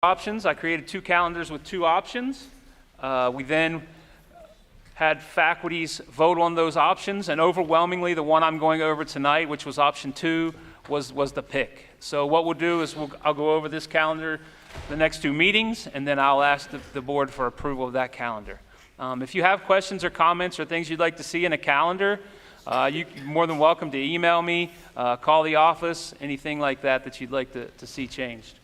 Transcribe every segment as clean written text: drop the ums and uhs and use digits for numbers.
options. I created 2 calendars with 2 options. We then had faculties vote on those options, and overwhelmingly the one I'm going over tonight, which was option 2, was the pick. So what we'll do is I'll go over this calendar the next 2 meetings, and then I'll ask the board for approval of that calendar. If you have questions or comments or things you'd like to see in a calendar, you're more than welcome to email me, call the office, anything like that you'd like to see changed.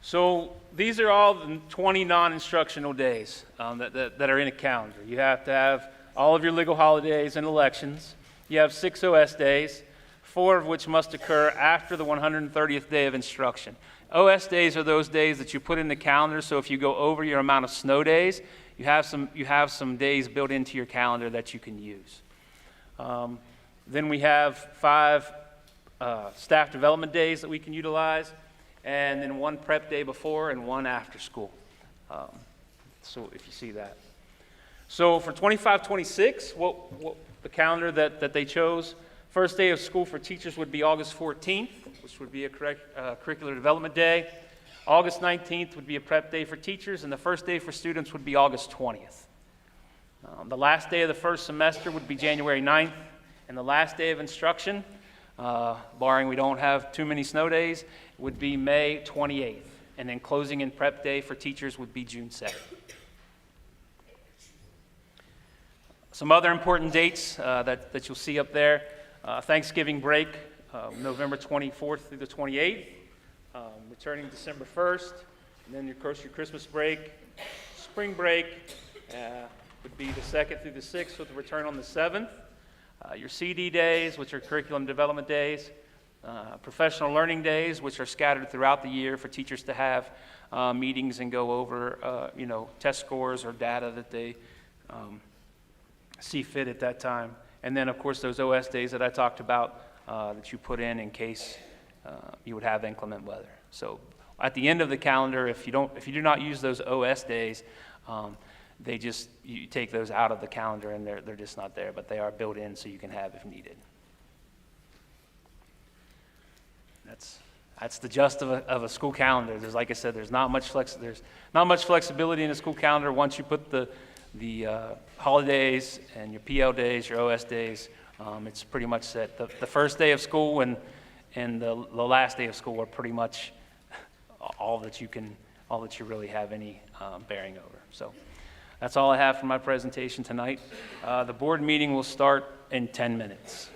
So these are all the 20 non-instructional days that are in a calendar. You have to have all of your legal holidays and elections. You have 6 OS days, 4 of which must occur after the 130th day of instruction. OS days are those days that you put in the calendar, so if you go over your amount of snow days, you have some days built into your calendar that you can use. Then we have 5 staff development days that we can utilize, and then 1 prep day before and 1 after school. So if you see that. So for 25-26, what the calendar that they chose, first day of school for teachers would be August 14th, which would be a curricular development day. August 19th would be a prep day for teachers, and the first day for students would be August 20th. The last day of the first semester would be January 9th, and the last day of instruction, barring we don't have too many snow days, would be May 28th, and then closing and prep day for teachers would be June 2nd. Some other important dates that you'll see up there, Thanksgiving break, November 24th through the 28th, returning December 1st, and then of course your Christmas break. Spring break would be the 2nd through the 6th with a return on the 7th. Your CD days, which are curriculum development days, professional learning days, which are scattered throughout the year for teachers to have meetings and go over test scores or data that they see fit at that time. And then of course those OS days that I talked about that you put in case you would have inclement weather. So at the end of the calendar, if you do not use those OS days, you take those out of the calendar and they're just not there, but they are built in so you can have if needed. That's the gist of a school calendar. There's, like I said, there's not much flexibility in a school calendar. Once you put the holidays and your PL days, your OS days, it's pretty much set. The first day of school and the last day of school are pretty much all that you really have any bearing over. So that's all I have for my presentation tonight. The board meeting will start in 10 minutes.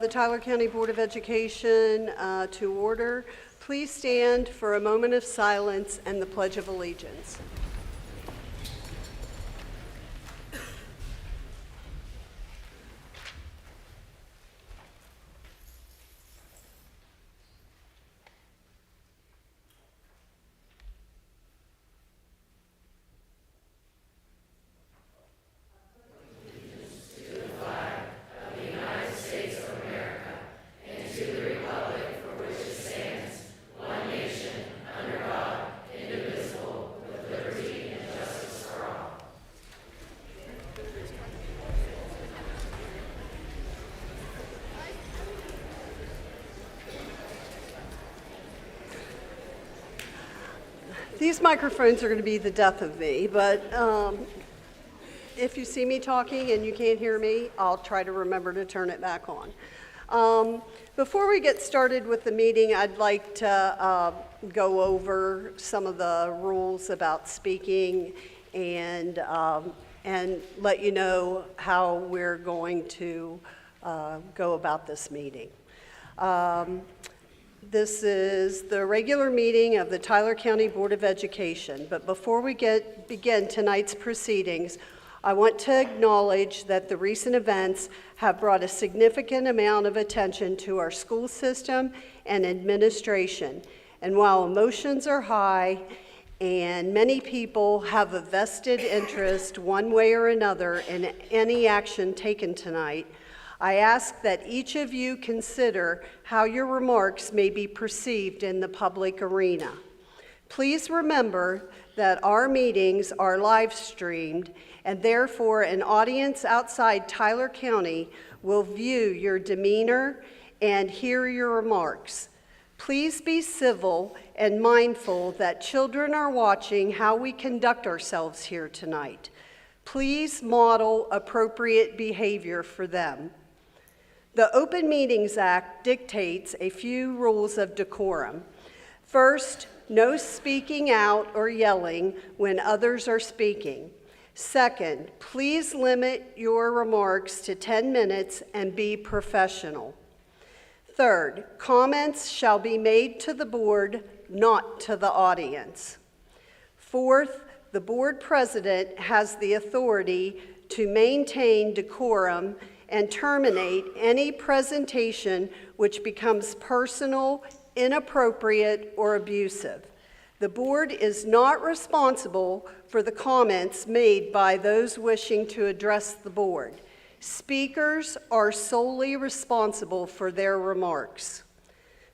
The Tyler County Board of Education to order. Please stand for a moment of silence and the Pledge of Allegiance. These microphones are going to be the death of me, but if you see me talking and you can't hear me, I'll try to remember to turn it back on. Before we get started with the meeting, I'd like to go over some of the rules about speaking and let you know how we're going to go about this meeting. This is the regular meeting of the Tyler County Board of Education, but before we begin tonight's proceedings, I want to acknowledge that the recent events have brought a significant amount of attention to our school system and administration. And while emotions are high and many people have a vested interest one way or another in any action taken tonight, I ask that each of you consider how your remarks may be perceived in the public arena. Please remember that our meetings are live streamed, and therefore an audience outside Tyler County will view your demeanor and hear your remarks. Please be civil and mindful that children are watching how we conduct ourselves here tonight. Please model appropriate behavior for them. The Open Meetings Act dictates a few rules of decorum. First, no speaking out or yelling when others are speaking. Second, please limit your remarks to 10 minutes and be professional. Third, comments shall be made to the board, not to the audience. Fourth, the board president has the authority to maintain decorum and terminate any presentation which becomes personal, inappropriate, or abusive. The board is not responsible for the comments made by those wishing to address the board. Speakers are solely responsible for their remarks.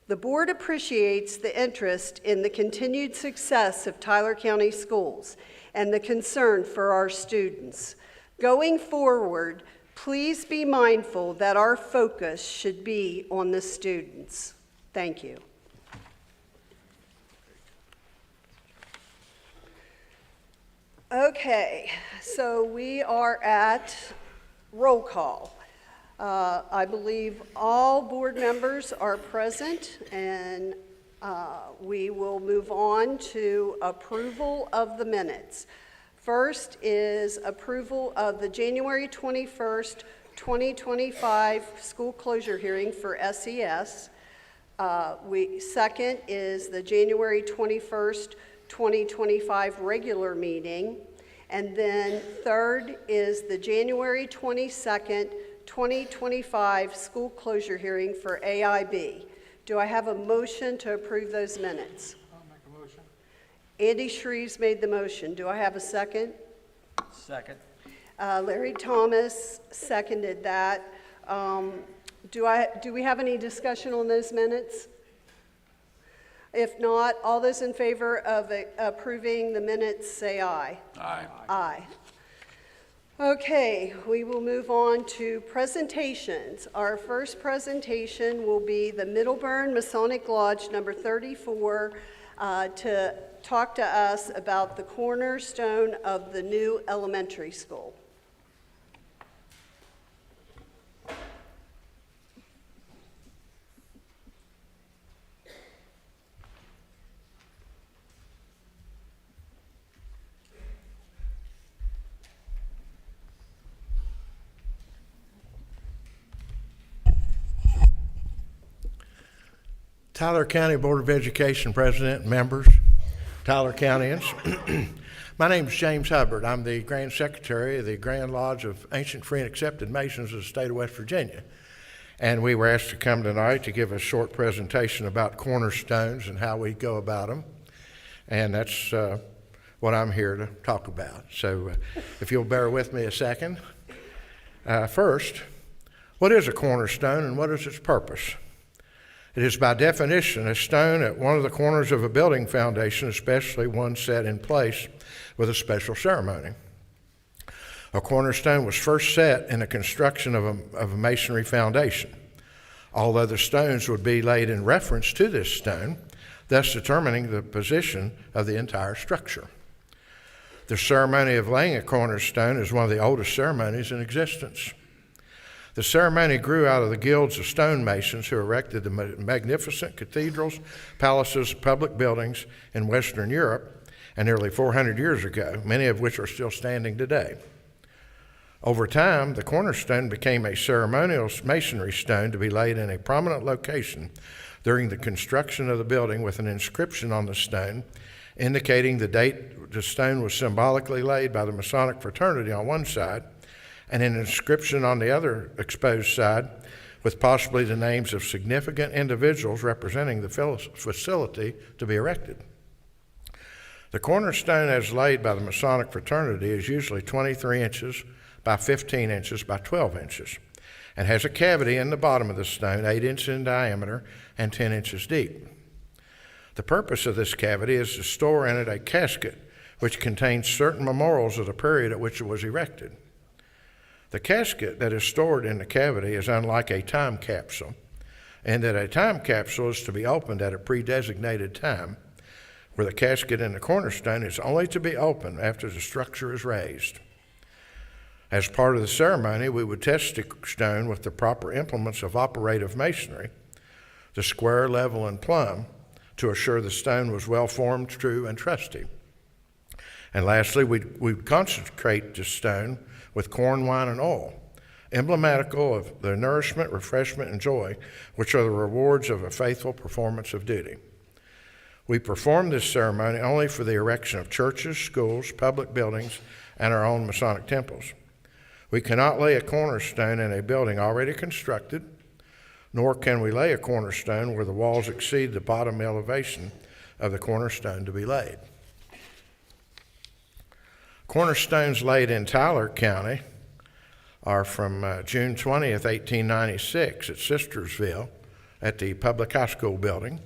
The board appreciates the interest in the continued success of Tyler County schools and the concern for our students. Going forward, please be mindful that our focus should be on the students. Thank you. Okay, so we are at roll call. I believe all board members are present, and we will move on to approval of the minutes. First is approval of the January 21st, 2025 school closure hearing for SES. Second is the January 21st, 2025 regular meeting. And then third is the January 22nd, 2025 school closure hearing for AIB. Do I have a motion to approve those minutes? I'll make a motion. Andy Shreves made the motion. Do I have a second? Second. Larry Thomas seconded that. Do we have any discussion on those minutes? If not, all those in favor of approving the minutes say aye. Aye. Aye. Okay, we will move on to presentations. Our first presentation will be the Middleburn Masonic Lodge number 34 to talk to us about the cornerstone of the new elementary school. Tyler County Board of Education President, members, Tyler Countyans. My name is James Hubbard. I'm the Grand Secretary of the Grand Lodge of Ancient Free and Accepted Masons of the state of West Virginia. And we were asked to come tonight to give a short presentation about cornerstones and how we go about them. And that's what I'm here to talk about. So if you'll bear with me a second. First, what is a cornerstone and what is its purpose? It is by definition a stone at one of the corners of a building foundation, especially one set in place with a special ceremony. A cornerstone was first set in the construction of a masonry foundation, although the stones would be laid in reference to this stone, thus determining the position of the entire structure. The ceremony of laying a cornerstone is one of the oldest ceremonies in existence. The ceremony grew out of the guilds of stonemasons who erected the magnificent cathedrals, palaces, public buildings in Western Europe, and nearly 400 years ago, many of which are still standing today. Over time, the cornerstone became a ceremonial masonry stone to be laid in a prominent location during the construction of the building, with an inscription on the stone indicating the date the stone was symbolically laid by the Masonic fraternity on one side, and an inscription on the other exposed side with possibly the names of significant individuals representing the facility to be erected. The cornerstone as laid by the Masonic fraternity is usually 23 inches by 15 inches by 12 inches and has a cavity in the bottom of the stone 8 inches in diameter and 10 inches deep. The purpose of this cavity is to store in it a casket which contains certain memorials of the period at which it was erected. The casket that is stored in the cavity is unlike a time capsule, in that a time capsule is to be opened at a pre-designated time, where the casket in the cornerstone is only to be opened after the structure is raised. As part of the ceremony, we would test the stone with the proper implements of operative masonry, the square, level, and plumb, to assure the stone was well formed, true, and trusty. And lastly, we'd consecrate the stone with corn, wine, and oil, emblematical of the nourishment, refreshment, and joy, which are the rewards of a faithful performance of duty. We perform this ceremony only for the erection of churches, schools, public buildings, and our own Masonic temples. We cannot lay a cornerstone in a building already constructed, nor can we lay a cornerstone where the walls exceed the bottom elevation of the cornerstone to be laid. Cornerstones laid in Tyler County are from June 20th, 1896 at Sistersville at the public high school building,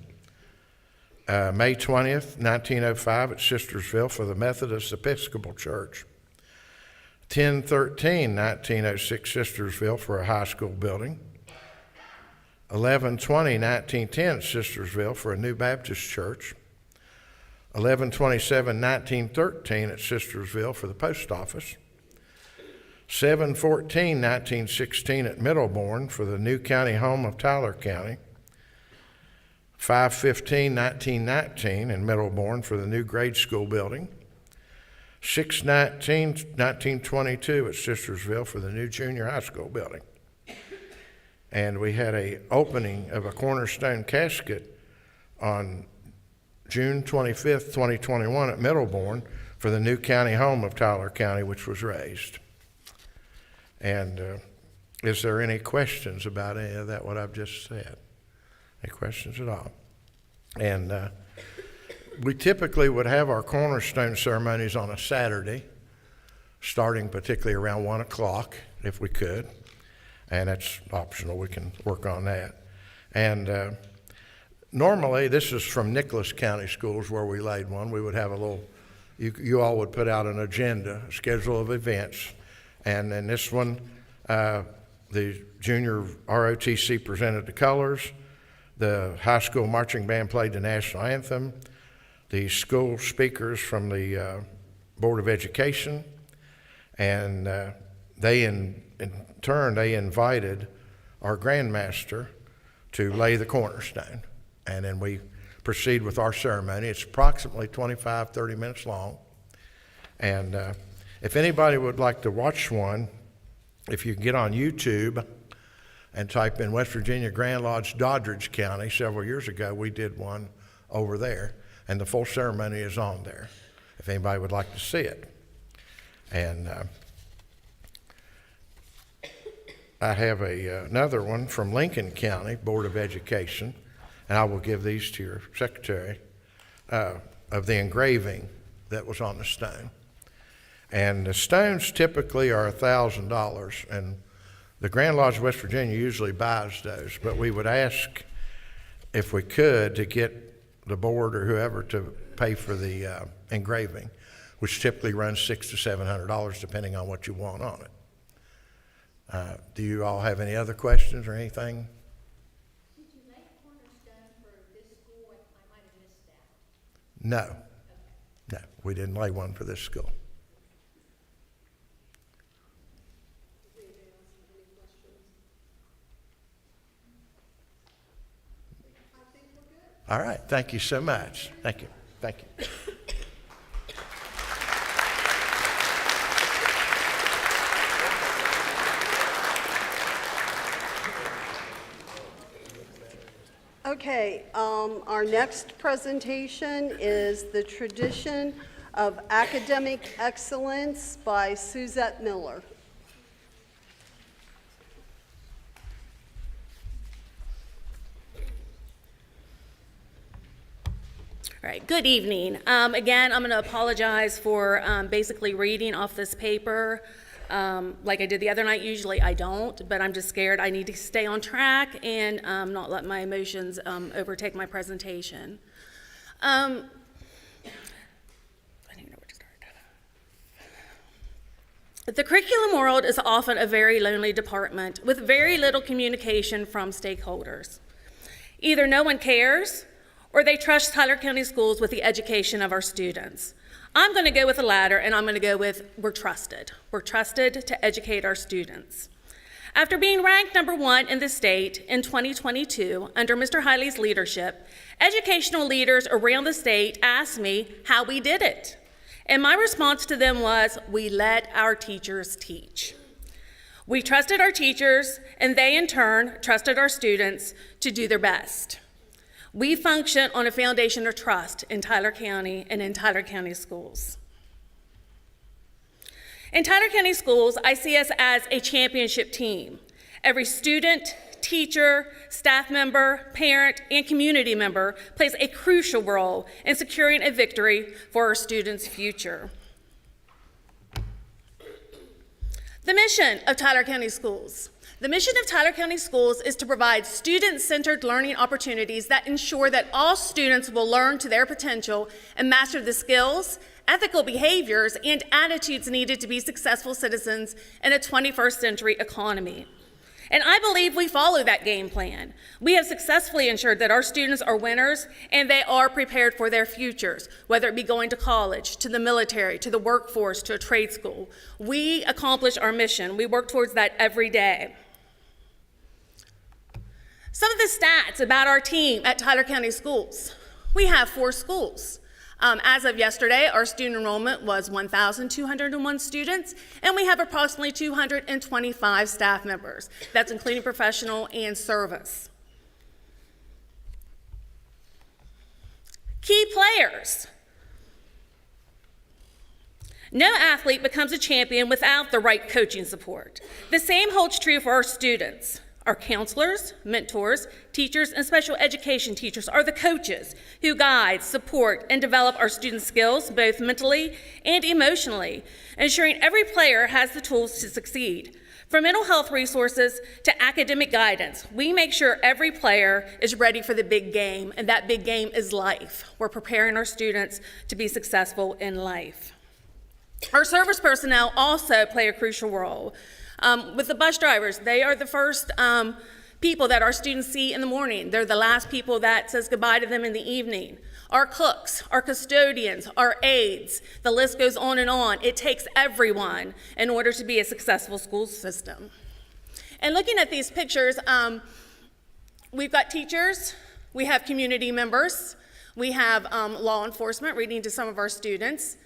May 20th, 1905 at Sistersville for the Methodist Episcopal Church, 10/13, 1906 Sistersville for a high school building, 11/20, 1910 at Sistersville for a new Baptist church, 11/27, 1913 at Sistersville for the post office, 7/14, 1916 at Middlebourne for the new county home of Tyler County, 5/15, 1919 in Middlebourne for the new grade school building, 6/19, 1922 at Sistersville for the new junior high school building. And we had an opening of a cornerstone casket on June 25th, 2021 at Middlebourne for the new county home of Tyler County, which was raised. And is there any questions about any of that, what I've just said? Any questions at all? And we typically would have our cornerstone ceremonies on a Saturday, starting particularly around 1 o'clock, if we could. And that's optional, we can work on that. And normally, this is from Nicholas County Schools where we laid one. We would have a little, you all would put out an agenda, a schedule of events. And in this one, the junior ROTC presented the colors. The high school marching band played the national anthem. The school speakers from the Board of Education. And they, in turn, they invited our Grandmaster to lay the cornerstone. And then we proceed with our ceremony. It's approximately 25, 30 minutes long. And if anybody would like to watch one, if you get on YouTube and type in West Virginia Grand Lodge, Doddridge County. Several years ago, we did one over there, and the full ceremony is on there, if anybody would like to see it. And I have another one from Lincoln County Board of Education, and I will give these to your secretary, of the engraving that was on the stone. And the stones typically are $1,000, and the Grand Lodge of West Virginia usually buys those, but we would ask if we could to get the board or whoever to pay for the engraving, which typically runs $600 to $700 depending on what you want on it. Do you all have any other questions or anything? Did you make Cornerstone for this school? I might have missed that. No. No, we didn't lay one for this school. All right, thank you so much. Thank you. Thank you. Okay, our next presentation is The Tradition of Academic Excellence by Suzette Miller. All right, good evening. Again, I'm going to apologize for basically reading off this paper like I did the other night. Usually I don't, but I'm just scared. I need to stay on track and not let my emotions overtake my presentation. I don't even know where to start. The curriculum world is often a very lonely department with very little communication from stakeholders. Either no one cares, or they trust Tyler County Schools with the education of our students. I'm going to go with the latter, and I'm going to go with we're trusted. We're trusted to educate our students. After being ranked #1 in the state in 2022 under Mr. Hiley's leadership, educational leaders around the state asked me how we did it. And my response to them was, we let our teachers teach. We trusted our teachers, and they in turn trusted our students to do their best. We function on a foundation of trust in Tyler County and in Tyler County schools. In Tyler County schools, I see us as a championship team. Every student, teacher, staff member, parent, and community member plays a crucial role in securing a victory for our students' future. The mission of Tyler County Schools. The mission of Tyler County Schools is to provide student-centered learning opportunities that ensure that all students will learn to their potential and master the skills, ethical behaviors, and attitudes needed to be successful citizens in a 21st century economy. And I believe we follow that game plan. We have successfully ensured that our students are winners and they are prepared for their futures, whether it be going to college, to the military, to the workforce, to a trade school. We accomplish our mission. We work towards that every day. Some of the stats about our team at Tyler County Schools. We have 4 schools. As of yesterday, our student enrollment was 1,201 students, and we have approximately 225 staff members. That's including professional and service. Key players. No athlete becomes a champion without the right coaching support. The same holds true for our students. Our counselors, mentors, teachers, and special education teachers are the coaches who guide, support, and develop our students' skills, both mentally and emotionally, ensuring every player has the tools to succeed. From mental health resources to academic guidance, we make sure every player is ready for the big game, and that big game is life. We're preparing our students to be successful in life. Our service personnel also play a crucial role. With the bus drivers, they are the first people that our students see in the morning. They're the last people that says goodbye to them in the evening. Our cooks, our custodians, our aides, the list goes on and on. It takes everyone in order to be a successful school system. And looking at these pictures, we've got teachers, we have community members, We have law enforcement reading to some of our students.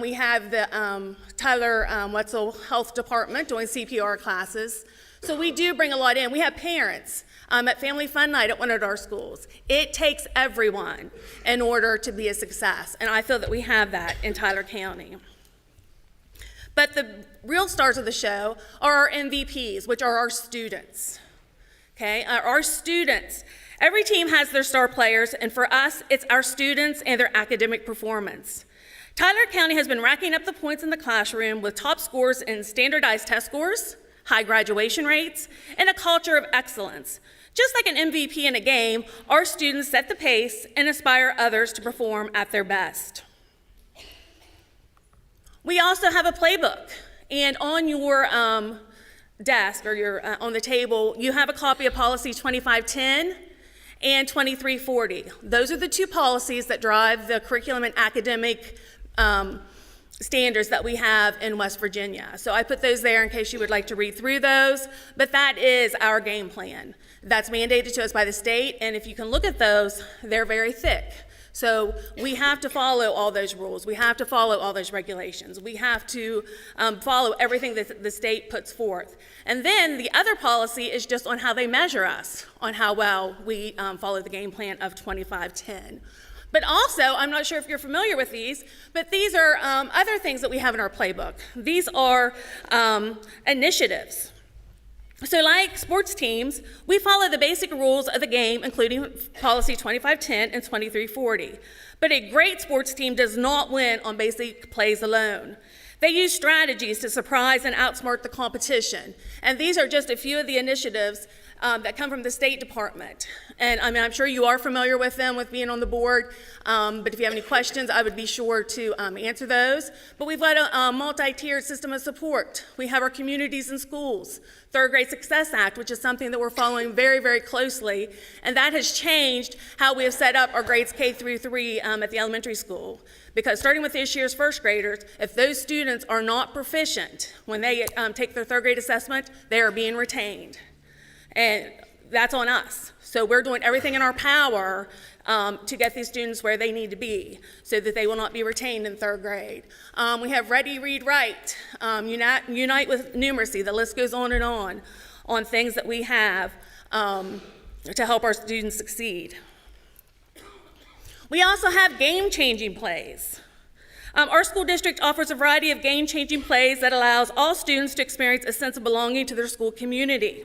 We have the Tyler Wetzel Health Department doing CPR classes. So we do bring a lot in. We have parents at Family Fun Night at one of our schools. It takes everyone in order to be a success, and I feel that we have that in Tyler County. But the real stars of the show are our MVPs, which are our students. Okay, our students. Every team has their star players, and for us, it's our students and their academic performance. Tyler County has been racking up the points in the classroom with top scores in standardized test scores, high graduation rates, and a culture of excellence. Just like an MVP in a game, our students set the pace and inspire others to perform at their best. We also have a playbook, and on your desk or on the table, you have a copy of Policy 2510 and 2340. Those are the two policies that drive the curriculum and academic standards that we have in West Virginia. So I put those there in case you would like to read through those, but that is our game plan. That's mandated to us by the state, and if you can look at those, they're very thick. So we have to follow all those rules. We have to follow all those regulations. We have to follow everything that the state puts forth. And then the other policy is just on how they measure us, on how well we follow the game plan of 2510. But also, I'm not sure if you're familiar with these, but these are other things that we have in our playbook. These are initiatives. So like sports teams, we follow the basic rules of the game, including Policy 2510 and 2340. But a great sports team does not win on basic plays alone. They use strategies to surprise and outsmart the competition. And these are just a few of the initiatives that come from the State Department. And I mean, I'm sure you are familiar with them with being on the board, but if you have any questions, I would be sure to answer those. But we've got a multi-tiered system of support. We have our communities and schools, Third Grade Success Act, which is something that we're following very, very closely, and that has changed how we have set up our grades K through 3 at the elementary school. Because starting with this year's first graders, if those students are not proficient when they take their third grade assessment, they are being retained. And that's on us. So we're doing everything in our power to get these students where they need to be so that they will not be retained in third grade. We have Ready, Read, Write, Unite with Numeracy. The list goes on things that we have to help our students succeed. We also have game-changing plays. Our school district offers a variety of game-changing plays that allows all students to experience a sense of belonging to their school community.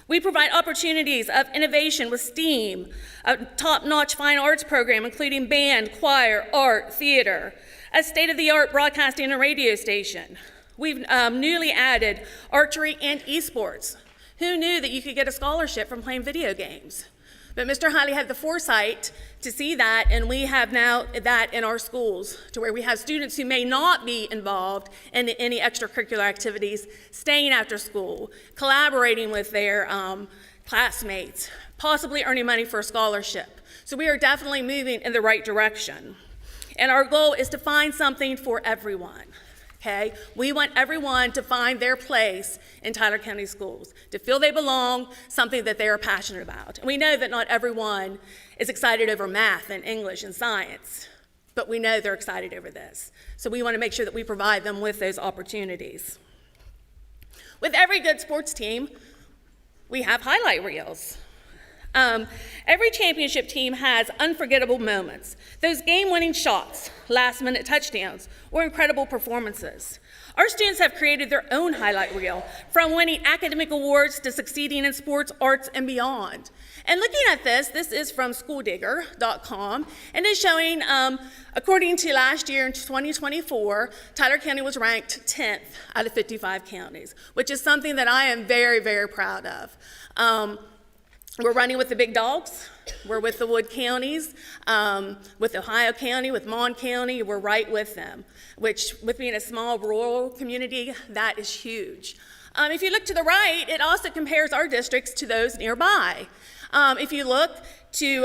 We provide opportunities of innovation with STEAM, a top-notch fine arts program including band, choir, art, theater, a state-of-the-art broadcasting and radio station. We've newly added archery and esports. Who knew that you could get a scholarship from playing video games? But Mr. Hiley had the foresight to see that, and we have now that in our schools to where we have students who may not be involved in any extracurricular activities, staying after school, collaborating with their classmates, possibly earning money for a scholarship. So we are definitely moving in the right direction. And our goal is to find something for everyone. Okay? We want everyone to find their place in Tyler County schools, to feel they belong, something that they are passionate about. And we know that not everyone is excited over math and English and science, but we know they're excited over this. So we want to make sure that we provide them with those opportunities. With every good sports team, we have highlight reels. Every championship team has unforgettable moments. Those game-winning shots, last-minute touchdowns, or incredible performances. Our students have created their own highlight reel, from winning academic awards to succeeding in sports, arts, and beyond. And looking at this is from schooldigger.com, and is showing, according to last year in 2024, Tyler County was ranked 10th out of 55 counties, which is something that I am very, very proud of. We're running with the big dogs. We're with the Wood counties, with Ohio County, with Mon County. We're right with them, which with being a small rural community, that is huge. If you look to the right, it also compares our districts to those nearby. If you look to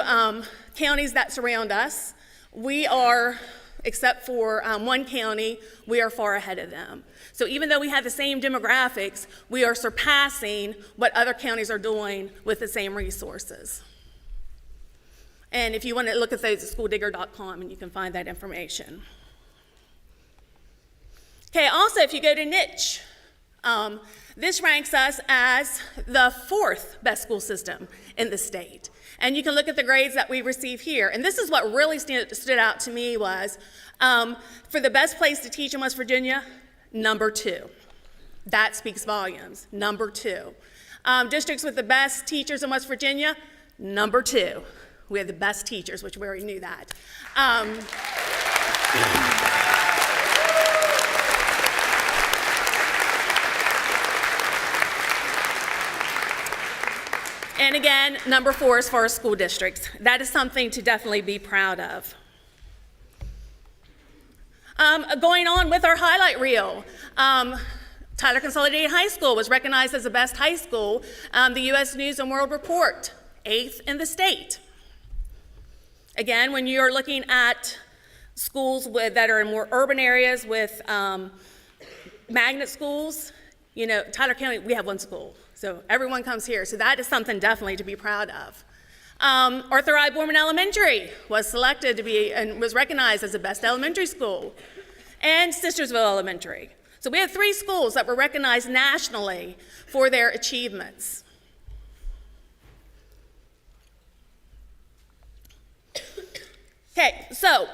counties that surround us, we are, except for one county, we are far ahead of them. So even though we have the same demographics, we are surpassing what other counties are doing with the same resources. And if you want to look at those, it's schooldigger.com, and you can find that information. Okay, also, if you go to niche, this ranks us as the 4th best school system in the state. And you can look at the grades that we receive here. And this is what really stood out to me was, for the best place to teach in West Virginia, number 2. That speaks volumes, number 2. Districts with the best teachers in West Virginia, number 2. We have the best teachers, which we already knew that. And again, number 4 as far as school districts. That is something to definitely be proud of. Going on with our highlight reel, Tyler Consolidated High School was recognized as the best high school. The U.S. News and World Report, 8th in the state. Again, when you're looking at schools that are in more urban areas with magnet schools, you know, Tyler County, we have 1 school. So everyone comes here. So that is something definitely to be proud of. Arthur I. Borman Elementary was selected to be and was recognized as the best elementary school. And Sistersville Elementary. So we have 3 schools that were recognized nationally for their achievements. Okay, so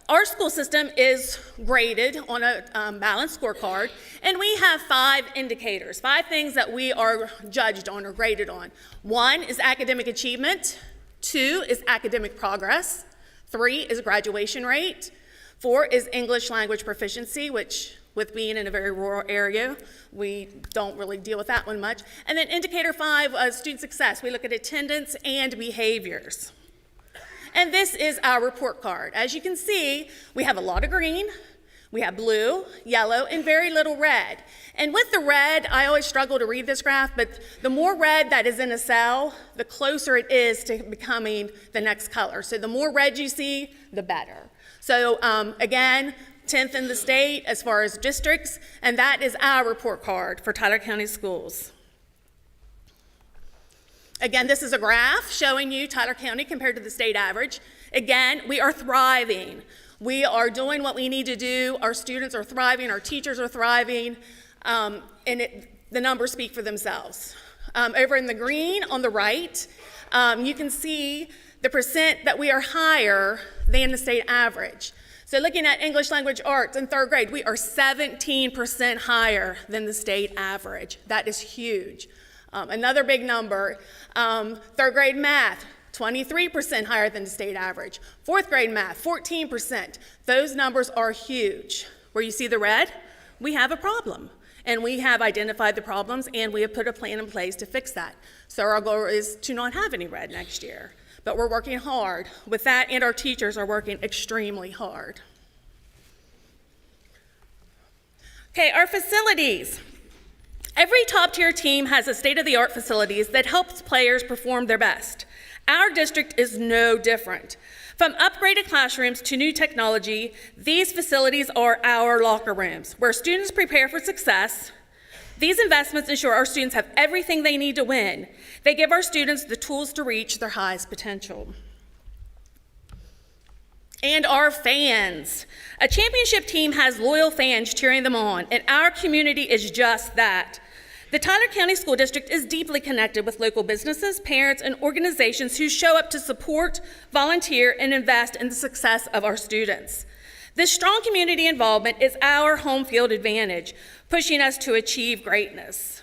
our school system is graded on a balanced scorecard, and we have 5 indicators, 5 things that we are judged on or graded on. 1 is academic achievement, 2 is academic progress, 3 is graduation rate, 4 is English language proficiency, which with being in a very rural area, we don't really deal with that one much. And then indicator 5, student success. We look at attendance and behaviors. And this is our report card. As you can see, we have a lot of green, we have blue, yellow, and very little red. And with the red, I always struggle to read this graph, but the more red that is in a cell, the closer it is to becoming the next color. So the more red you see, the better. So again, 10th in the state as far as districts, and that is our report card for Tyler County Schools. Again, this is a graph showing you Tyler County compared to the state average. Again, we are thriving. We are doing what we need to do. Our students are thriving, our teachers are thriving, and the numbers speak for themselves. Over in the green on the right, you can see the percent that we are higher than the state average. So looking at English language arts in 3rd grade, we are 17% higher than the state average. That is huge. Another big number, 3rd grade math, 23% higher than the state average. 4th grade math, 14%. Those numbers are huge. Where you see the red, we have a problem. And we have identified the problems, and we have put a plan in place to fix that. So our goal is to not have any red next year. But we're working hard with that, and our teachers are working extremely hard. Okay, our facilities. Every top-tier team has a state-of-the-art facilities that helps players perform their best. Our district is no different. From upgraded classrooms to new technology, these facilities are our locker rooms, where students prepare for success. These investments ensure our students have everything they need to win. They give our students the tools to reach their highest potential. And our fans. A championship team has loyal fans cheering them on, and our community is just that. The Tyler County School District is deeply connected with local businesses, parents, and organizations who show up to support, volunteer, and invest in the success of our students. This strong community involvement is our home field advantage, pushing us to achieve greatness.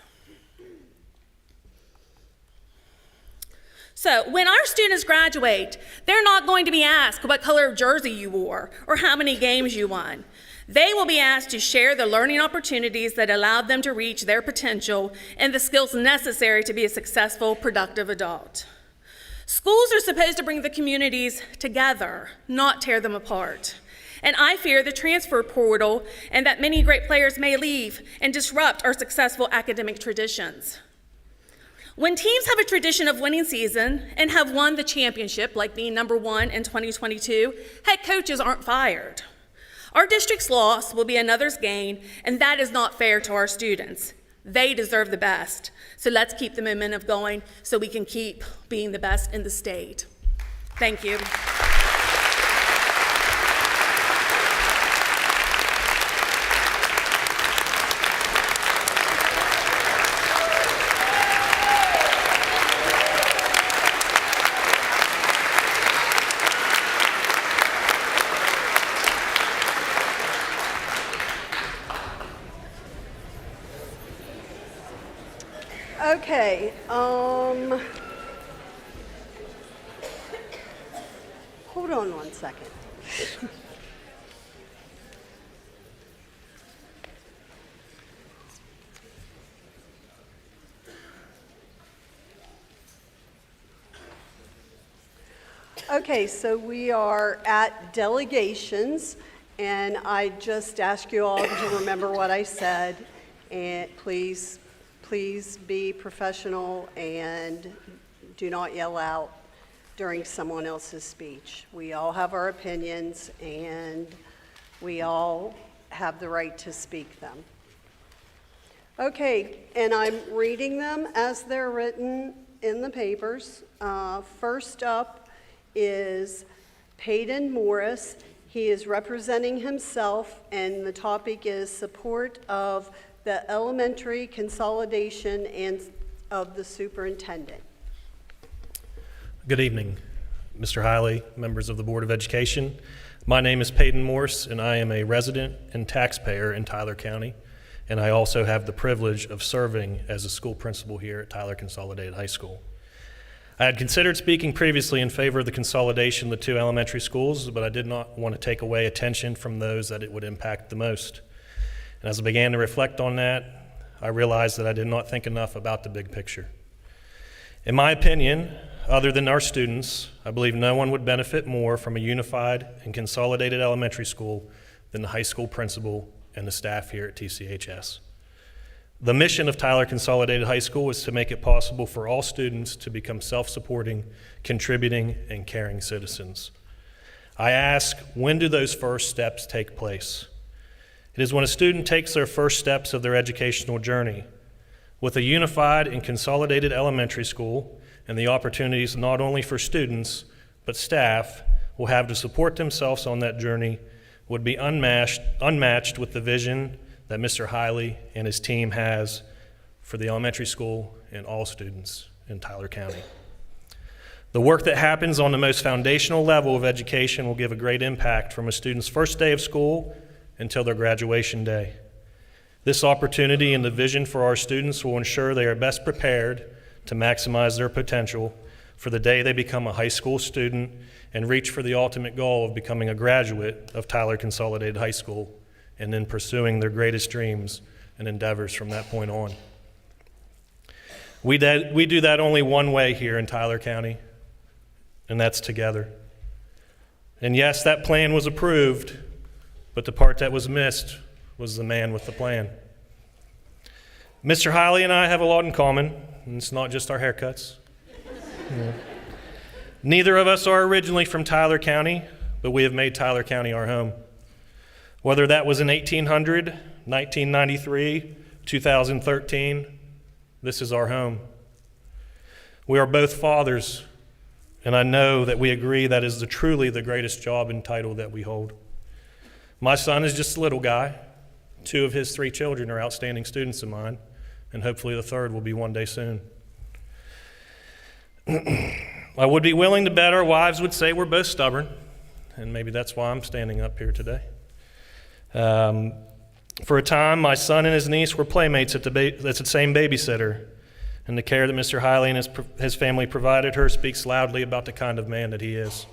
So when our students graduate, they're not going to be asked what color of jersey you wore or how many games you won. They will be asked to share the learning opportunities that allowed them to reach their potential and the skills necessary to be a successful, productive adult. Schools are supposed to bring the communities together, not tear them apart. And I fear the transfer portal and that many great players may leave and disrupt our successful academic traditions. When teams have a tradition of winning season and have won the championship, like being number 1 in 2022, head coaches aren't fired. Our district's loss will be another's gain, and that is not fair to our students. They deserve the best. So let's keep the momentum going so we can keep being the best in the state. Thank you. Okay, hold on one second. Okay, so we are at delegations, and I just ask you all to remember what I said, and please be professional and do not yell out during someone else's speech. We all have our opinions, and we all have the right to speak them. Okay, and I'm reading them as they're written in the papers. First up is Peyton Morris. He is representing himself, and the topic is support of the elementary consolidation and of the superintendent. Good evening, Mr. Hiley, members of the Board of Education. My name is Peyton Morse, and I am a resident and taxpayer in Tyler County, and I also have the privilege of serving as a school principal here at Tyler Consolidated High School. I had considered speaking previously in favor of the consolidation of the two elementary schools, but I did not want to take away attention from those that it would impact the most. And as I began to reflect on that, I realized that I did not think enough about the big picture. In my opinion, other than our students, I believe no one would benefit more from a unified and consolidated elementary school than the high school principal and the staff here at TCHS. The mission of Tyler Consolidated High School is to make it possible for all students to become self-supporting, contributing, and caring citizens. I ask, when do those first steps take place? It is when a student takes their first steps of their educational journey. With a unified and consolidated elementary school and the opportunities not only for students, but staff will have to support themselves on that journey would be unmatched with the vision that Mr. Hiley and his team has for the elementary school and all students in Tyler County. The work that happens on the most foundational level of education will give a great impact from a student's first day of school until their graduation day. This opportunity and the vision for our students will ensure they are best prepared to maximize their potential for the day they become a high school student and reach for the ultimate goal of becoming a graduate of Tyler Consolidated High School and then pursuing their greatest dreams and endeavors from that point on. We do that only one way here in Tyler County, and that's together. And yes, that plan was approved, but the part that was missed was the man with the plan. Mr. Hiley and I have a lot in common, and it's not just our haircuts. Yeah. Neither of us are originally from Tyler County, but we have made Tyler County our home. Whether that was in 1800, 1993, 2013, this is our home. We are both fathers, and I know that we agree that is truly the greatest job and title that we hold. My son is just a little guy. 2 of his 3 children are outstanding students of mine, and hopefully the third will be one day soon. I would be willing to bet our wives would say we're both stubborn, and maybe that's why I'm standing up here today. For a time, my son and his niece were playmates at the same babysitter, and the care that Mr. Hiley and his family provided her speaks loudly about the kind of man that he is.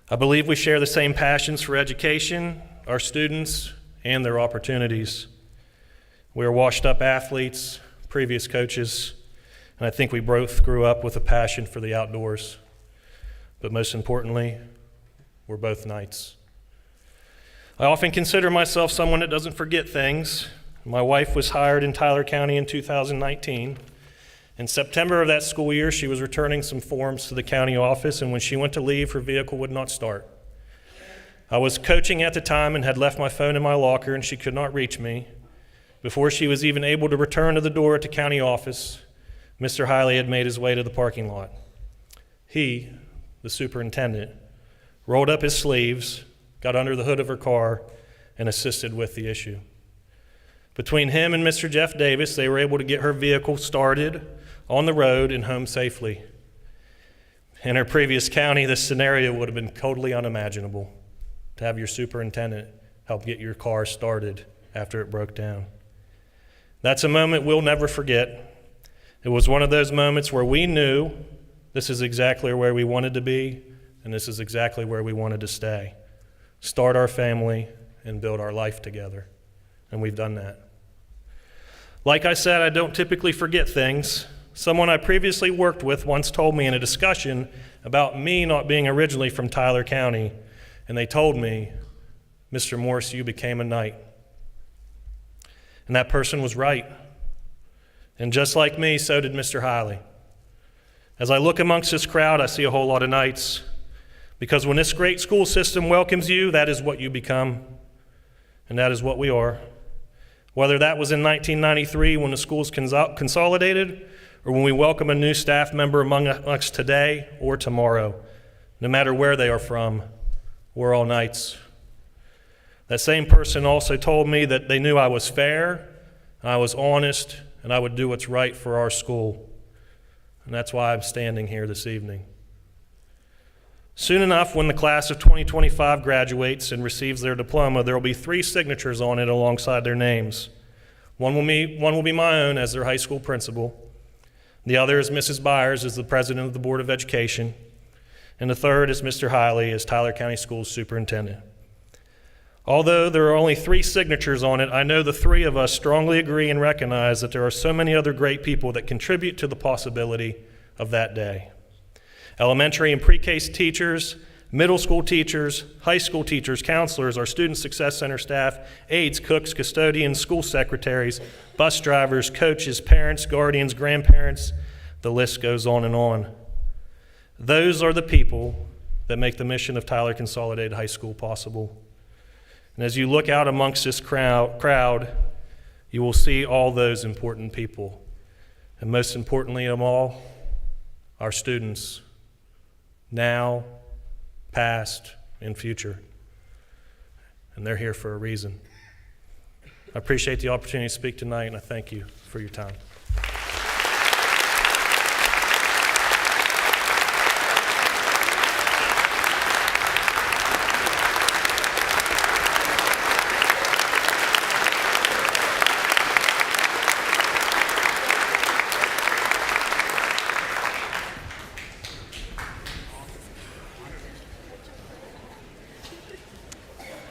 I believe we share the same passions for education, our students, and their opportunities. We are washed-up athletes, previous coaches, and I think we both grew up with a passion for the outdoors. But most importantly, we're both knights. I often consider myself someone that doesn't forget things. My wife was hired in Tyler County in 2019. In September of that school year, she was returning some forms to the county office, and when she went to leave, her vehicle would not start. I was coaching at the time and had left my phone in my locker, and she could not reach me. Before she was even able to return to the door at the county office, Mr. Hiley had made his way to the parking lot. He, the superintendent, rolled up his sleeves, got under the hood of her car, and assisted with the issue. Between him and Mr. Jeff Davis, they were able to get her vehicle started on the road and home safely. In her previous county, this scenario would have been totally unimaginable, to have your superintendent help get your car started after it broke down. That's a moment we'll never forget. It was one of those moments where we knew this is exactly where we wanted to be, and this is exactly where we wanted to stay. Start our family and build our life together. And we've done that. Like I said, I don't typically forget things. Someone I previously worked with once told me in a discussion about me not being originally from Tyler County, and they told me, "Mr. Morse, you became a knight." And that person was right. And just like me, so did Mr. Hiley. As I look amongst this crowd, I see a whole lot of knights, because when this great school system welcomes you, that is what you become, and that is what we are. Whether that was in 1993 when the schools consolidated, or when we welcome a new staff member among us today or tomorrow, no matter where they are from, we're all knights. That same person also told me that they knew I was fair, and I was honest, and I would do what's right for our school. And that's why I'm standing here this evening. Soon enough, when the class of 2025 graduates and receives their diploma, there will be 3 signatures on it alongside their names. One will be my own as their high school principal. The other is Mrs. Byers as the president of the Board of Education. And the third is Mr. Hiley as Tyler County Schools superintendent. Although there are only 3 signatures on it, I know the 3 of us strongly agree and recognize that there are so many other great people that contribute to the possibility of that day. Elementary and pre-K teachers, middle school teachers, high school teachers, counselors, our Student Success Center staff, aides, cooks, custodians, school secretaries, bus drivers, coaches, parents, guardians, grandparents, the list goes on and on. Those are the people that make the mission of Tyler Consolidated High School possible. And as you look out amongst this crowd, you will see all those important people. And most importantly of all, our students, now, past, and future. And they're here for a reason. I appreciate the opportunity to speak tonight, and I thank you for your time.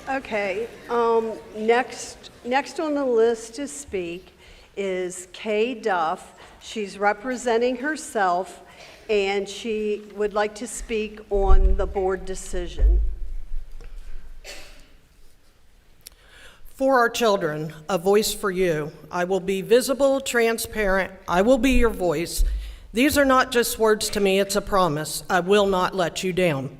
Okay, next on the list to speak is Kay Duff. She's representing herself, and she would like to speak on the board decision. For our children, a voice for you. I will be visible, transparent. I will be your voice. These are not just words to me, it's a promise. I will not let you down.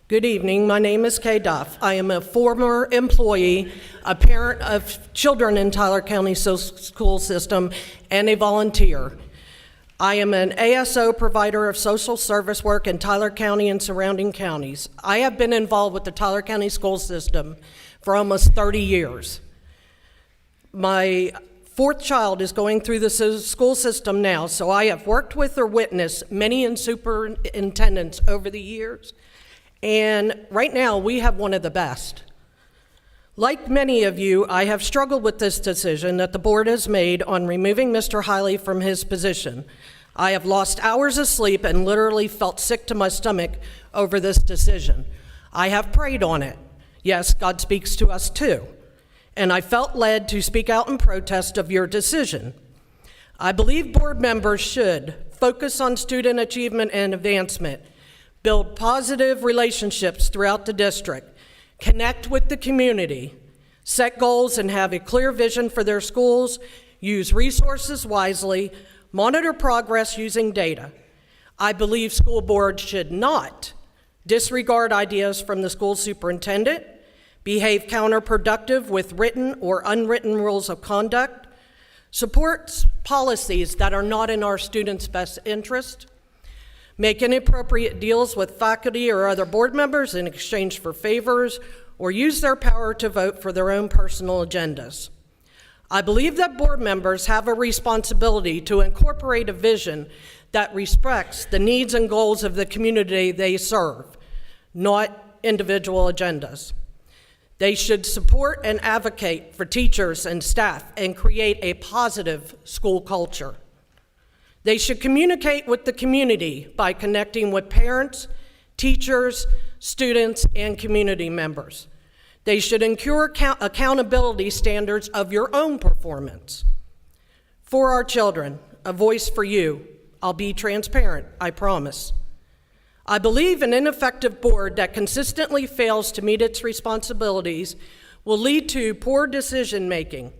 Good evening, my name is Kay Duff. I am a former employee, a parent of children in Tyler County school system, and a volunteer. I am an ASO provider of social service work in Tyler County and surrounding counties. I have been involved with the Tyler County school system for almost 30 years. My 4th child is going through the school system now, so I have worked with or witnessed many superintendents over the years. And right now, we have one of the best. Like many of you, I have struggled with this decision that the board has made on removing Mr. Hiley from his position. I have lost hours of sleep and literally felt sick to my stomach over this decision. I have prayed on it. Yes, God speaks to us too. And I felt led to speak out in protest of your decision. I believe board members should focus on student achievement and advancement, build positive relationships throughout the district, connect with the community, set goals and have a clear vision for their schools, use resources wisely, monitor progress using data. I believe school boards should not disregard ideas from the school superintendent, behave counterproductive with written or unwritten rules of conduct, support policies that are not in our students' best interest, make inappropriate deals with faculty or other board members in exchange for favors, or use their power to vote for their own personal agendas. I believe that board members have a responsibility to incorporate a vision that respects the needs and goals of the community they serve, not individual agendas. They should support and advocate for teachers and staff and create a positive school culture. They should communicate with the community by connecting with parents, teachers, students, and community members. They should ensure accountability standards of your own performance. For our children, a voice for you. I'll be transparent, I promise. I believe an ineffective board that consistently fails to meet its responsibilities will lead to poor decision-making,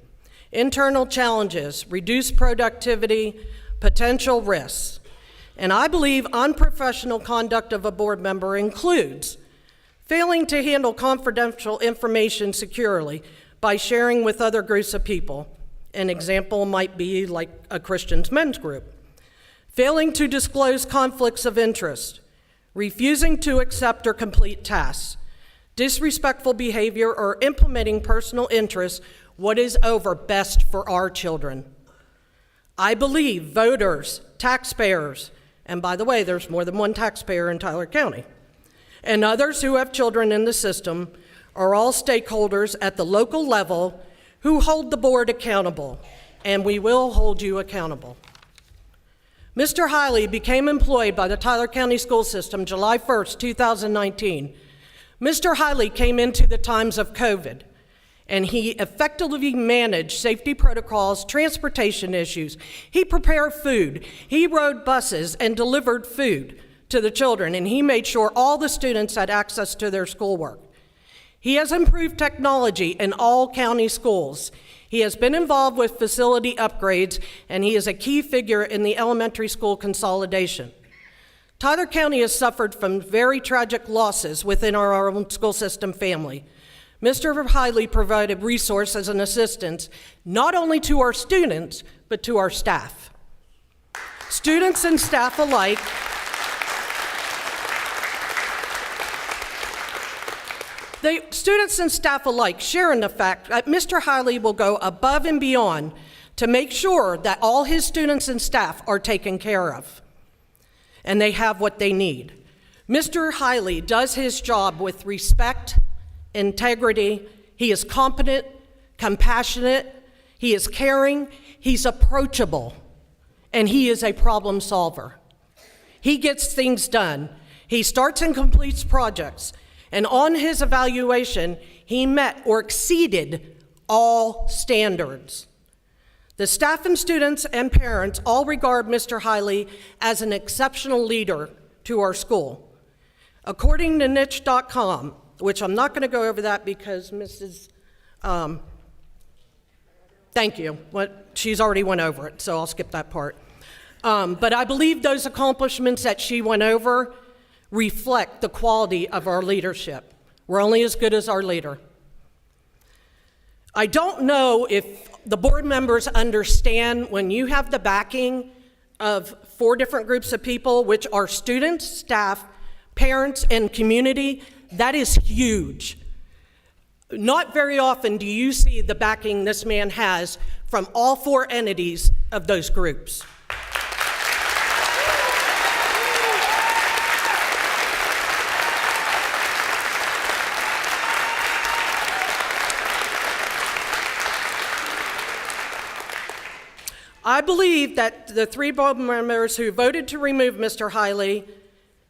internal challenges, reduced productivity, potential risks. And I believe unprofessional conduct of a board member includes failing to handle confidential information securely by sharing with other groups of people. An example might be like a Christian men's group. Failing to disclose conflicts of interest, refusing to accept or complete tasks, disrespectful behavior, or implementing personal interests, what is over best for our children. I believe voters, taxpayers, and by the way, there's more than one taxpayer in Tyler County, and others who have children in the system are all stakeholders at the local level who hold the board accountable, and we will hold you accountable. Mr. Hiley became employed by the Tyler County School System July 1st, 2019. Mr. Hiley came into the times of COVID, and he effectively managed safety protocols, transportation issues. He prepared food. He rode buses and delivered food to the children, and he made sure all the students had access to their schoolwork. He has improved technology in all county schools. He has been involved with facility upgrades, and he is a key figure in the elementary school consolidation. Tyler County has suffered from very tragic losses within our own school system family. Mr. Hiley provided resources and assistance not only to our students, but to our staff. Students and staff alike students and staff alike share in the fact that Mr. Hiley will go above and beyond to make sure that all his students and staff are taken care of and they have what they need. Mr. Hiley does his job with respect, integrity. He is competent, compassionate, he is caring, he's approachable, and he is a problem solver. He gets things done. He starts and completes projects. And on his evaluation, he met or exceeded all standards. The staff and students and parents all regard Mr. Hiley as an exceptional leader to our school. According to niche.com, which I'm not going to go over that because Mrs. Thank you. She's already went over it, so I'll skip that part. But I believe those accomplishments that she went over reflect the quality of our leadership. We're only as good as our leader. I don't know if the board members understand when you have the backing of 4 different groups of people, which are students, staff, parents, and community. That is huge. Not very often do you see the backing this man has from all 4 entities of those groups. I believe that the 3 board members who voted to remove Mr. Hiley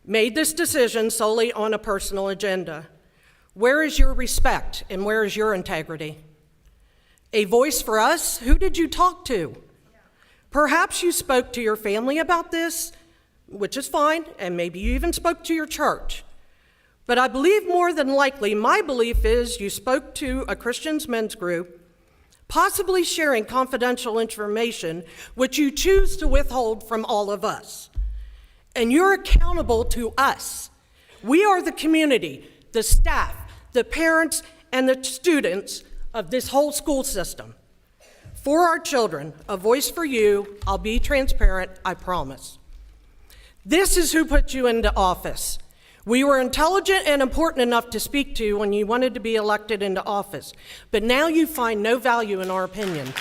made this decision solely on a personal agenda. Where is your respect and where is your integrity? A voice for us? Who did you talk to? Perhaps you spoke to your family about this, which is fine, and maybe you even spoke to your church. But I believe more than likely, my belief is you spoke to a Christian men's group, possibly sharing confidential information, which you choose to withhold from all of us. And you're accountable to us. We are the community, the staff, the parents, and the students of this whole school system. For our children, a voice for you. I'll be transparent, I promise. This is who put you into office. We were intelligent and important enough to speak to when you wanted to be elected into office, but now you find no value in our opinion.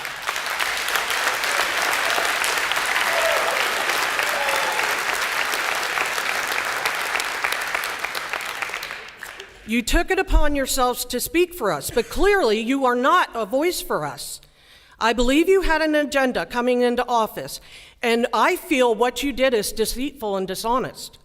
You took it upon yourselves to speak for us, but clearly you are not a voice for us. I believe you had an agenda coming into office, and I feel what you did is deceitful and dishonest.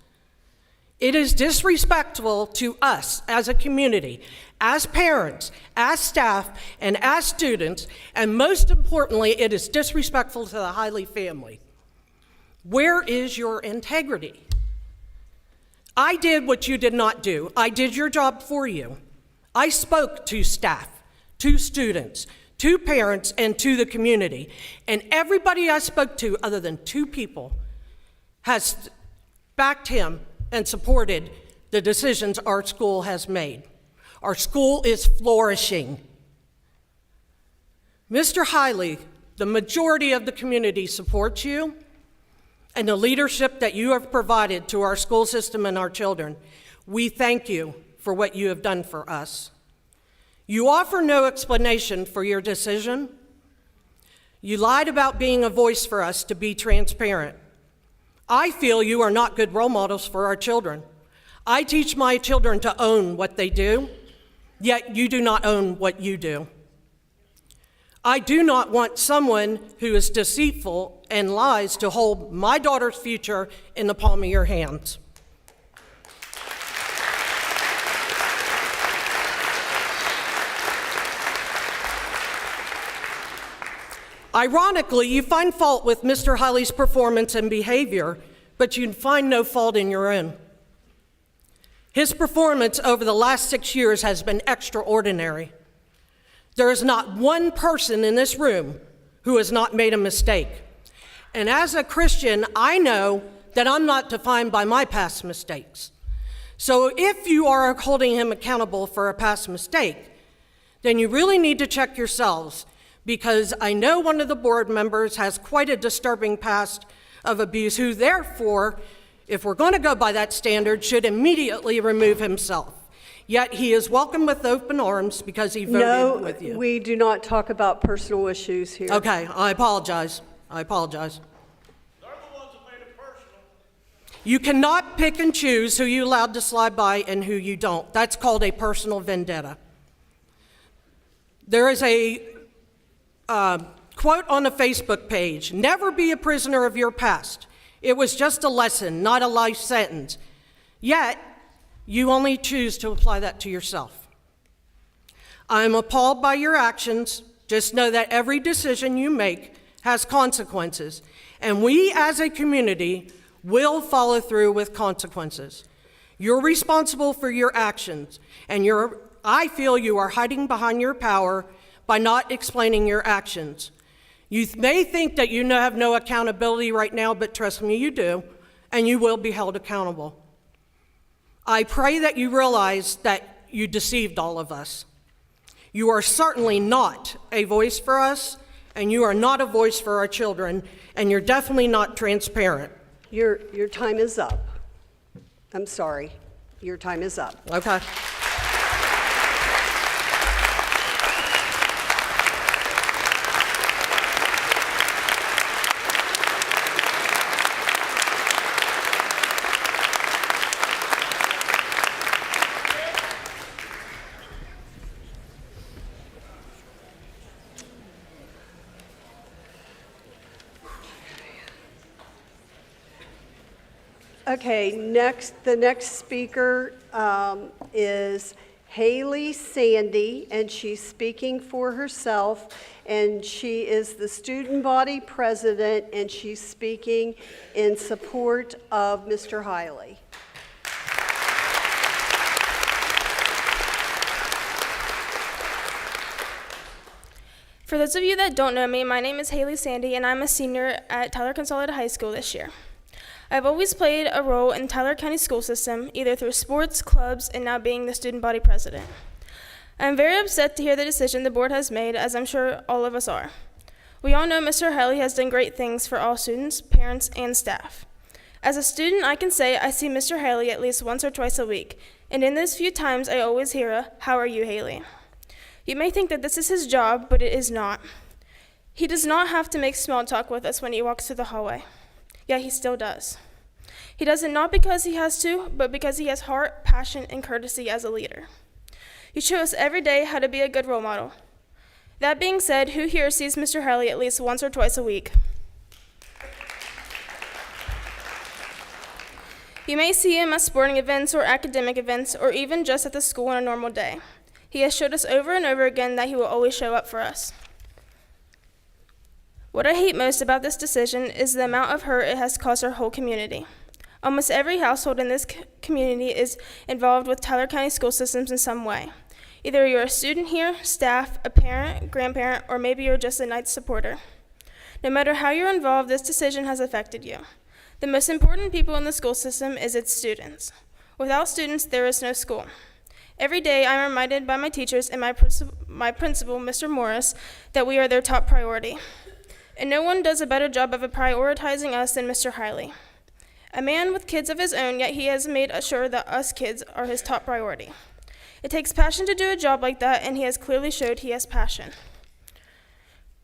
It is disrespectful to us as a community, as parents, as staff, and as students, and most importantly, it is disrespectful to the Hiley family. Where is your integrity? I did what you did not do. I did your job for you. I spoke to staff, to students, to parents, and to the community. And everybody I spoke to, other than 2 people, has backed him and supported the decisions our school has made. Our school is flourishing. Mr. Hiley, the majority of the community supports you and the leadership that you have provided to our school system and our children. We thank you for what you have done for us. You offer no explanation for your decision. You lied about being a voice for us to be transparent. I feel you are not good role models for our children. I teach my children to own what they do, yet you do not own what you do. I do not want someone who is deceitful and lies to hold my daughter's future in the palm of your hands. Ironically, you find fault with Mr. Hiley's performance and behavior, but you find no fault in your own. His performance over the last 6 years has been extraordinary. There is not one person in this room who has not made a mistake. And as a Christian, I know that I'm not defined by my past mistakes. So if you are holding him accountable for a past mistake, then you really need to check yourselves, because I know one of the board members has quite a disturbing past of abuse, who therefore, if we're going to go by that standard, should immediately remove himself. Yet he is welcome with open arms because he voted with you. No, we do not talk about personal issues here. Okay, I apologize. I apologize. They're the ones that made it personal. You cannot pick and choose who you allowed to slide by and who you don't. That's called a personal vendetta. There is a quote on the Facebook page: "Never be a prisoner of your past. It was just a lesson, not a life sentence." Yet, you only choose to apply that to yourself. I'm appalled by your actions. Just know that every decision you make has consequences, and we as a community will follow through with consequences. You're responsible for your actions, and I feel you are hiding behind your power by not explaining your actions. You may think that you have no accountability right now, but trust me, you do, and you will be held accountable. I pray that you realize that you deceived all of us. You are certainly not a voice for us, and you are not a voice for our children, and you're definitely not transparent. Your time is up. I'm sorry. Your time is up. Okay. Okay, the next speaker is Haley Sandy, and she's speaking for herself, and she is the student body president, and she's speaking in support of Mr. Hiley. For those of you that don't know me, my name is Haley Sandy, and I'm a senior at Tyler Consolidated High School this year. I've always played a role in Tyler County school system, either through sports, clubs, and now being the student body president. I'm very upset to hear the decision the board has made, as I'm sure all of us are. We all know Mr. Hiley has done great things for all students, parents, and staff. As a student, I can say I see Mr. Haley at least once or twice a week, and in those few times I always hear a, "How are you, Haley?" You may think that this is his job, but it is not. He does not have to make small talk with us when he walks through the hallway, yet he still does. He does it not because he has to, but because he has heart, passion, and courtesy as a leader. You show us every day how to be a good role model. That being said, who here sees Mr. Haley at least once or twice a week? You may see him at sporting events or academic events, or even just at the school on a normal day. He has showed us over and over again that he will always show up for us. What I hate most about this decision is the amount of hurt it has caused our whole community. Almost every household in this community is involved with Tyler County school systems in some way. Either you're a student here, staff, a parent, grandparent, or maybe you're just a Knights supporter. No matter how you're involved, this decision has affected you. The most important people in the school system is its students. Without students, there is no school. Every day, I'm reminded by my teachers and my principal, Mr. Morris, that we are their top priority. And no one does a better job of prioritizing us than Mr. Hiley. A man with kids of his own, yet he has made sure that us kids are his top priority. It takes passion to do a job like that, and he has clearly showed he has passion.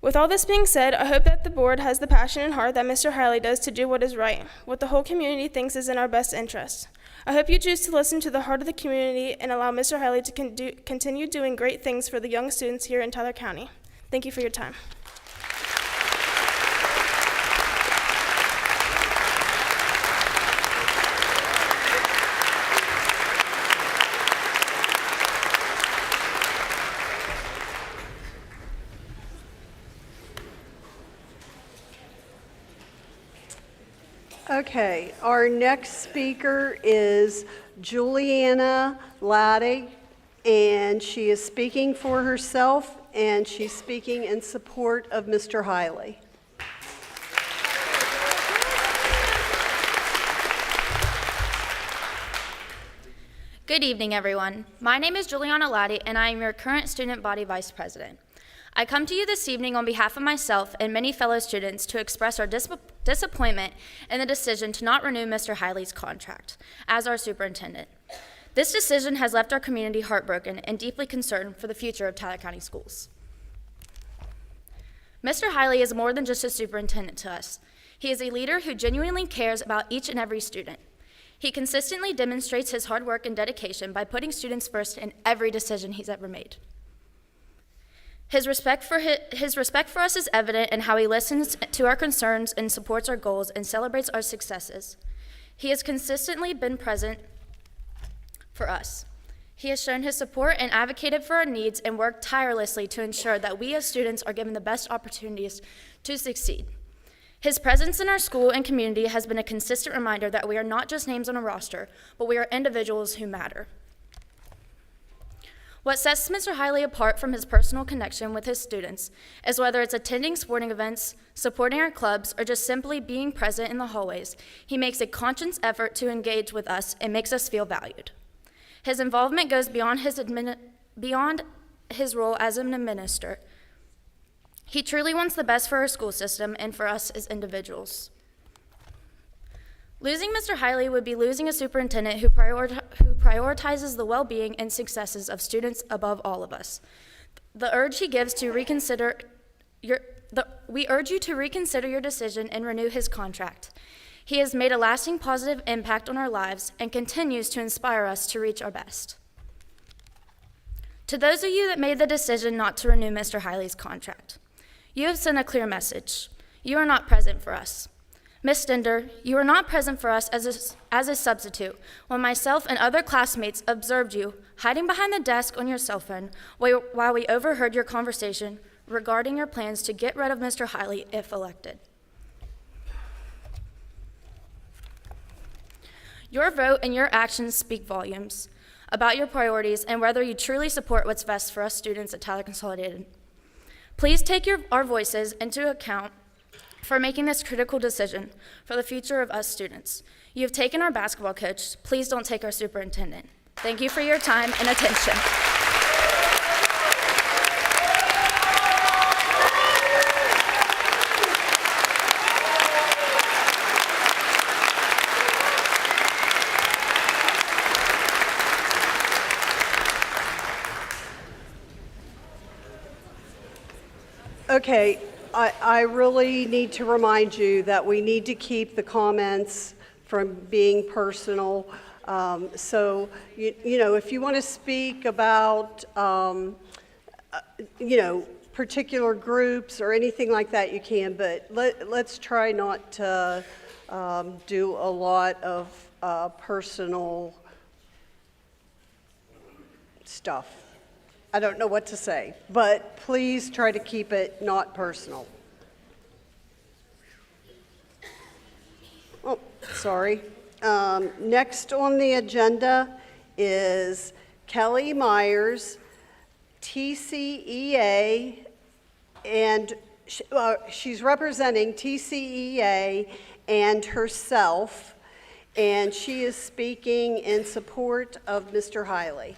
With all this being said, I hope that the board has the passion and heart that Mr. Hiley does to do what is right, what the whole community thinks is in our best interest. I hope you choose to listen to the heart of the community and allow Mr. Hiley to continue doing great things for the young students here in Tyler County. Thank you for your time. Okay, our next speaker is Juliana Laddie, and she is speaking for herself, and she's speaking in support of Mr. Hiley. Good evening, everyone. My name is Juliana Laddie, and I am your current student body vice president. I come to you this evening on behalf of myself and many fellow students to express our disappointment in the decision to not renew Mr. Hiley's contract as our superintendent. This decision has left our community heartbroken and deeply concerned for the future of Tyler County schools. Mr. Hiley is more than just a superintendent to us. He is a leader who genuinely cares about each and every student. He consistently demonstrates his hard work and dedication by putting students first in every decision he's ever made. His respect for us is evident in how he listens to our concerns and supports our goals and celebrates our successes. He has consistently been present for us. He has shown his support and advocated for our needs and worked tirelessly to ensure that we as students are given the best opportunities to succeed. His presence in our school and community has been a consistent reminder that we are not just names on a roster, but we are individuals who matter. What sets Mr. Hiley apart from his personal connection with his students is whether it's attending sporting events, supporting our clubs, or just simply being present in the hallways, he makes a conscious effort to engage with us and makes us feel valued. His involvement goes beyond his role as an administrator. He truly wants the best for our school system and for us as individuals. Losing Mr. Hiley would be losing a superintendent who prioritizes the well-being and successes of students above all of us. We urge you to reconsider your decision and renew his contract. He has made a lasting positive impact on our lives and continues to inspire us to reach our best. To those of you that made the decision not to renew Mr. Hiley's contract, you have sent a clear message. You are not present for us. Ms. Stender, you were not present for us as a substitute when myself and other classmates observed you hiding behind the desk on your cell phone while we overheard your conversation regarding your plans to get rid of Mr. Hiley if elected. Your vote and your actions speak volumes about your priorities and whether you truly support what's best for us students at Tyler Consolidated. Please take our voices into account for making this critical decision for the future of us students. You have taken our basketball coach. Please don't take our superintendent. Thank you for your time and attention. Okay, I really need to remind you that we need to keep the comments from being personal. So, you know, if you want to speak about, you know, particular groups or anything like that, you can, but let's try not to do a lot of personal stuff. I don't know what to say, but please try to keep it not personal. Oh, sorry. Next on the agenda is Kelly Myers, TCEA, and she's representing TCEA and herself, and she is speaking in support of Mr. Hiley.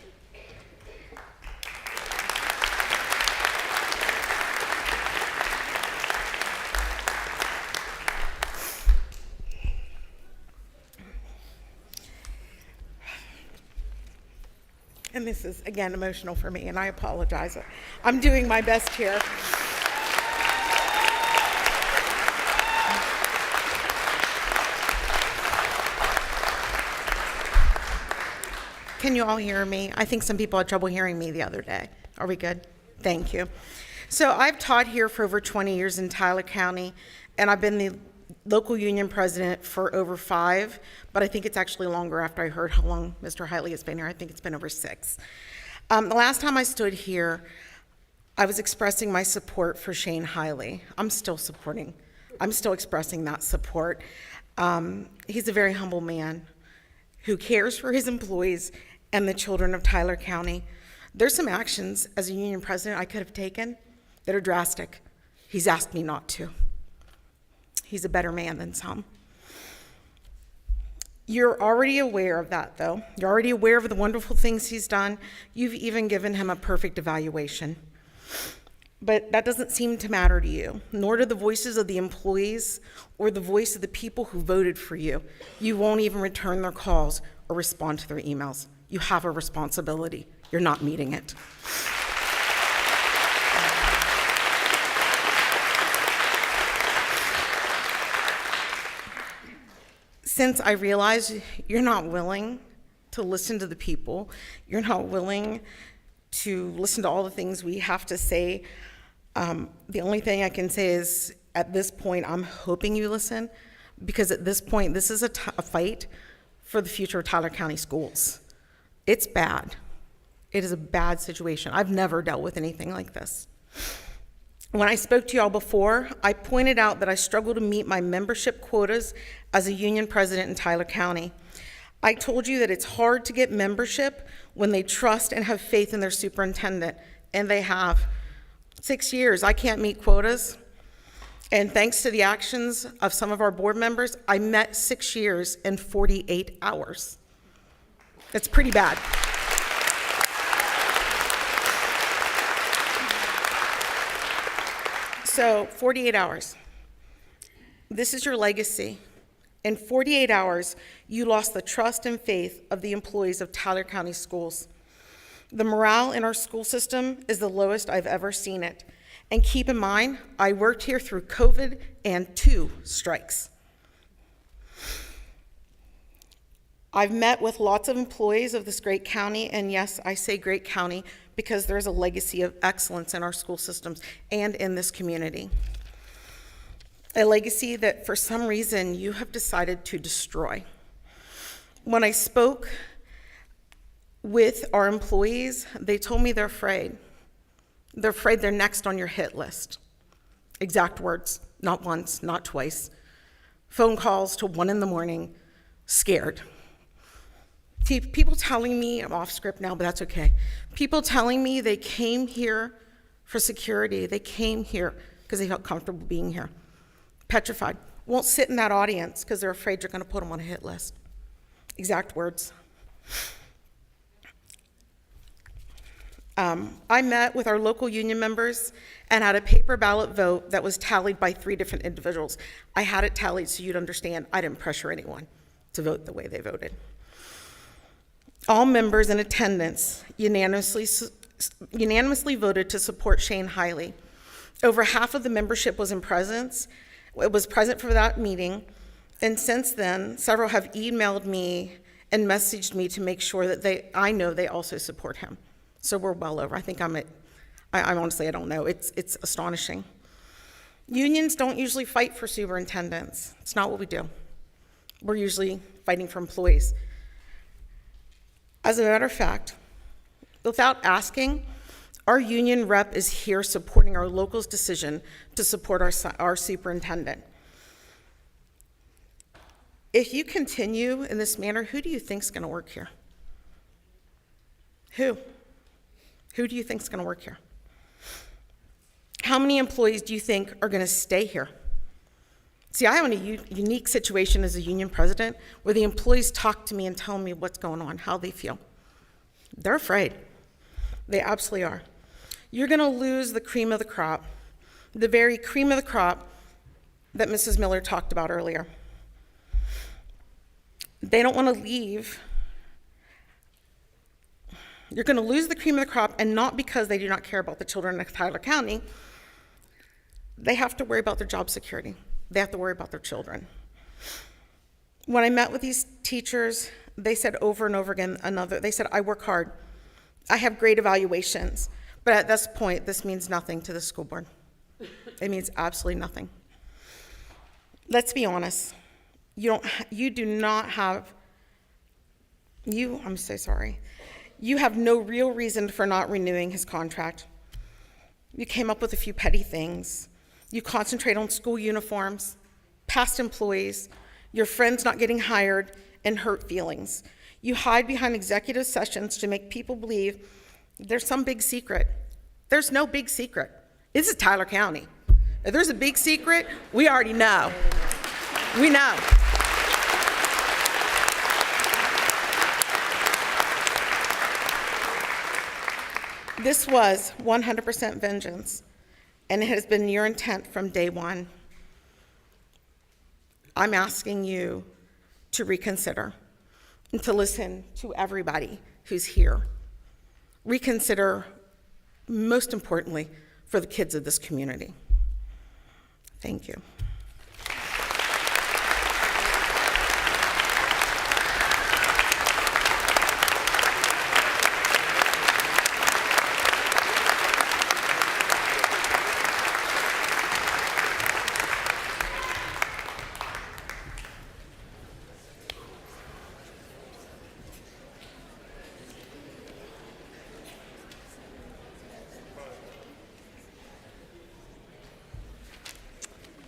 And this is, again, emotional for me, and I apologize. I'm doing my best here. Can you all hear me? I think some people had trouble hearing me the other day. Are we good? Thank you. So I've taught here for over 20 years in Tyler County, and I've been the local union president for over 5, but I think it's actually longer after I heard how long Mr. Hiley has been here. I think it's been over 6. The last time I stood here, I was expressing my support for Shane Hiley. I'm still expressing that support. He's a very humble man who cares for his employees and the children of Tyler County. There's some actions as a union president I could have taken that are drastic. He's asked me not to. He's a better man than some. You're already aware of that, though. You're already aware of the wonderful things he's done. You've even given him a perfect evaluation. But that doesn't seem to matter to you, nor do the voices of the employees or the voice of the people who voted for you. You won't even return their calls or respond to their emails. You have a responsibility. You're not meeting it. Since I realize you're not willing to listen to the people, you're not willing to listen to all the things we have to say, the only thing I can say is at this point, I'm hoping you listen, because at this point, this is a fight for the future of Tyler County schools. It's bad. It is a bad situation. I've never dealt with anything like this. When I spoke to y'all before, I pointed out that I struggle to meet my membership quotas as a union president in Tyler County. I told you that it's hard to get membership when they trust and have faith in their superintendent, and they have. 6 years, I can't meet quotas. And thanks to the actions of some of our board members, I met 6 years in 48 hours. That's pretty bad. So 48 hours. This is your legacy. In 48 hours, you lost the trust and faith of the employees of Tyler County Schools. The morale in our school system is the lowest I've ever seen it. And keep in mind, I worked here through COVID and 2 strikes. I've met with lots of employees of this great county, and yes, I say great county because there's a legacy of excellence in our school systems and in this community. A legacy that for some reason you have decided to destroy. When I spoke with our employees, they told me they're afraid. They're afraid they're next on your hit list. Exact words, not once, not twice. Phone calls till 1 a.m, scared. People telling me, I'm off script now, but that's okay. People telling me they came here for security. They came here because they felt comfortable being here. Petrified. Won't sit in that audience because they're afraid you're going to put them on a hit list. Exact words. I met with our local union members and had a paper ballot vote that was tallied by 3 different individuals. I had it tallied so you'd understand I didn't pressure anyone to vote the way they voted. All members in attendance unanimously voted to support Shane Hiley. Over half of the membership was present for that meeting, and since then, several have emailed me and messaged me to make sure that I know they also support him. So we're well over. I think I honestly, I don't know. It's astonishing. Unions don't usually fight for superintendents. It's not what we do. We're usually fighting for employees. As a matter of fact, without asking, our union rep is here supporting our local's decision to support our superintendent. If you continue in this manner, who do you think is going to work here? Who? Who do you think is going to work here? How many employees do you think are going to stay here? See, I am in a unique situation as a union president where the employees talk to me and tell me what's going on, how they feel. They're afraid. They absolutely are. You're going to lose the cream of the crop, the very cream of the crop that Mrs. Miller talked about earlier. They don't want to leave. You're going to lose the cream of the crop, and not because they do not care about the children of Tyler County. They have to worry about their job security. They have to worry about their children. When I met with these teachers, they said over and over again, they said, I work hard. I have great evaluations. But at this point, this means nothing to the school board. It means absolutely nothing. Let's be honest. I'm so sorry. You have no real reason for not renewing his contract. You came up with a few petty things. You concentrate on school uniforms, past employees, your friends not getting hired, and hurt feelings. You hide behind executive sessions to make people believe there's some big secret. There's no big secret. This is Tyler County. If there's a big secret, we already know. We know. This was 100% vengeance, and it has been your intent from day one. I'm asking you to reconsider and to listen to everybody who's here. Reconsider, most importantly, for the kids of this community. Thank you.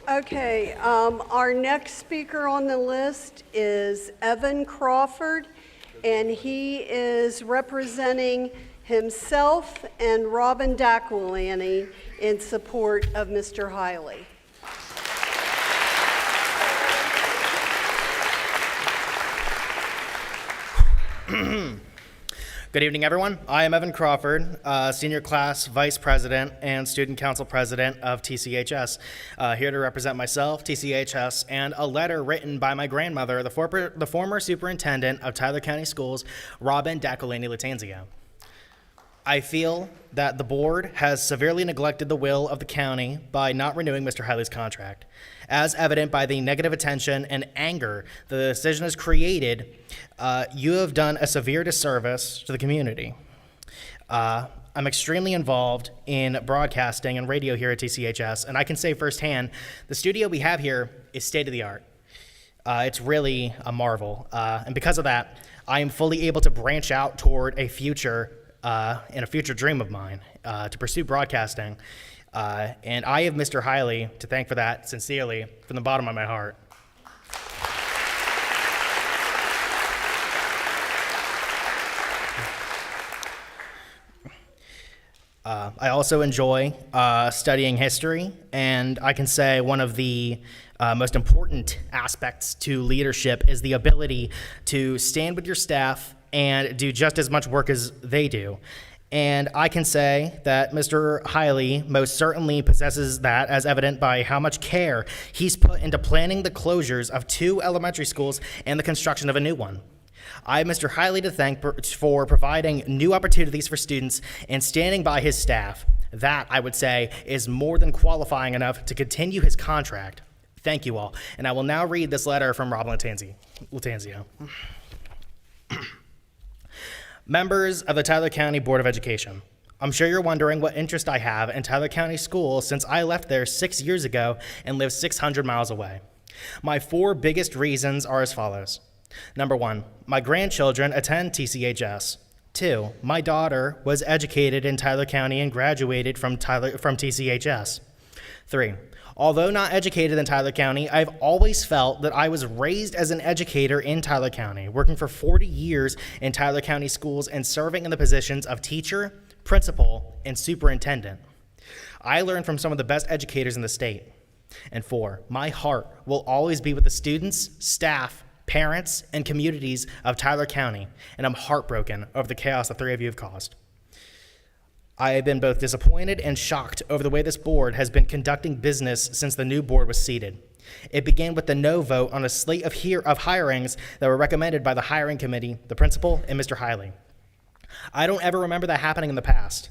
Okay, our next speaker on the list is Evan Crawford, and he is representing himself and Robin Daquilani in support of Mr. Hiley. Good evening, everyone. I am Evan Crawford, Senior Class Vice President and Student Council President of TCHS, here to represent myself, TCHS, and a letter written by my grandmother, the former Superintendent of Tyler County Schools, Robin Daquilani Latanzio. I feel that the board has severely neglected the will of the county by not renewing Mr. Hiley's contract. As evident by the negative attention and anger the decision has created, you have done a severe disservice to the community. I'm extremely involved in broadcasting and radio here at TCHS, and I can say firsthand, the studio we have here is state-of-the-art. It's really a marvel, and because of that, I am fully able to branch out toward a future and a future dream of mine, to pursue broadcasting. And I have Mr. Hiley to thank for that sincerely from the bottom of my heart. I also enjoy studying history, and I can say one of the most important aspects to leadership is the ability to stand with your staff and do just as much work as they do. And I can say that Mr. Hiley most certainly possesses that, as evident by how much care he's put into planning the closures of 2 elementary schools and the construction of a new one. I have Mr. Hiley to thank for providing new opportunities for students and standing by his staff. That, I would say, is more than qualifying enough to continue his contract. Thank you all. And I will now read this letter from Rob Latanzio. Members of the Tyler County Board of Education, I'm sure you're wondering what interest I have in Tyler County Schools since I left there 6 years ago and live 600 miles away. My 4 biggest reasons are as follows. Number 1, my grandchildren attend TCHS. 2, my daughter was educated in Tyler County and graduated from TCHS. 3, although not educated in Tyler County, I've always felt that I was raised as an educator in Tyler County, working for 40 years in Tyler County schools and serving in the positions of teacher, principal, and superintendent. I learned from some of the best educators in the state. And 4, my heart will always be with the students, staff, parents, and communities of Tyler County, and I'm heartbroken over the chaos the 3 of you have caused. I have been both disappointed and shocked over the way this board has been conducting business since the new board was seated. It began with the no vote on a slate of hirings that were recommended by the hiring committee, the principal, and Mr. Hiley. I don't ever remember that happening in the past.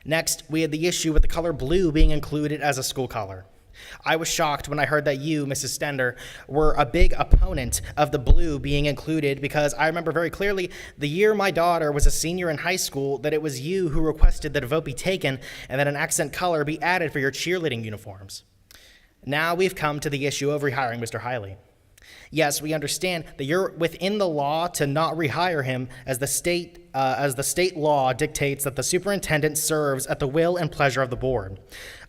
Next, we had the issue with the color blue being included as a school color. I was shocked when I heard that you, Mrs. Stender, were a big opponent of the blue being included because I remember very clearly the year my daughter was a senior in high school that it was you who requested that a vote be taken and that an accent color be added for your cheerleading uniforms. Now we've come to the issue of rehiring Mr. Hiley. Yes, we understand that you're within the law to not rehire him as the state law dictates that the superintendent serves at the will and pleasure of the board.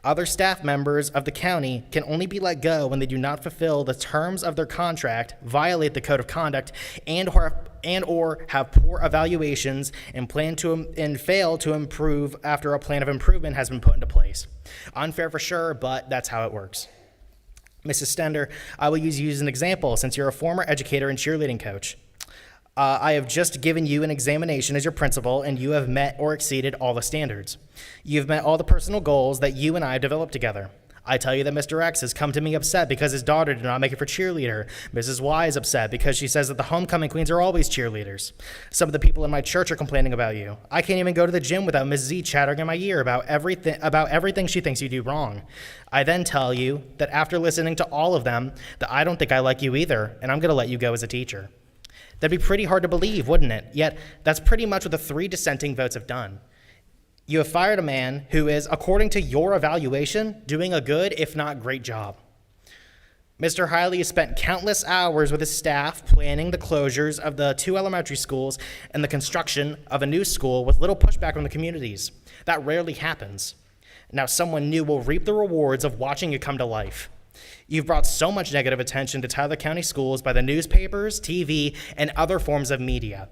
Other staff members of the county can only be let go when they do not fulfill the terms of their contract, violate the code of conduct, and or have poor evaluations and fail to improve after a plan of improvement has been put into place. Unfair for sure, but that's how it works. Mrs. Stender, I will use you as an example since you're a former educator and cheerleading coach. I have just given you an examination as your principal, and you have met or exceeded all the standards. You've met all the personal goals that you and I have developed together. I tell you that Mr. X has come to me upset because his daughter did not make it for cheerleader. Mrs. Y is upset because she says that the homecoming queens are always cheerleaders. Some of the people in my church are complaining about you. I can't even go to the gym without Ms. Z chattering in my ear about everything she thinks you do wrong. I then tell you that after listening to all of them, that I don't think I like you either, and I'm going to let you go as a teacher. That'd be pretty hard to believe, wouldn't it? Yet, that's pretty much what the 3 dissenting votes have done. You have fired a man who is, according to your evaluation, doing a good, if not great job. Mr. Hiley has spent countless hours with his staff planning the closures of the 2 elementary schools and the construction of a new school with little pushback from the communities. That rarely happens. Now someone new will reap the rewards of watching it come to life. You've brought so much negative attention to Tyler County schools by the newspapers, TV, and other forms of media.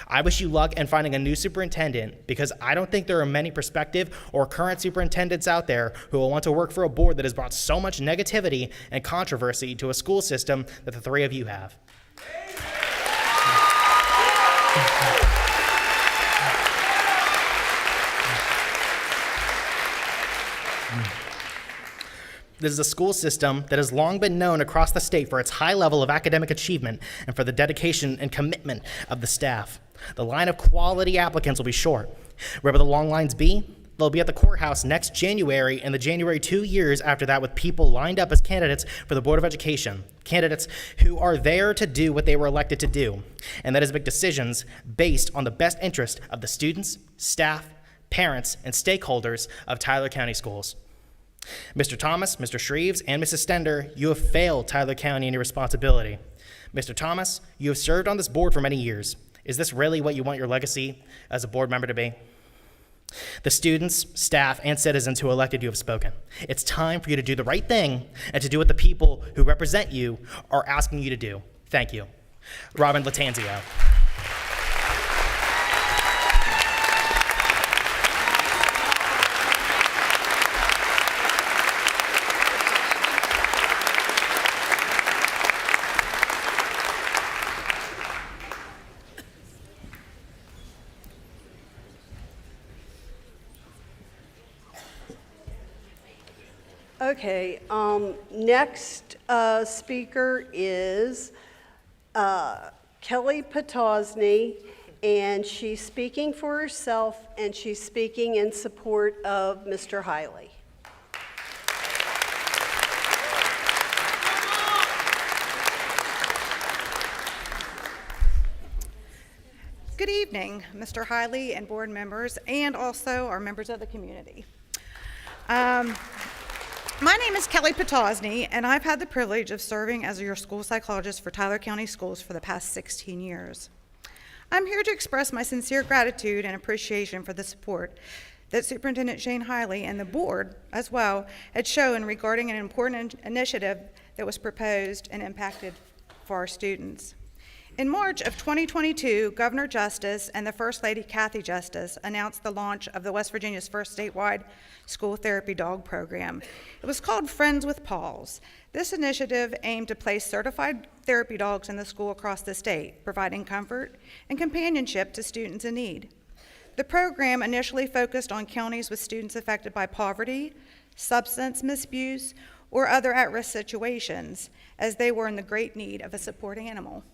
I wish you luck in finding a new superintendent because I don't think there are many prospective or current superintendents out there who will want to work for a board that has brought so much negativity and controversy to a school system that the 3 of you have. This is a school system that has long been known across the state for its high level of academic achievement and for the dedication and commitment of the staff. The line of quality applicants will be short. Where will the long lines be? They'll be at the courthouse next January and the January 2 years after that with people lined up as candidates for the Board of Education. Candidates who are there to do what they were elected to do. And that is make decisions based on the best interest of the students, staff, parents, and stakeholders of Tyler County Schools. Mr. Thomas, Mr. Shreves, and Mrs. Stender, you have failed Tyler County in your responsibility. Mr. Thomas, you have served on this board for many years. Is this really what you want your legacy as a board member to be? The students, staff, and citizens who elected you have spoken. It's time for you to do the right thing and to do what the people who represent you are asking you to do. Thank you. Robin Latanzio. Okay, next speaker is Kelly Potosny, and she's speaking for herself, and she's speaking in support of Mr. Hiley. Good evening, Mr. Hiley and board members, and also our members of the community. My name is Kelly Potosny, and I've had the privilege of serving as your school psychologist for Tyler County Schools for the past 16 years. I'm here to express my sincere gratitude and appreciation for the support that Superintendent Shane Hiley and the board as well had shown regarding an important initiative that was proposed and impacted for our students. In March of 2022, Governor Justice and the First Lady Kathy Justice announced the launch of the West Virginia's first statewide school therapy dog program. It was called Friends with Paws. This initiative aimed to place certified therapy dogs in the school across the state, providing comfort and companionship to students in need. The program initially focused on counties with students affected by poverty, substance misuse, or other at-risk situations, as they were in the great need of a supporting animal.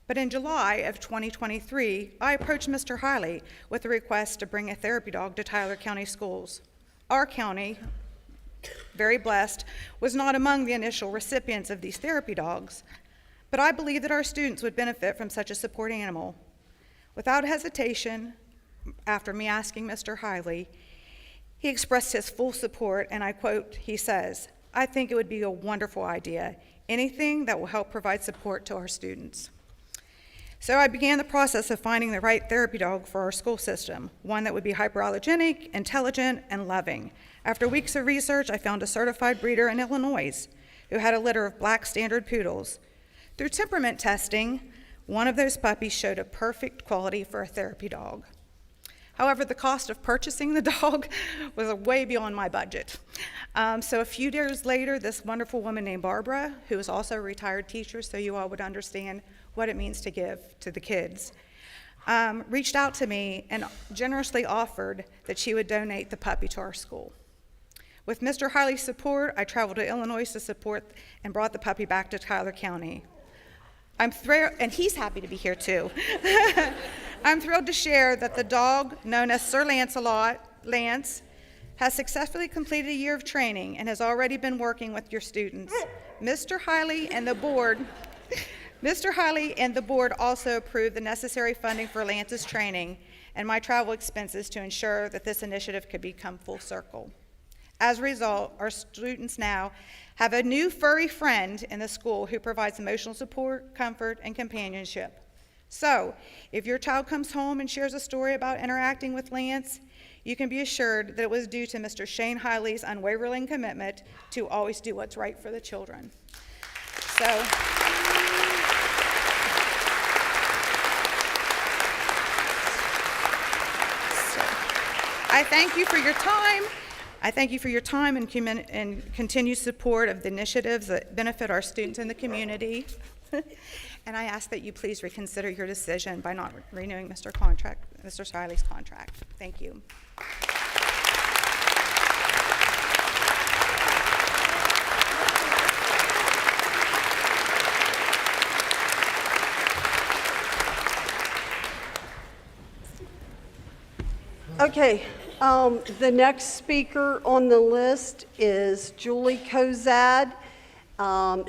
But in July of 2023, I approached Mr. Hiley with a request to bring a therapy dog to Tyler County Schools. Our county, very blessed, was not among the initial recipients of these therapy dogs, but I believe that our students would benefit from such a supporting animal. Without hesitation, after me asking Mr. Hiley, he expressed his full support, and I quote, he says, "I think it would be a wonderful idea, anything that will help provide support to our students." So I began the process of finding the right therapy dog for our school system, one that would be hyperallergenic, intelligent, and loving. After weeks of research, I found a certified breeder in Illinois who had a litter of black standard poodles. Through temperament testing, one of those puppies showed a perfect quality for a therapy dog. However, the cost of purchasing the dog was way beyond my budget. So a few years later, this wonderful woman named Barbara, who is also a retired teacher, so you all would understand what it means to give to the kids, reached out to me and generously offered that she would donate the puppy to our school. With Mr. Hiley's support, I traveled to Illinois to support and brought the puppy back to Tyler County. I'm thrilled, and he's happy to be here too. I'm thrilled to share that the dog, known as Sir Lance, has successfully completed a year of training and has already been working with your students. Mr. Hiley and the board also approved the necessary funding for Lance's training and my travel expenses to ensure that this initiative could become full circle. As a result, our students now have a new furry friend in the school who provides emotional support, comfort, and companionship. So, if your child comes home and shares a story about interacting with Lance, you can be assured that it was due to Mr. Shane Hiley's unwavering commitment to always do what's right for the children. So, I thank you for your time. I thank you for your time and continued support of the initiatives that benefit our students in the community. And I ask that you please reconsider your decision by not renewing Mr. Hiley's contract. Thank you. Okay, the next speaker on the list is Julie Kozad.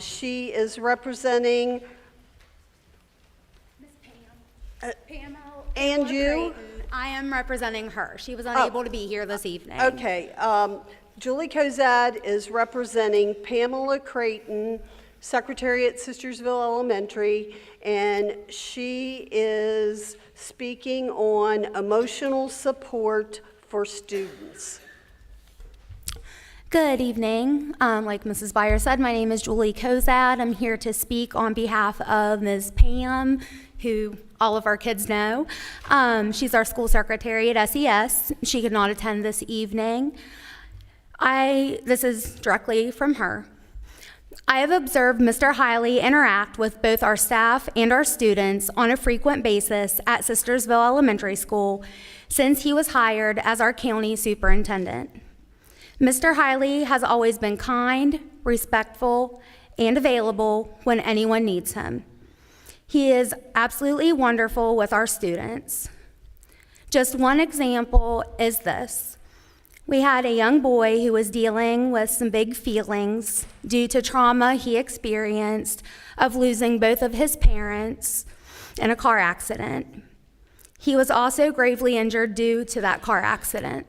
She is representing Pam and you? I am representing her. She was unable to be here this evening. Okay, Julie Kozad is representing Pamela Creighton, Secretary at Sistersville Elementary, and she is speaking on emotional support for students. Good evening. Like Mrs. Byer said, my name is Julie Kozad. I'm here to speak on behalf of Ms. Pam, who all of our kids know. She's our school secretary at SES. She could not attend this evening. This is directly from her. I have observed Mr. Hiley interact with both our staff and our students on a frequent basis at Sistersville Elementary School since he was hired as our county superintendent. Mr. Hiley has always been kind, respectful, and available when anyone needs him. He is absolutely wonderful with our students. Just one example is this. We had a young boy who was dealing with some big feelings due to trauma he experienced of losing both of his parents in a car accident. He was also gravely injured due to that car accident.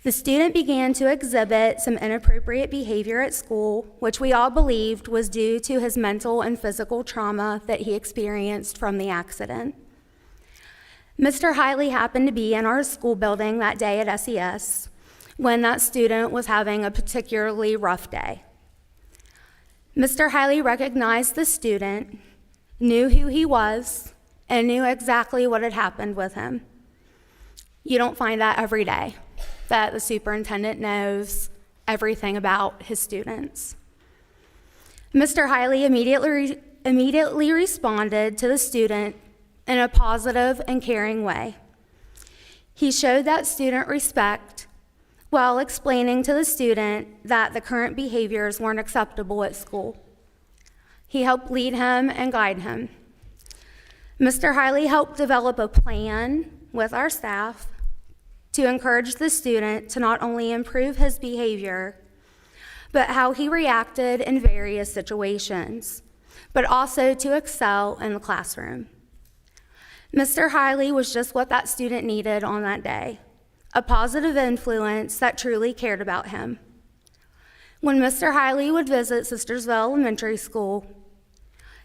The student began to exhibit some inappropriate behavior at school, which we all believed was due to his mental and physical trauma that he experienced from the accident. Mr. Hiley happened to be in our school building that day at SES when that student was having a particularly rough day. Mr. Hiley recognized the student, knew who he was, and knew exactly what had happened with him. You don't find that every day, that the superintendent knows everything about his students. Mr. Hiley immediately responded to the student in a positive and caring way. He showed that student respect while explaining to the student that the current behaviors weren't acceptable at school. He helped lead him and guide him. Mr. Hiley helped develop a plan with our staff to encourage the student to not only improve his behavior, but how he reacted in various situations, but also to excel in the classroom. Mr. Hiley was just what that student needed on that day, a positive influence that truly cared about him. When Mr. Hiley would visit Sistersville Elementary School,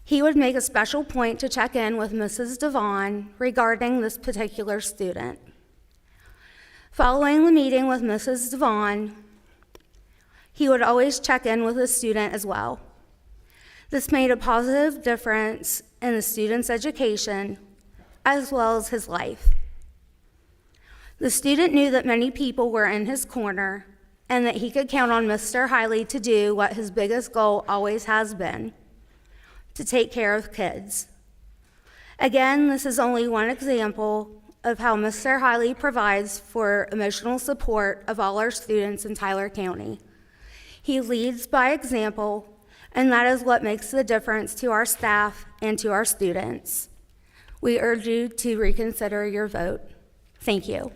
he would make a special point to check in with Mrs. Devon regarding this particular student. Following the meeting with Mrs. Devon, he would always check in with the student as well. This made a positive difference in the student's education as well as his life. The student knew that many people were in his corner and that he could count on Mr. Hiley to do what his biggest goal always has been, to take care of kids. Again, this is only one example of how Mr. Hiley provides for emotional support of all our students in Tyler County. He leads by example, and that is what makes the difference to our staff and to our students. We urge you to reconsider your vote. Thank you.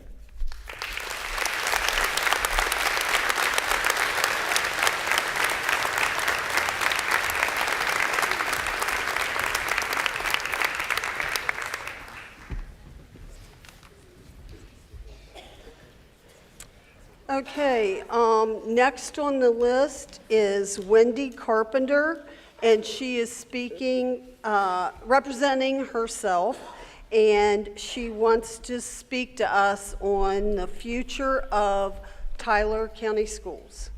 Okay, next on the list is Wendy Carpenter, and she is speaking, representing herself, and she wants to speak to us on the future of Tyler County Schools.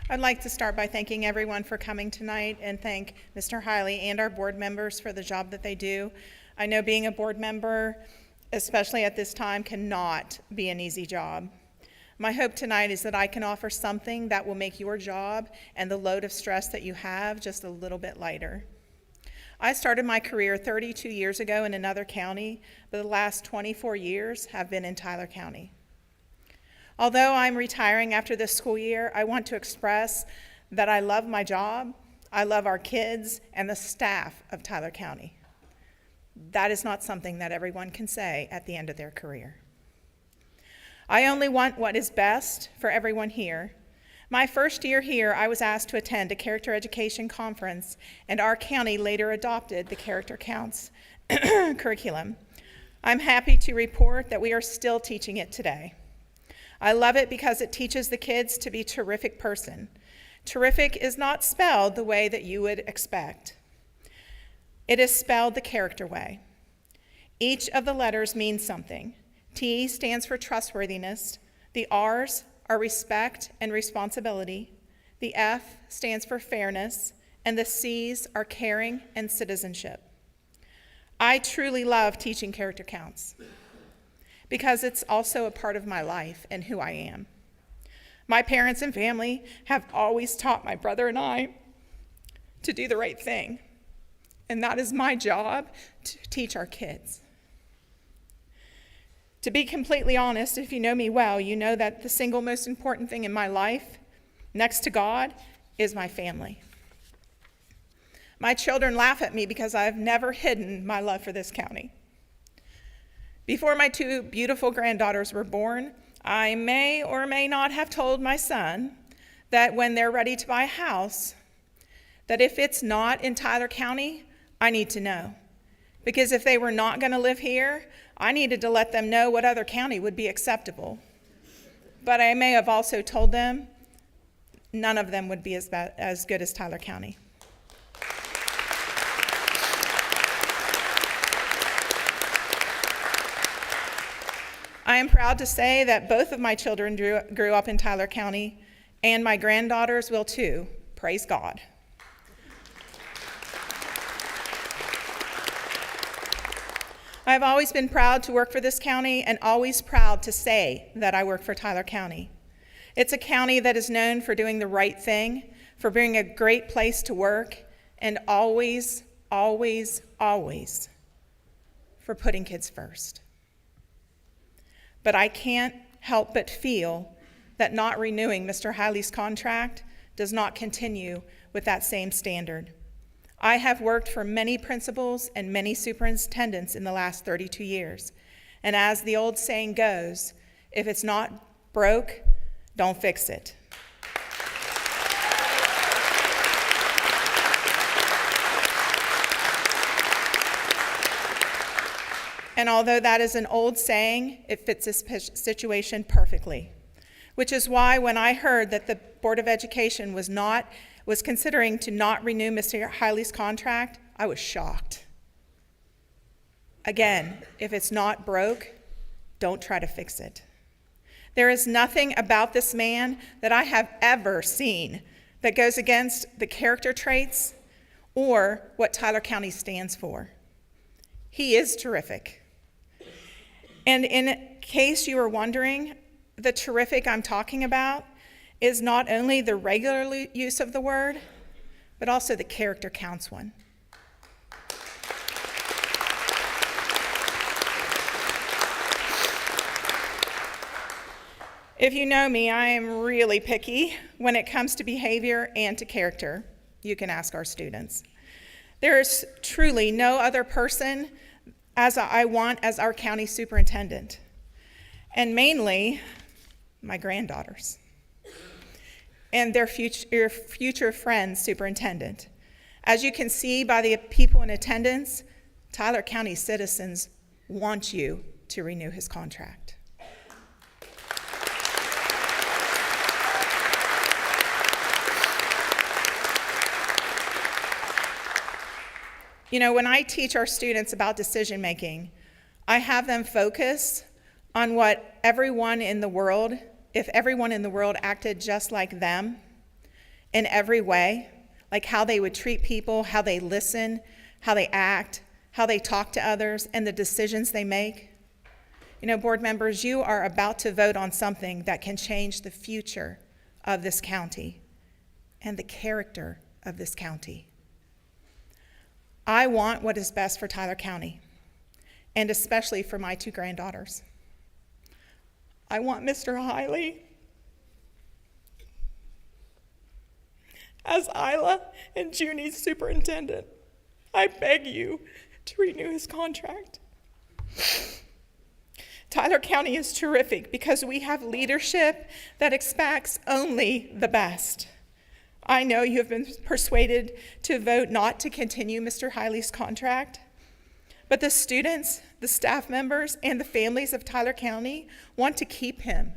I'd like to start by thanking everyone for coming tonight and thank Mr. Hiley and our board members for the job that they do. I know being a board member, especially at this time, cannot be an easy job. My hope tonight is that I can offer something that will make your job and the load of stress that you have just a little bit lighter. I started my career 32 years ago in another county, but the last 24 years have been in Tyler County. Although I'm retiring after this school year, I want to express that I love my job, I love our kids, and the staff of Tyler County. That is not something that everyone can say at the end of their career. I only want what is best for everyone here. My first year here, I was asked to attend a character education conference, and our county later adopted the Character Counts curriculum. I'm happy to report that we are still teaching it today. I love it because it teaches the kids to be a terrific person. Terrific is not spelled the way that you would expect. It is spelled the character way. Each of the letters means something. T stands for trustworthiness. The R's are respect and responsibility. The F stands for fairness, and the C's are caring and citizenship. I truly love teaching Character Counts because it's also a part of my life and who I am. My parents and family have always taught my brother and I to do the right thing, and that is my job to teach our kids. To be completely honest, if you know me well, you know that the single most important thing in my life, next to God, is my family. My children laugh at me because I've never hidden my love for this county. Before my two beautiful granddaughters were born, I may or may not have told my son that when they're ready to buy a house, that if it's not in Tyler County, I need to know. Because if they were not going to live here, I needed to let them know what other county would be acceptable. But I may have also told them none of them would be as good as Tyler County. I am proud to say that both of my children grew up in Tyler County, and my granddaughters will too. Praise God. I've always been proud to work for this county and always proud to say that I work for Tyler County. It's a county that is known for doing the right thing, for being a great place to work, and always, always, always for putting kids first. But I can't help but feel that not renewing Mr. Hiley's contract does not continue with that same standard. I have worked for many principals and many superintendents in the last 32 years. And as the old saying goes, if it's not broke, don't fix it. And although that is an old saying, it fits this situation perfectly, which is why when I heard that the Board of Education was considering to not renew Mr. Hiley's contract, I was shocked. Again, if it's not broke, don't try to fix it. There is nothing about this man that I have ever seen that goes against the character traits or what Tyler County stands for. He is terrific. And in case you were wondering, the terrific I'm talking about is not only the regular use of the word, but also the character counts one. If you know me, I am really picky when it comes to behavior and to character. You can ask our students. There is truly no other person as I want as our county superintendent, and mainly my granddaughters and their future friend superintendent. As you can see by the people in attendance, Tyler County citizens want you to renew his contract. You know, when I teach our students about decision making, I have them focus on what everyone in the world, if everyone in the world acted just like them in every way, like how they would treat people, how they listen, how they act, how they talk to others, and the decisions they make. You know, board members, you are about to vote on something that can change the future of this county and the character of this county. I want what is best for Tyler County, and especially for my two granddaughters. I want Mr. Hiley as Isla and Junie's superintendent. I beg you to renew his contract. Tyler County is terrific because we have leadership that expects only the best. I know you have been persuaded to vote not to continue Mr. Hiley's contract, but the students, the staff members, and the families of Tyler County want to keep him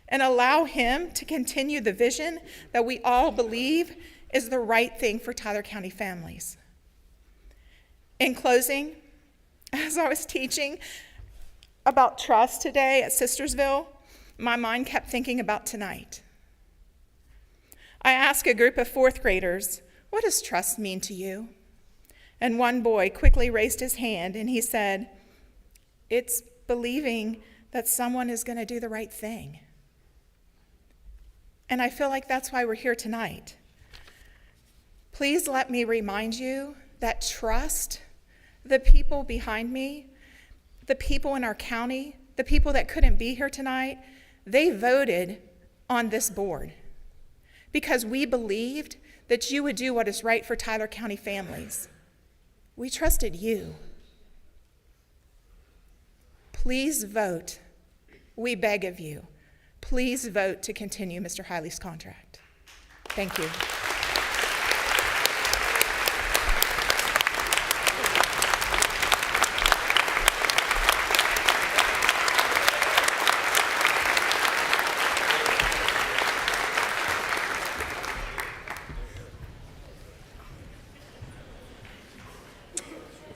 and allow him to continue the vision that we all believe is the right thing for Tyler County families. In closing, as I was teaching about trust today at Sistersville, my mind kept thinking about tonight. I asked a group of fourth graders, what does trust mean to you? And one boy quickly raised his hand and he said, it's believing that someone is going to do the right thing. And I feel like that's why we're here tonight. Please let me remind you that trust, the people behind me, the people in our county, the people that couldn't be here tonight, they voted on this board because we believed that you would do what is right for Tyler County families. We trusted you. Please vote. We beg of you. Please vote to continue Mr. Hiley's contract. Thank you.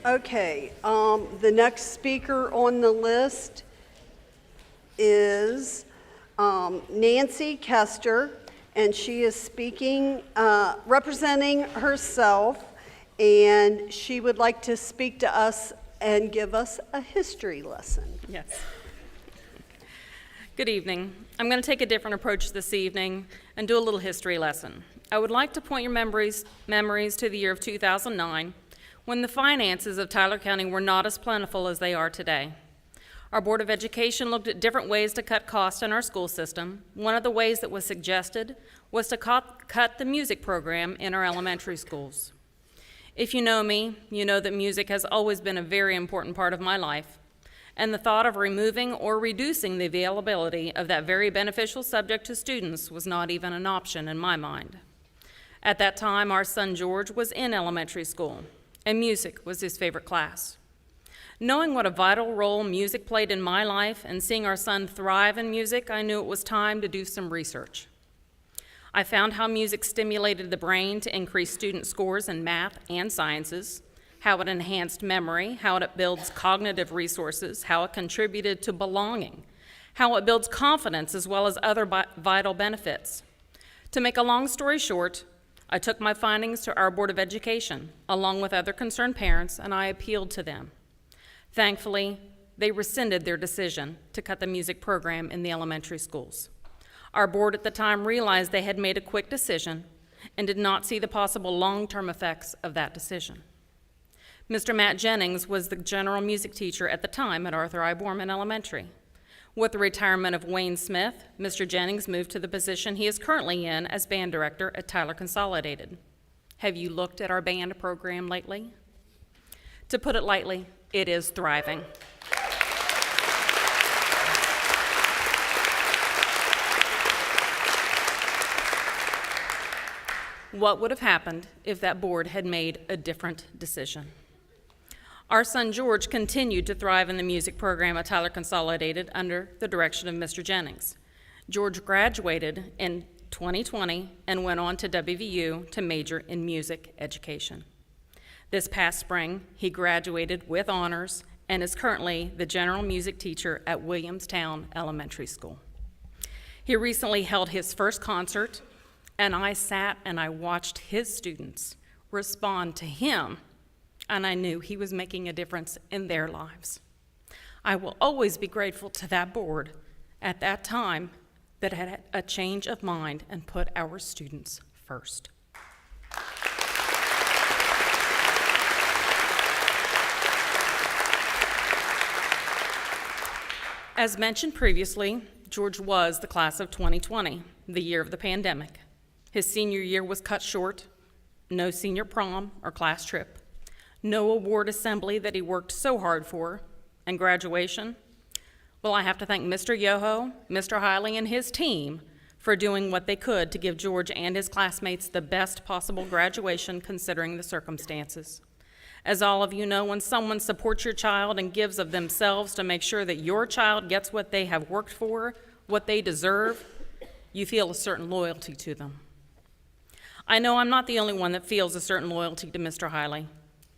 Okay, the next speaker on the list is Nancy Kester, and she is speaking, representing herself, and she would like to speak to us and give us a history lesson. Yes. Good evening. I'm going to take a different approach this evening and do a little history lesson. I would like to point your memories to the year of 2009, when the finances of Tyler County were not as plentiful as they are today. Our Board of Education looked at different ways to cut costs in our school system. One of the ways that was suggested was to cut the music program in our elementary schools. If you know me, you know that music has always been a very important part of my life, and the thought of removing or reducing the availability of that very beneficial subject to students was not even an option in my mind. At that time, our son George was in elementary school, and music was his favorite class. Knowing what a vital role music played in my life and seeing our son thrive in music, I knew it was time to do some research. I found how music stimulated the brain to increase student scores in math and sciences, how it enhanced memory, how it builds cognitive resources, how it contributed to belonging, how it builds confidence as well as other vital benefits. To make a long story short, I took my findings to our Board of Education, along with other concerned parents, and I appealed to them. Thankfully, they rescinded their decision to cut the music program in the elementary schools. Our board at the time realized they had made a quick decision and did not see the possible long-term effects of that decision. Mr. Matt Jennings was the general music teacher at the time at Arthur I. Borman Elementary. With the retirement of Wayne Smith, Mr. Jennings moved to the position he is currently in as band director at Tyler Consolidated. Have you looked at our band program lately? To put it lightly, it is thriving. What would have happened if that board had made a different decision? Our son George continued to thrive in the music program at Tyler Consolidated under the direction of Mr. Jennings. George graduated in 2020 and went on to WVU to major in music education. This past spring, he graduated with honors and is currently the general music teacher at Williamstown Elementary School. He recently held his first concert, and I sat and I watched his students respond to him, and I knew he was making a difference in their lives. I will always be grateful to that board at that time that had a change of mind and put our students first. As mentioned previously, George was the class of 2020, the year of the pandemic. His senior year was cut short, no senior prom or class trip, no award assembly that he worked so hard for, and graduation. Well, I have to thank Mr. Yoho, Mr. Hiley, and his team for doing what they could to give George and his classmates the best possible graduation considering the circumstances. As all of you know, when someone supports your child and gives of themselves to make sure that your child gets what they have worked for, what they deserve, you feel a certain loyalty to them. I know I'm not the only one that feels a certain loyalty to Mr. Hiley.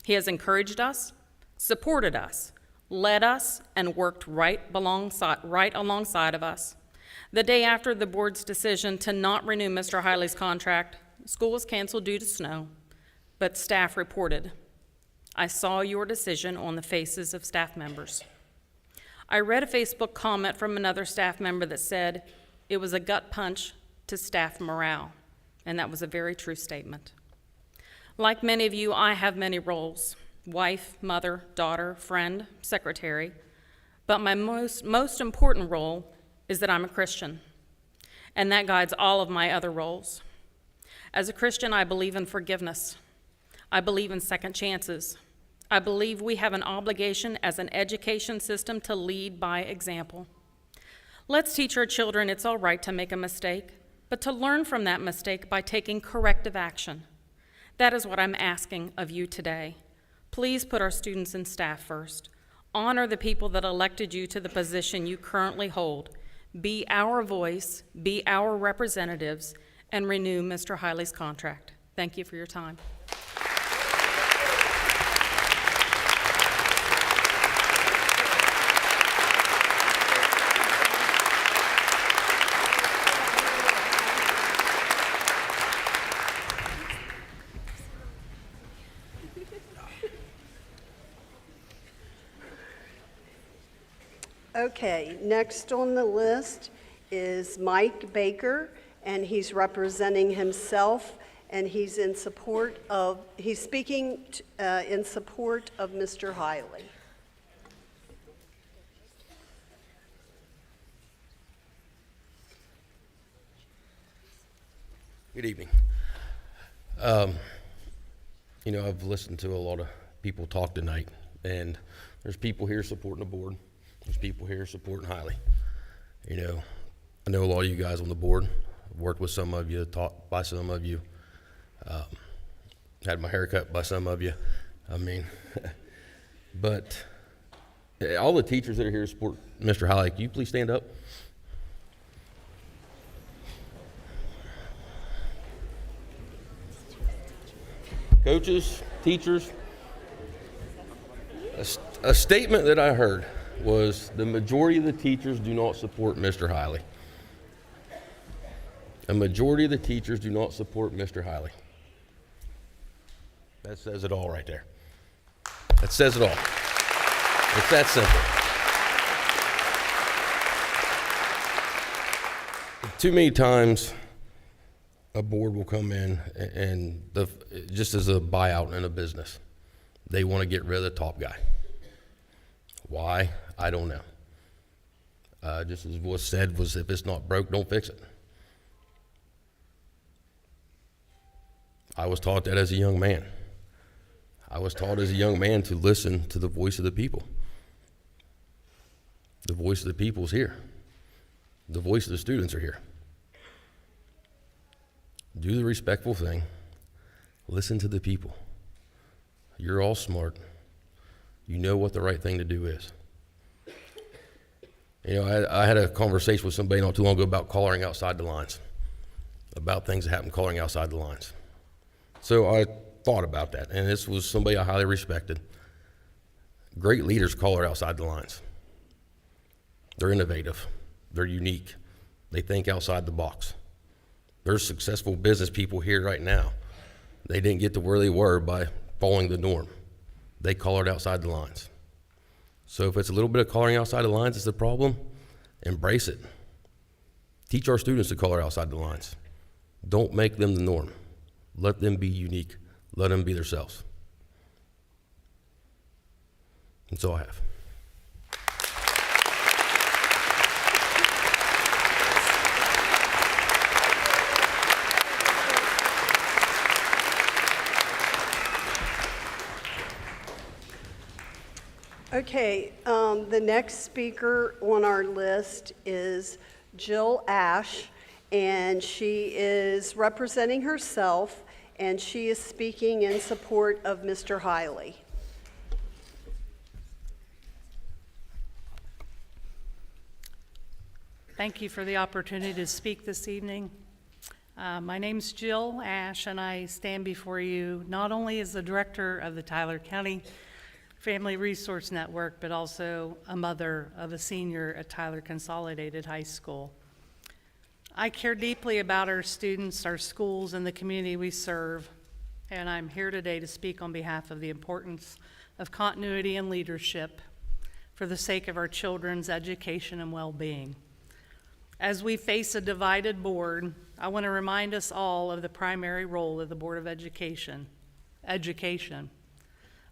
He has encouraged us, supported us, led us, and worked right alongside of us. The day after the board's decision to not renew Mr. Hiley's contract, school was canceled due to snow, but staff reported, "I saw your decision on the faces of staff members." I read a Facebook comment from another staff member that said it was a gut punch to staff morale, and that was a very true statement. Like many of you, I have many roles: wife, mother, daughter, friend, secretary, but my most important role is that I'm a Christian, and that guides all of my other roles. As a Christian, I believe in forgiveness. I believe in second chances. I believe we have an obligation as an education system to lead by example. Let's teach our children it's all right to make a mistake, but to learn from that mistake by taking corrective action. That is what I'm asking of you today. Please put our students and staff first. Honor the people that elected you to the position you currently hold. Be our voice, be our representatives, and renew Mr. Hiley's contract. Thank you for your time. Okay, next on the list is Mike Baker, and he's representing himself, and he's speaking in support of Mr. Hiley. Good evening. I've listened to a lot of people talk tonight, and there's people here supporting the board. There's people here supporting Hiley. I know a lot of you guys on the board. I've worked with some of you, taught by some of you, had my hair cut by some of you. But all the teachers that are here to support Mr. Hiley, can you please stand up? Coaches, teachers, a statement that I heard was the majority of the teachers do not support Mr. Hiley. A majority of the teachers do not support Mr. Hiley. That says it all right there. That says it all. It's that simple. Too many times a board will come in and just as a buyout in a business, they want to get rid of the top guy. Why? I don't know. Just as was said was, if it's not broke, don't fix it. I was taught that as a young man. I was taught as a young man to listen to the voice of the people. The voice of the people is here. The voice of the students are here. Do the respectful thing. Listen to the people. You're all smart. You know what the right thing to do is. I had a conversation with somebody not too long ago about coloring outside the lines, about things that happen coloring outside the lines. So I thought about that, and this was somebody I highly respected. Great leaders color outside the lines. They're innovative. They're unique. They think outside the box. There's successful business people here right now. They didn't get to where they were by following the norm. They colored outside the lines. So if it's a little bit of coloring outside the lines is the problem, embrace it. Teach our students to color outside the lines. Don't make them the norm. Let them be unique. Let them be themselves. That's all I have. Okay, the next speaker on our list is Jill Ash, and she is representing herself, and she is speaking in support of Mr. Hiley. Thank you for the opportunity to speak this evening. My name's Jill Ash, and I stand before you not only as the director of the Tyler County Family Resource Network, but also a mother of a senior at Tyler Consolidated High School. I care deeply about our students, our schools, and the community we serve, and I'm here today to speak on behalf of the importance of continuity and leadership for the sake of our children's education and well-being. As we face a divided board, I want to remind us all of the primary role of the Board of Education, education.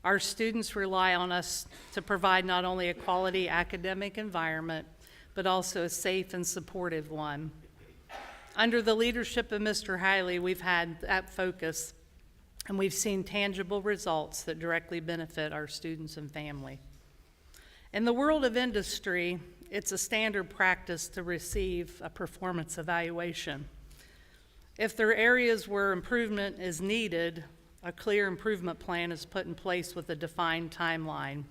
Our students rely on us to provide not only a quality academic environment, but also a safe and supportive one. Under the leadership of Mr. Hiley, we've had that focus, and we've seen tangible results that directly benefit our students and family. In the world of industry, it's a standard practice to receive a performance evaluation. If there are areas where improvement is needed, a clear improvement plan is put in place with a defined timeline.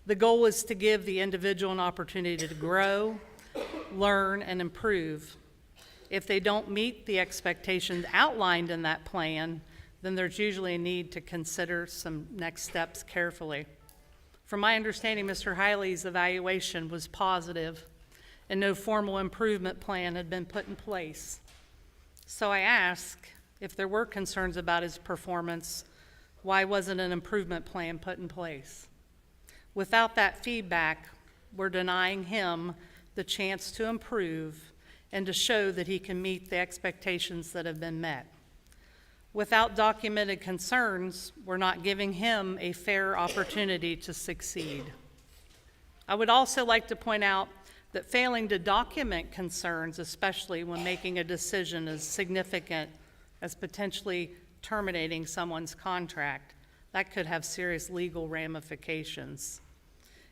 The goal is to give the individual an opportunity to grow, learn, and improve. If they don't meet the expectations outlined in that plan, then there's usually a need to consider some next steps carefully. From my understanding, Mr. Hiley's evaluation was positive, and no formal improvement plan had been put in place. So I asked, if there were concerns about his performance, why wasn't an improvement plan put in place? Without that feedback, we're denying him the chance to improve and to show that he can meet the expectations that have been met. Without documented concerns, we're not giving him a fair opportunity to succeed. I would also like to point out that failing to document concerns, especially when making a decision as significant as potentially terminating someone's contract, that could have serious legal ramifications.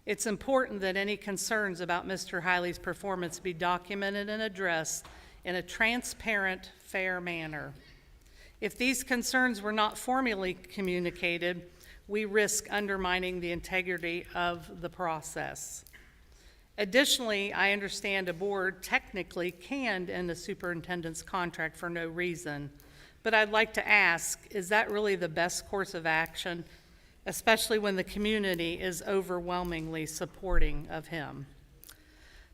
It's important that any concerns about Mr. Hiley's performance be documented and addressed in a transparent, fair manner. If these concerns were not formally communicated, we risk undermining the integrity of the process. Additionally, I understand a board technically can end a superintendent's contract for no reason, but I'd like to ask, is that really the best course of action, especially when the community is overwhelmingly supporting of him?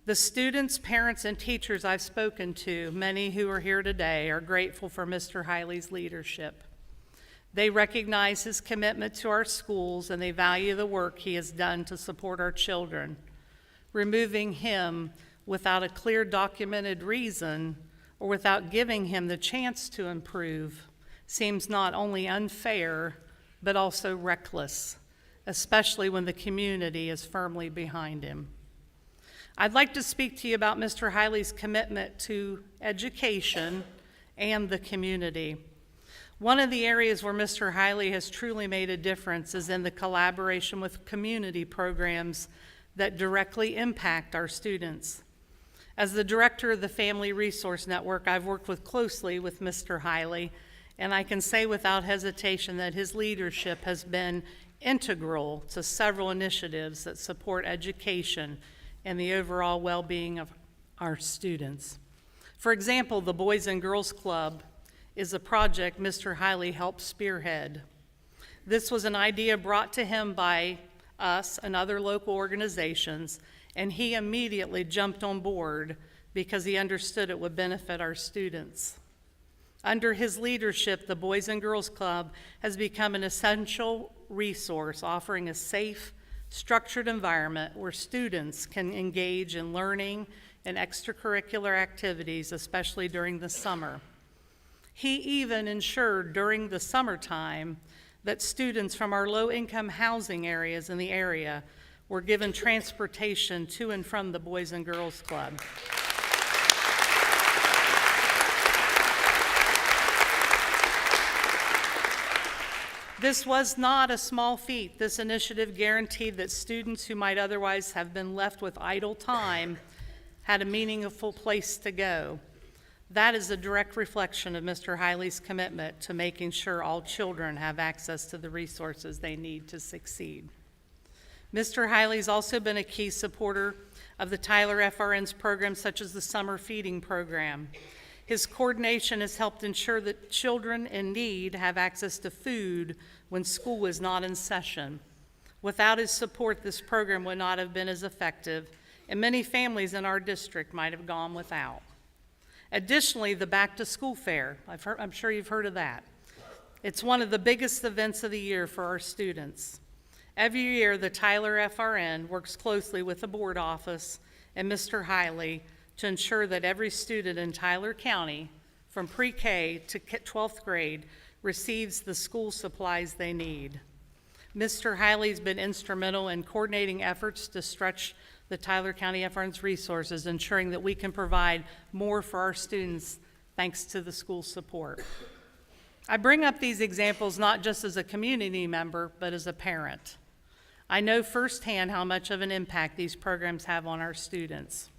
The students, parents, and teachers I've spoken to, many who are here today, are grateful for Mr. Hiley's leadership. They recognize his commitment to our schools, and they value the work he has done to support our children. Removing him without a clear documented reason or without giving him the chance to improve seems not only unfair, but also reckless, especially when the community is firmly behind him. I'd like to speak to you about Mr. Hiley's commitment to education and the community. One of the areas where Mr. Hiley has truly made a difference is in the collaboration with community programs that directly impact our students. As the director of the Family Resource Network, I've worked closely with Mr. Hiley, and I can say without hesitation that his leadership has been integral to several initiatives that support education and the overall well-being of our students. For example, the Boys and Girls Club is a project Mr. Hiley helped spearhead. This was an idea brought to him by us and other local organizations, and he immediately jumped on board because he understood it would benefit our students. Under his leadership, the Boys and Girls Club has become an essential resource, offering a safe, structured environment where students can engage in learning and extracurricular activities, especially during the summer. He even ensured during the summertime that students from our low-income housing areas in the area were given transportation to and from the Boys and Girls Club. This was not a small feat. This initiative guaranteed that students who might otherwise have been left with idle time had a meaningful place to go. That is a direct reflection of Mr. Hiley's commitment to making sure all children have access to the resources they need to succeed. Mr. Hiley's also been a key supporter of the Tyler FRN's programs such as the Summer Feeding Program. His coordination has helped ensure that children in need have access to food when school is not in session. Without his support, this program would not have been as effective, and many families in our district might have gone without. Additionally, the Back to School Fair, I'm sure you've heard of that. It's one of the biggest events of the year for our students. Every year, the Tyler FRN works closely with the board office and Mr. Hiley to ensure that every student in Tyler County, from pre-K to 12th grade, receives the school supplies they need. Mr. Hiley's been instrumental in coordinating efforts to stretch the Tyler County FRN's resources, ensuring that we can provide more for our students thanks to the school's support. I bring up these examples not just as a community member, but as a parent. I know firsthand how much of an impact these programs have on our students.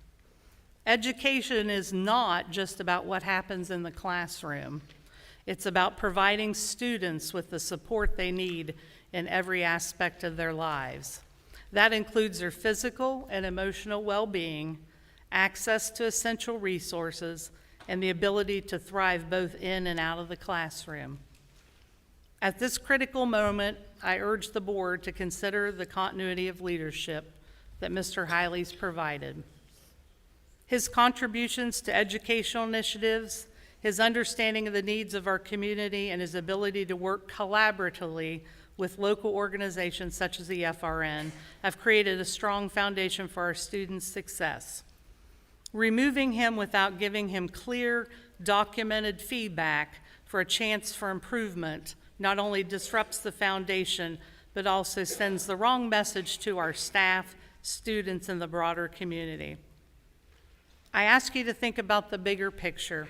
Education is not just about what happens in the classroom. It's about providing students with the support they need in every aspect of their lives. That includes their physical and emotional well-being, access to essential resources, and the ability to thrive both in and out of the classroom. At this critical moment, I urge the board to consider the continuity of leadership that Mr. Hiley's provided. His contributions to educational initiatives, his understanding of the needs of our community, and his ability to work collaboratively with local organizations such as the FRN have created a strong foundation for our students' success. Removing him without giving him clear, documented feedback for a chance for improvement not only disrupts the foundation, but also sends the wrong message to our staff, students, and the broader community. I ask you to think about the bigger picture.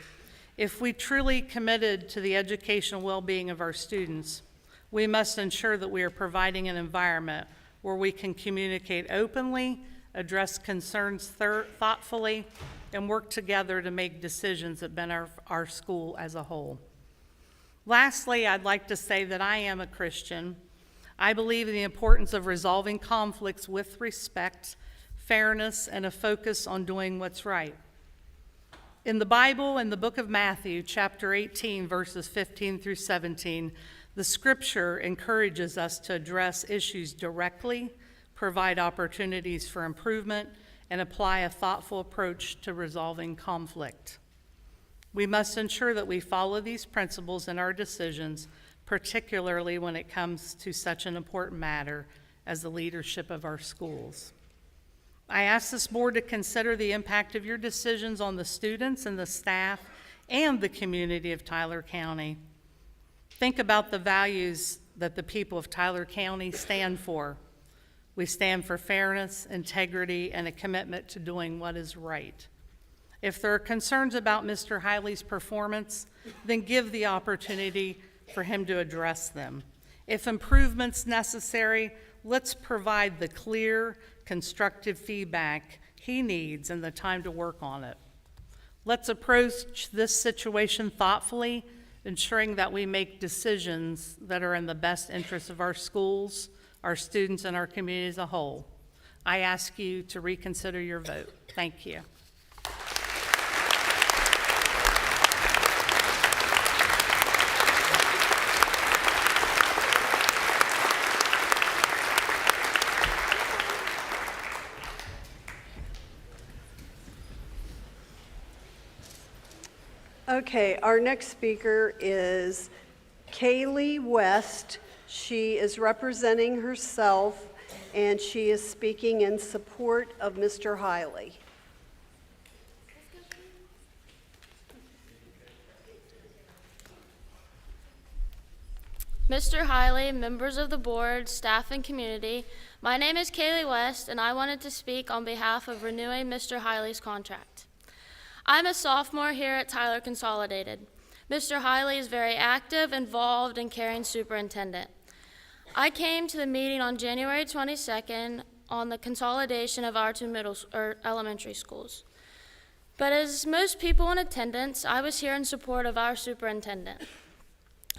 If we truly committed to the educational well-being of our students, we must ensure that we are providing an environment where we can communicate openly, address concerns thoughtfully, and work together to make decisions that benefit our school as a whole. Lastly, I'd like to say that I am a Christian. I believe in the importance of resolving conflicts with respect, fairness, and a focus on doing what's right. In the Bible, in the book of Matthew, chapter 18, verses 15 through 17, the scripture encourages us to address issues directly, provide opportunities for improvement, and apply a thoughtful approach to resolving conflict. We must ensure that we follow these principles in our decisions, particularly when it comes to such an important matter as the leadership of our schools. I ask this board to consider the impact of your decisions on the students and the staff and the community of Tyler County. Think about the values that the people of Tyler County stand for. We stand for fairness, integrity, and a commitment to doing what is right. If there are concerns about Mr. Hiley's performance, then give the opportunity for him to address them. If improvements necessary, let's provide the clear, constructive feedback he needs and the time to work on it. Let's approach this situation thoughtfully, ensuring that we make decisions that are in the best interest of our schools, our students, and our community as a whole. I ask you to reconsider your vote. Thank you. Okay, our next speaker is Kaylee West. She is representing herself, and she is speaking in support of Mr. Hiley. Mr. Hiley, members of the board, staff, and community, my name is Kaylee West, and I wanted to speak on behalf of renewing Mr. Hiley's contract. I'm a sophomore here at Tyler Consolidated. Mr. Hiley is very active, involved, and caring superintendent. I came to the meeting on January 22nd on the consolidation of our two elementary schools. But as most people in attendance, I was here in support of our superintendent.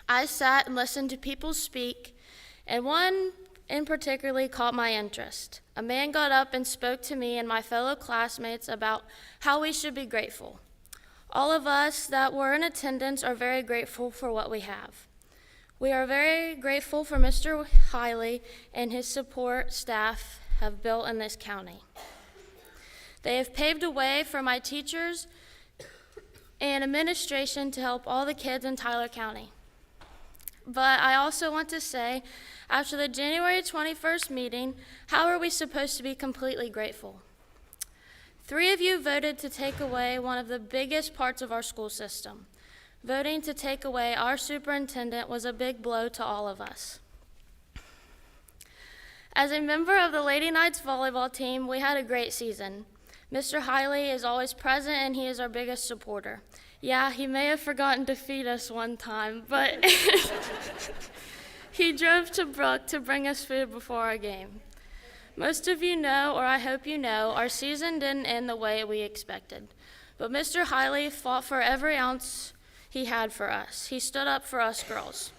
I sat and listened to people speak, and one in particular caught my interest. A man got up and spoke to me and my fellow classmates about how we should be grateful. All of us that were in attendance are very grateful for what we have. We are very grateful for Mr. Hiley and his support staff have built in this county. They have paved a way for my teachers and administration to help all the kids in Tyler County. But I also want to say, after the January 21st meeting, how are we supposed to be completely grateful? 3 of you voted to take away one of the biggest parts of our school system. Voting to take away our superintendent was a big blow to all of us. As a member of the Lady Knights volleyball team, we had a great season. Mr. Hiley is always present and he is our biggest supporter. Yeah, he may have forgotten to feed us one time, but he drove to Brook to bring us food before our game. Most of you know, or I hope you know, our season didn't end the way we expected. But Mr. Hiley fought for every ounce he had for us. He stood up for us girls.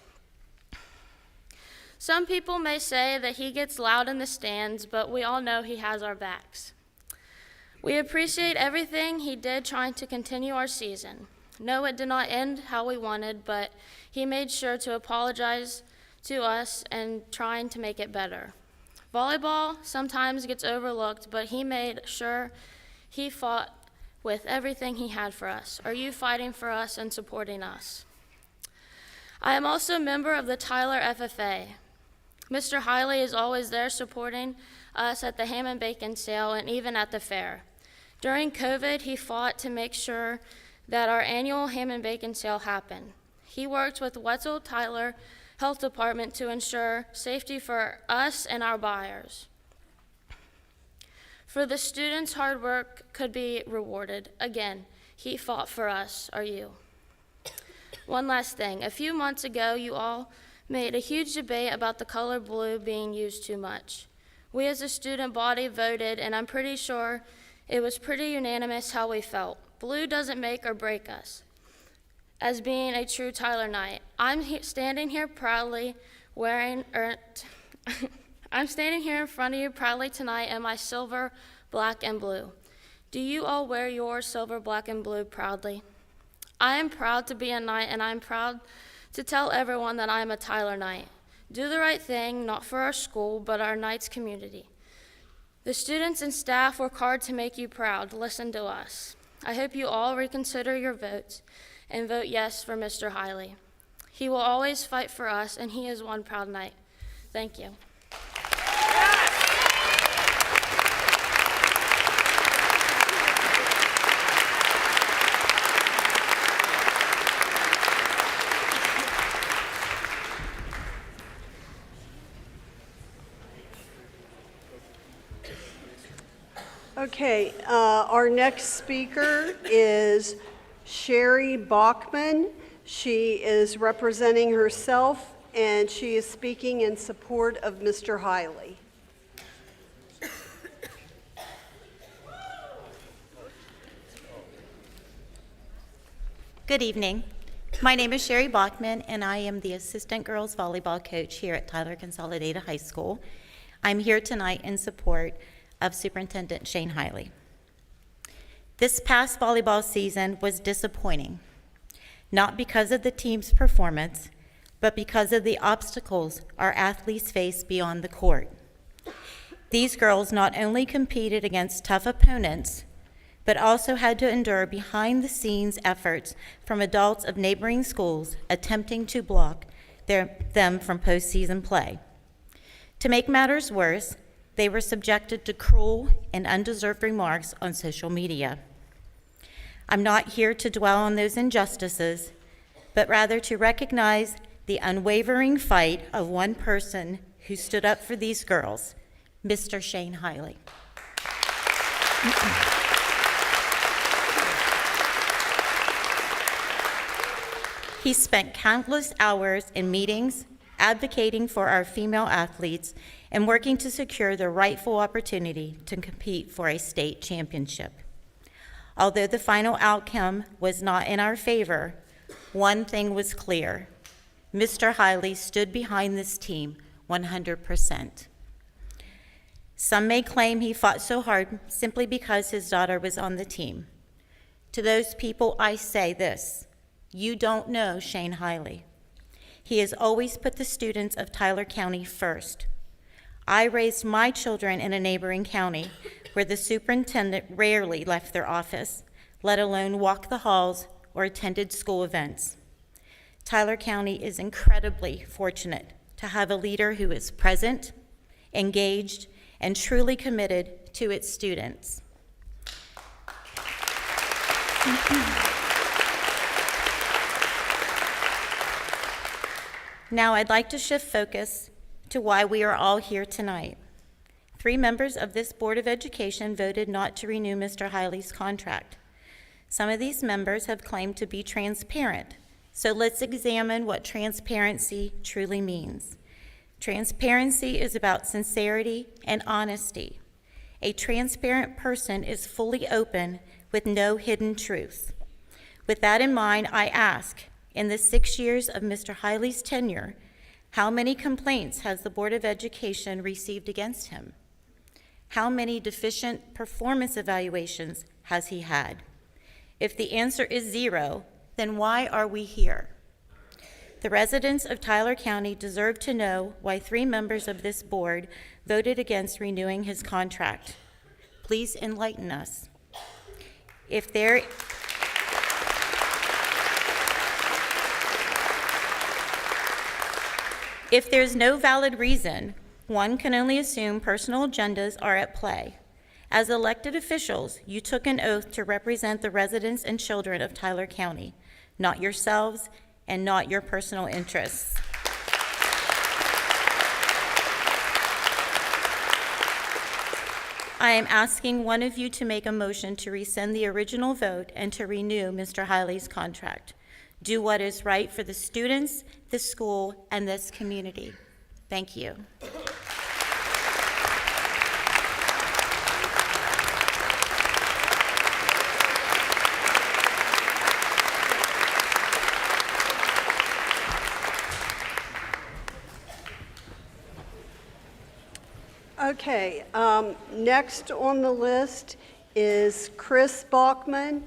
Some people may say that he gets loud in the stands, but we all know he has our backs. We appreciate everything he did trying to continue our season. No, it did not end how we wanted, but he made sure to apologize to us and trying to make it better. Volleyball sometimes gets overlooked, but he made sure he fought with everything he had for us. Are you fighting for us and supporting us? I am also a member of the Tyler FFA. Mr. Hiley is always there supporting us at the ham and bacon sale and even at the fair. During COVID, he fought to make sure that our annual ham and bacon sale happened. He worked with Wetzel Tyler Health Department to ensure safety for us and our buyers. For the students, hard work could be rewarded. Again, he fought for us. Are you? One last thing. A few months ago, you all made a huge debate about the color blue being used too much. We as a student body voted, and I'm pretty sure it was pretty unanimous how we felt. Blue doesn't make or break us as being a true Tyler Knight. I'm standing here proudly I'm standing here in front of you proudly tonight in my silver, black, and blue. Do you all wear your silver, black, and blue proudly? I am proud to be a Knight, and I'm proud to tell everyone that I am a Tyler Knight. Do the right thing, not for our school, but our Knights community. The students and staff work hard to make you proud. Listen to us. I hope you all reconsider your votes and vote yes for Mr. Hiley. He will always fight for us, and he is one proud Knight. Thank you. Okay, our next speaker is Sherry Bachman. She is representing herself, and she is speaking in support of Mr. Hiley. Good evening. My name is Sherry Bachman, and I am the assistant girls volleyball coach here at Tyler Consolidated High School. I'm here tonight in support of Superintendent Shane Hiley. This past volleyball season was disappointing, not because of the team's performance, but because of the obstacles our athletes faced beyond the court. These girls not only competed against tough opponents, but also had to endure behind-the-scenes efforts from adults of neighboring schools attempting to block them from postseason play. To make matters worse, they were subjected to cruel and undeserved remarks on social media. I'm not here to dwell on those injustices, but rather to recognize the unwavering fight of one person who stood up for these girls, Mr. Shane Hiley. He spent countless hours in meetings advocating for our female athletes and working to secure the rightful opportunity to compete for a state championship. Although the final outcome was not in our favor, one thing was clear. Mr. Hiley stood behind this team 100%. Some may claim he fought so hard simply because his daughter was on the team. To those people, I say this: you don't know Shane Hiley. He has always put the students of Tyler County first. I raised my children in a neighboring county where the superintendent rarely left their office, let alone walked the halls or attended school events. Tyler County is incredibly fortunate to have a leader who is present, engaged, and truly committed to its students. Now I'd like to shift focus to why we are all here tonight. 3 members of this Board of Education voted not to renew Mr. Hiley's contract. Some of these members have claimed to be transparent, so let's examine what transparency truly means. Transparency is about sincerity and honesty. A transparent person is fully open with no hidden truth. With that in mind, I ask, in the 6 years of Mr. Hiley's tenure, how many complaints has the Board of Education received against him? How many deficient performance evaluations has he had? If the answer is 0, then why are we here? The residents of Tyler County deserve to know why 3 members of this board voted against renewing his contract. Please enlighten us. If there's no valid reason, one can only assume personal agendas are at play. As elected officials, you took an oath to represent the residents and children of Tyler County, not yourselves and not your personal interests. I am asking one of you to make a motion to rescind the original vote and to renew Mr. Hiley's contract. Do what is right for the students, the school, and this community. Thank you. Okay, next on the list is Chris Bachman,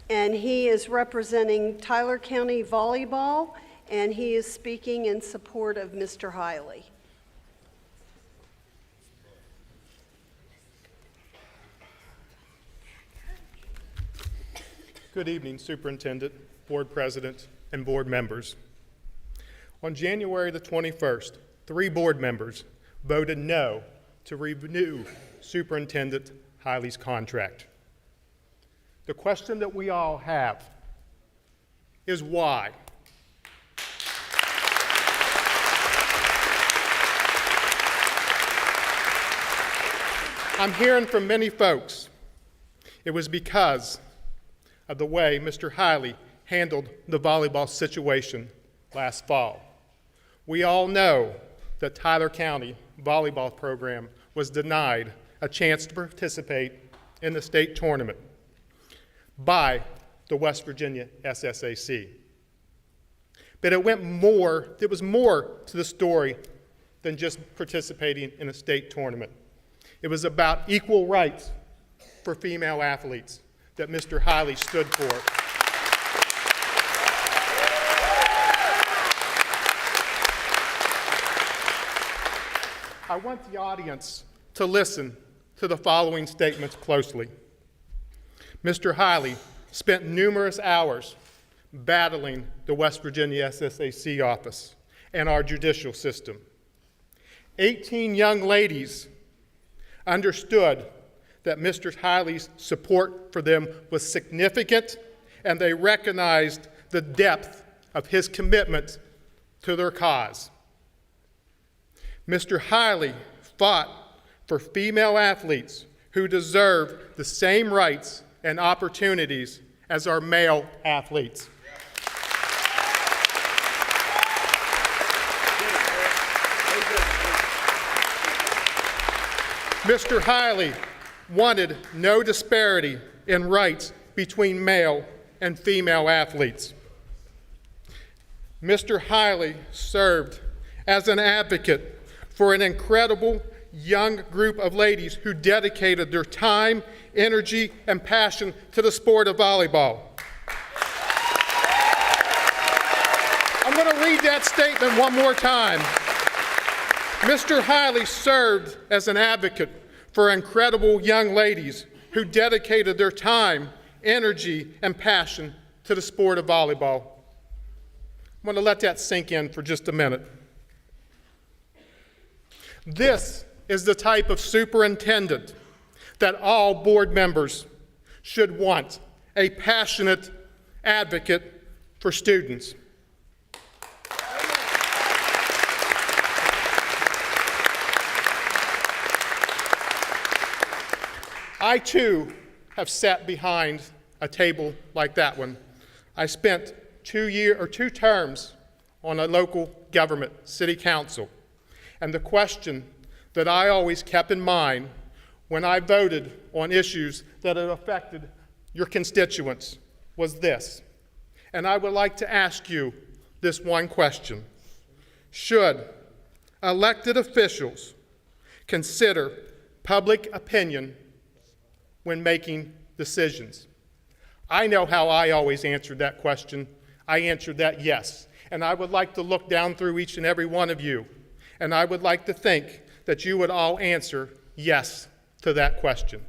and he is representing Tyler County Volleyball, and he is speaking in support of Mr. Hiley. Good evening, Superintendent, Board President, and board members. On January the 21st, 3 board members voted no to renew Superintendent Hiley's contract. The question that we all have is why? I'm hearing from many folks it was because of the way Mr. Hiley handled the volleyball situation last fall. We all know that Tyler County volleyball program was denied a chance to participate in the state tournament by the West Virginia SSAC. But it was more to the story than just participating in a state tournament. It was about equal rights for female athletes that Mr. Hiley stood for. I want the audience to listen to the following statements closely. Mr. Hiley spent numerous hours battling the West Virginia SSAC office and our judicial system. 18 young ladies understood that Mr. Hiley's support for them was significant, and they recognized the depth of his commitment to their cause. Mr. Hiley fought for female athletes who deserve the same rights and opportunities as our male athletes. Mr. Hiley wanted no disparity in rights between male and female athletes. Mr. Hiley served as an advocate for an incredible young group of ladies who dedicated their time, energy, and passion to the sport of volleyball. I'm going to read that statement one more time. Mr. Hiley served as an advocate for incredible young ladies who dedicated their time, energy, and passion to the sport of volleyball. I'm going to let that sink in for just a minute. This is the type of superintendent that all board members should want, a passionate advocate for students. I, too, have sat behind a table like that one. I spent 2 terms on a local government, city council, and the question that I always kept in mind when I voted on issues that had affected your constituents was this. And I would like to ask you this one question. Should elected officials consider public opinion when making decisions? I know how I always answered that question. I answered that yes. And I would like to look down through each and every one of you, and I would like to think that you would all answer yes to that question.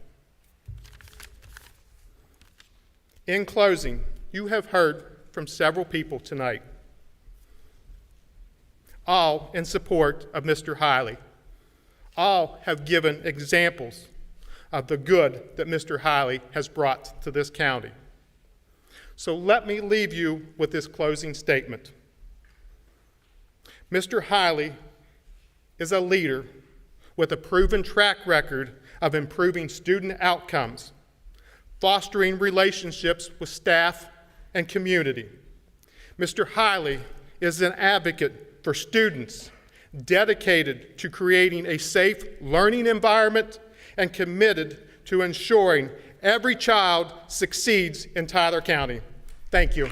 In closing, you have heard from several people tonight, all in support of Mr. Hiley. All have given examples of the good that Mr. Hiley has brought to this county. So let me leave you with this closing statement. Mr. Hiley is a leader with a proven track record of improving student outcomes, fostering relationships with staff and community. Mr. Hiley is an advocate for students, dedicated to creating a safe learning environment and committed to ensuring every child succeeds in Tyler County. Thank you.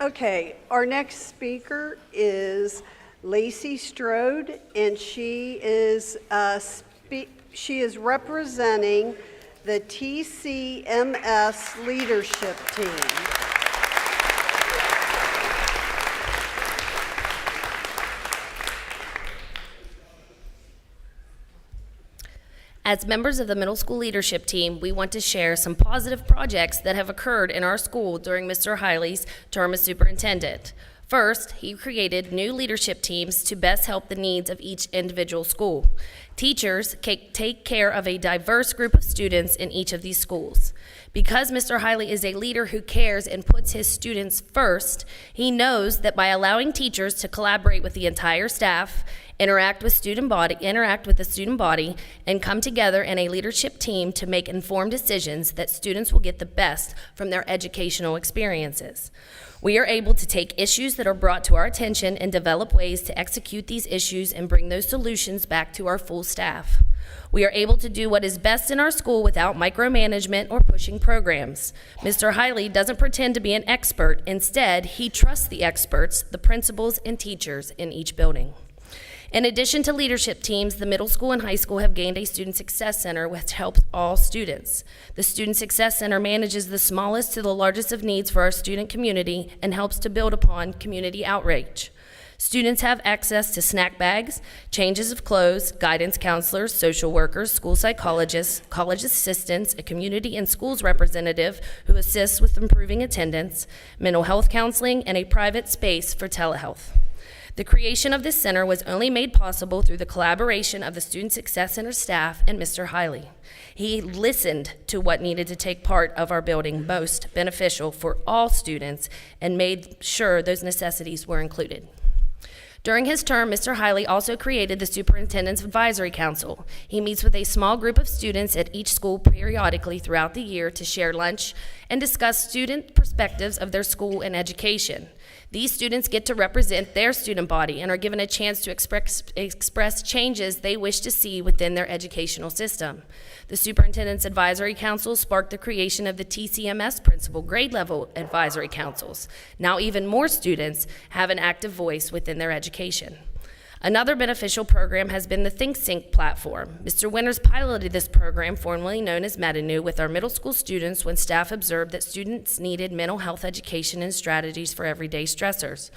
Okay, our next speaker is Lacey Strode, and she is representing the TCMS leadership team. As members of the middle school leadership team, we want to share some positive projects that have occurred in our school during Mr. Hiley's term as superintendent. First, he created new leadership teams to best help the needs of each individual school. Teachers take care of a diverse group of students in each of these schools. Because Mr. Hiley is a leader who cares and puts his students first, he knows that by allowing teachers to collaborate with the entire staff, interact with the student body, and come together in a leadership team to make informed decisions, that students will get the best from their educational experiences. We are able to take issues that are brought to our attention and develop ways to execute these issues and bring those solutions back to our full staff. We are able to do what is best in our school without micromanagement or pushing programs. Mr. Hiley doesn't pretend to be an expert. Instead, he trusts the experts, the principals, and teachers in each building. In addition to leadership teams, the middle school and high school have gained a Student Success Center, which helps all students. The Student Success Center manages the smallest to the largest of needs for our student community and helps to build upon community outreach. Students have access to snack bags, changes of clothes, guidance counselors, social workers, school psychologists, college assistants, a community and schools representative who assists with improving attendance, mental health counseling, and a private space for telehealth. The creation of this center was only made possible through the collaboration of the Student Success Center staff and Mr. Hiley. He listened to what needed to take part of our building most beneficial for all students and made sure those necessities were included. During his term, Mr. Hiley also created the Superintendent's Advisory Council. He meets with a small group of students at each school periodically throughout the year to share lunch and discuss student perspectives of their school and education. These students get to represent their student body and are given a chance to express changes they wish to see within their educational system. The Superintendent's Advisory Council sparked the creation of the TCMS Principal Grade Level Advisory Councils. Now even more students have an active voice within their education. Another beneficial program has been the ThinkSync platform. Mr. Winters piloted this program, formerly known as Metanu, with our middle school students when staff observed that students needed mental health education and strategies for everyday stressors.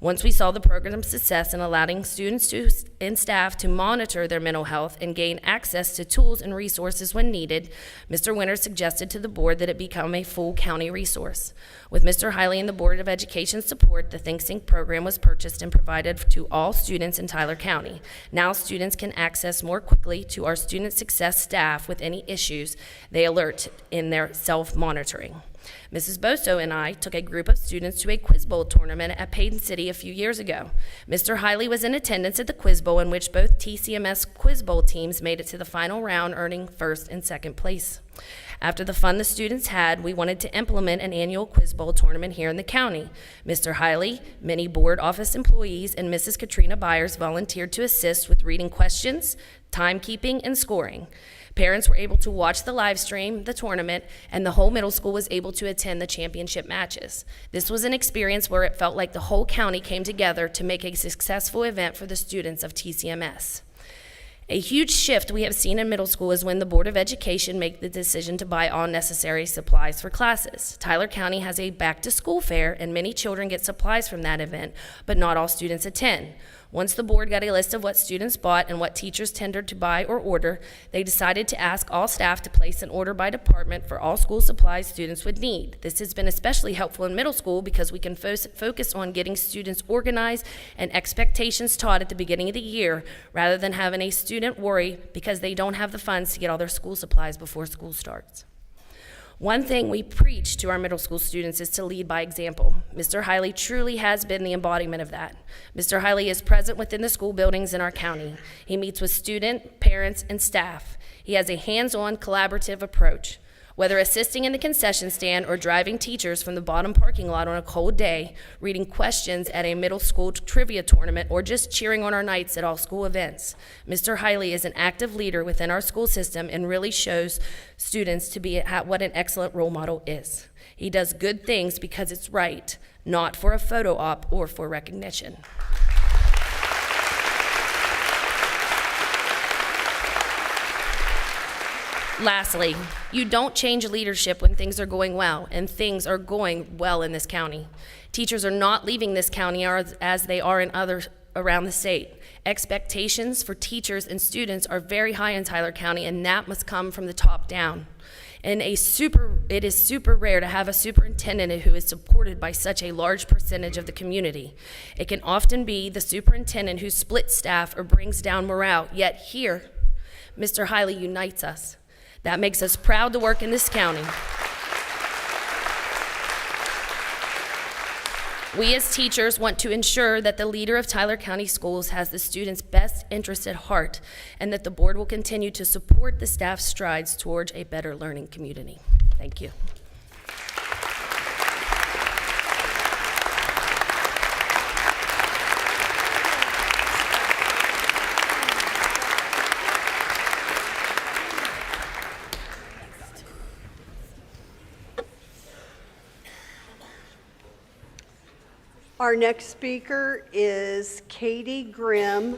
Once we saw the program's success in allowing students and staff to monitor their mental health and gain access to tools and resources when needed, Mr. Winters suggested to the board that it become a full county resource. With Mr. Hiley and the Board of Education's support, the ThinkSync program was purchased and provided to all students in Tyler County. Now students can access more quickly to our student success staff with any issues they alert in their self-monitoring. Mrs. Boso and I took a group of students to a Quiz Bowl tournament at Payton City a few years ago. Mr. Hiley was in attendance at the Quiz Bowl, in which both TCMS Quiz Bowl teams made it to the final round, earning first and second place. After the fun the students had, we wanted to implement an annual Quiz Bowl tournament here in the county. Mr. Hiley, many board office employees, and Mrs. Katrina Byers volunteered to assist with reading questions, timekeeping, and scoring. Parents were able to watch the live stream, the tournament, and the whole middle school was able to attend the championship matches. This was an experience where it felt like the whole county came together to make a successful event for the students of TCMS. A huge shift we have seen in middle school is when the Board of Education made the decision to buy all necessary supplies for classes. Tyler County has a back-to-school fair, and many children get supplies from that event, but not all students attend. Once the board got a list of what students bought and what teachers tendered to buy or order, they decided to ask all staff to place an order by department for all school supplies students would need. This has been especially helpful in middle school because we can focus on getting students organized and expectations taught at the beginning of the year, rather than having a student worry because they don't have the funds to get all their school supplies before school starts. One thing we preach to our middle school students is to lead by example. Mr. Hiley truly has been the embodiment of that. Mr. Hiley is present within the school buildings in our county. He meets with student, parents, and staff. He has a hands-on, collaborative approach. Whether assisting in the concession stand or driving teachers from the bottom parking lot on a cold day, reading questions at a middle school trivia tournament, or just cheering on our nights at all school events, Mr. Hiley is an active leader within our school system and really shows students to be what an excellent role model is. He does good things because it's right, not for a photo op or for recognition. Lastly, you don't change leadership when things are going well, and things are going well in this county. Teachers are not leaving this county as they are in others around the state. Expectations for teachers and students are very high in Tyler County, and that must come from the top down. And it is super rare to have a superintendent who is supported by such a large percentage of the community. It can often be the superintendent who splits staff or brings down morale, yet here, Mr. Hiley unites us. That makes us proud to work in this county. We as teachers want to ensure that the leader of Tyler County Schools has the students' best interest at heart, and that the board will continue to support the staff's strides towards a better learning community. Thank you. Our next speaker is Katie Grimm.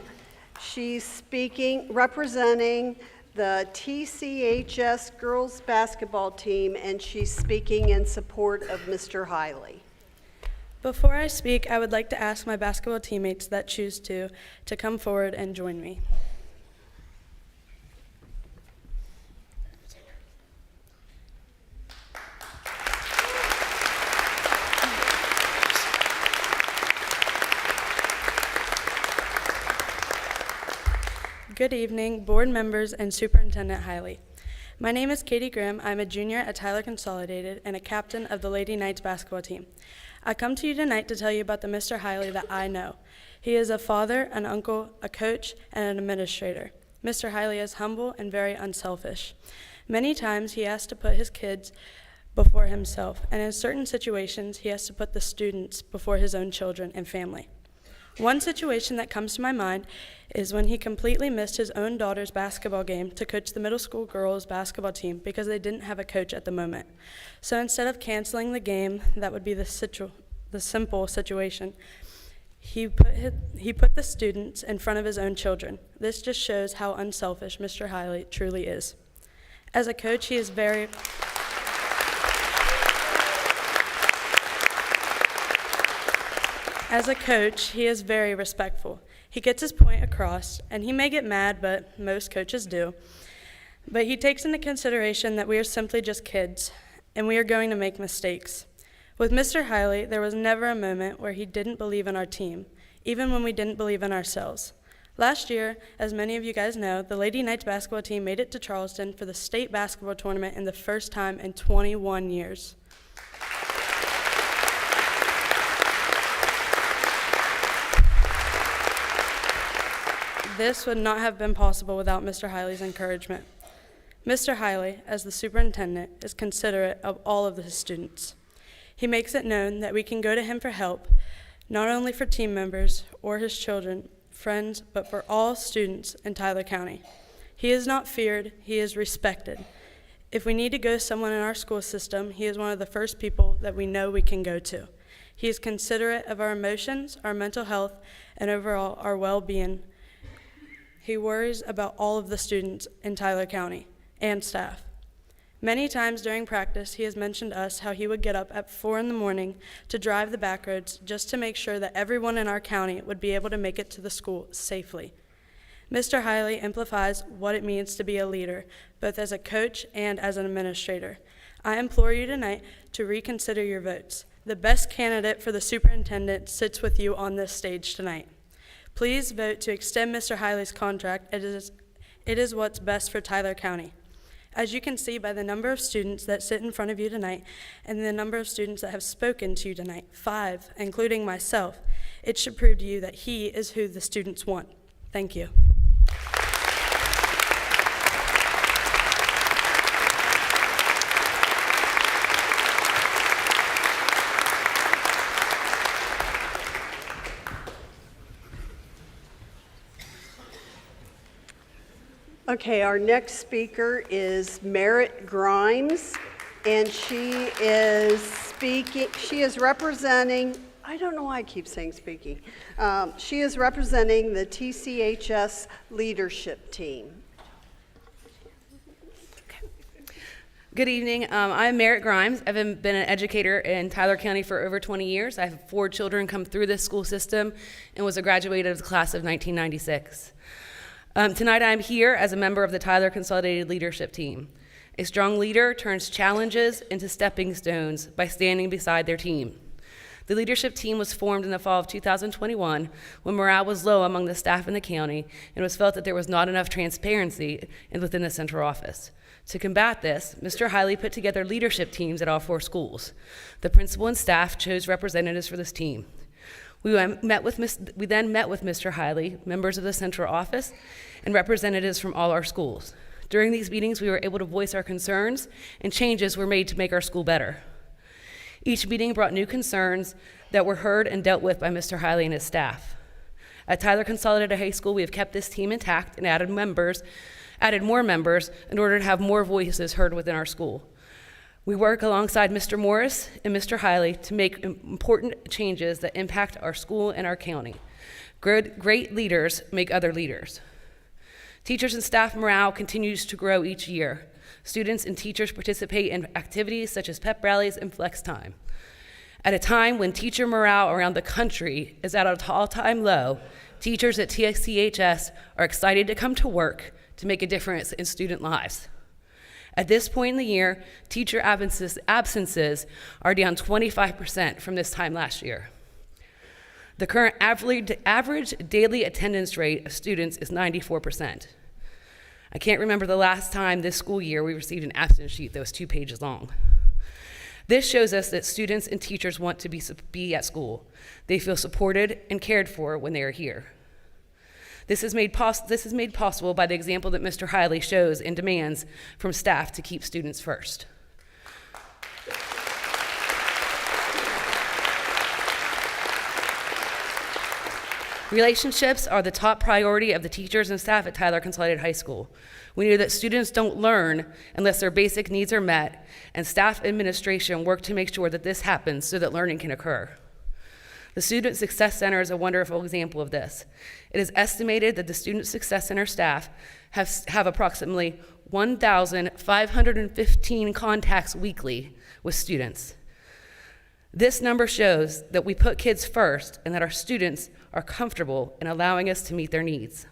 She's speaking, representing the TCHS girls basketball team, and she's speaking in support of Mr. Hiley. Before I speak, I would like to ask my basketball teammates that choose to come forward and join me. Good evening, board members and Superintendent Hiley. My name is Katie Grimm. I'm a junior at Tyler Consolidated and a captain of the Lady Knights basketball team. I come to you tonight to tell you about the Mr. Hiley that I know. He is a father, an uncle, a coach, and an administrator. Mr. Hiley is humble and very unselfish. Many times he has to put his kids before himself, and in certain situations he has to put the students before his own children and family. One situation that comes to my mind is when he completely missed his own daughter's basketball game to coach the middle school girls basketball team because they didn't have a coach at the moment. So instead of canceling the game, that would be the simple situation, he put the students in front of his own children. This just shows how unselfish Mr. Hiley truly is. As a coach, he is very... As a coach, he is very respectful. He gets his point across, and he may get mad, but most coaches do. But he takes into consideration that we are simply just kids, and we are going to make mistakes. With Mr. Hiley, there was never a moment where he didn't believe in our team, even when we didn't believe in ourselves. Last year, as many of you guys know, the Lady Knights basketball team made it to Charleston for the state basketball tournament in the first time in 21 years. This would not have been possible without Mr. Hiley's encouragement. Mr. Hiley, as the superintendent, is considerate of all of his students. He makes it known that we can go to him for help, not only for team members or his children, friends, but for all students in Tyler County. He is not feared, he is respected. If we need to go to someone in our school system, he is one of the first people that we know we can go to. He is considerate of our emotions, our mental health, and overall our well-being. He worries about all of the students in Tyler County and staff. Many times during practice, he has mentioned us how he would get up at 4 in the morning to drive the back roads just to make sure that everyone in our county would be able to make it to the school safely. Mr. Hiley amplifies what it means to be a leader, both as a coach and as an administrator. I implore you tonight to reconsider your votes. The best candidate for the superintendent sits with you on this stage tonight. Please vote to extend Mr. Hiley's contract. It is what's best for Tyler County. As you can see by the number of students that sit in front of you tonight and the number of students that have spoken to you tonight, 5, including myself, it should prove to you that he is who the students want. Thank you. Okay, our next speaker is Merritt Grimes, and she is representing, I don't know why I keep saying speaking. She is representing the TCHS leadership team. Good evening. I'm Merritt Grimes. I've been an educator in Tyler County for over 20 years. I have 4 children come through this school system and was a graduate of the class of 1996. Tonight I'm here as a member of the Tyler Consolidated Leadership Team. A strong leader turns challenges into stepping stones by standing beside their team. The leadership team was formed in the fall of 2021 when morale was low among the staff in the county and it was felt that there was not enough transparency within the central office. To combat this, Mr. Hiley put together leadership teams at all 4 schools. The principal and staff chose representatives for this team. We then met with Mr. Hiley, members of the central office, and representatives from all our schools. During these meetings, we were able to voice our concerns, and changes were made to make our school better. Each meeting brought new concerns that were heard and dealt with by Mr. Hiley and his staff. At Tyler Consolidated High School, we have kept this team intact and added more members in order to have more voices heard within our school. We work alongside Mr. Morris and Mr. Hiley to make important changes that impact our school and our county. Great leaders make other leaders. Teachers and staff morale continues to grow each year. Students and teachers participate in activities such as pep rallies and flex time. At a time when teacher morale around the country is at an all-time low, teachers at TCHS are excited to come to work to make a difference in student lives. At this point in the year, teacher absences are down 25% from this time last year. The current average daily attendance rate of students is 94%. I can't remember the last time this school year we received an absence sheet that was 2 pages long. This shows us that students and teachers want to be at school. They feel supported and cared for when they are here. This is made possible by the example that Mr. Hiley shows and demands from staff to keep students first. Relationships are the top priority of the teachers and staff at Tyler Consolidated High School. We know that students don't learn unless their basic needs are met, and staff administration work to make sure that this happens so that learning can occur. The Student Success Center is a wonderful example of this. It is estimated that the Student Success Center staff have approximately 1,515 contacts weekly with students. This number shows that we put kids first and that our students are comfortable in allowing us to meet their needs.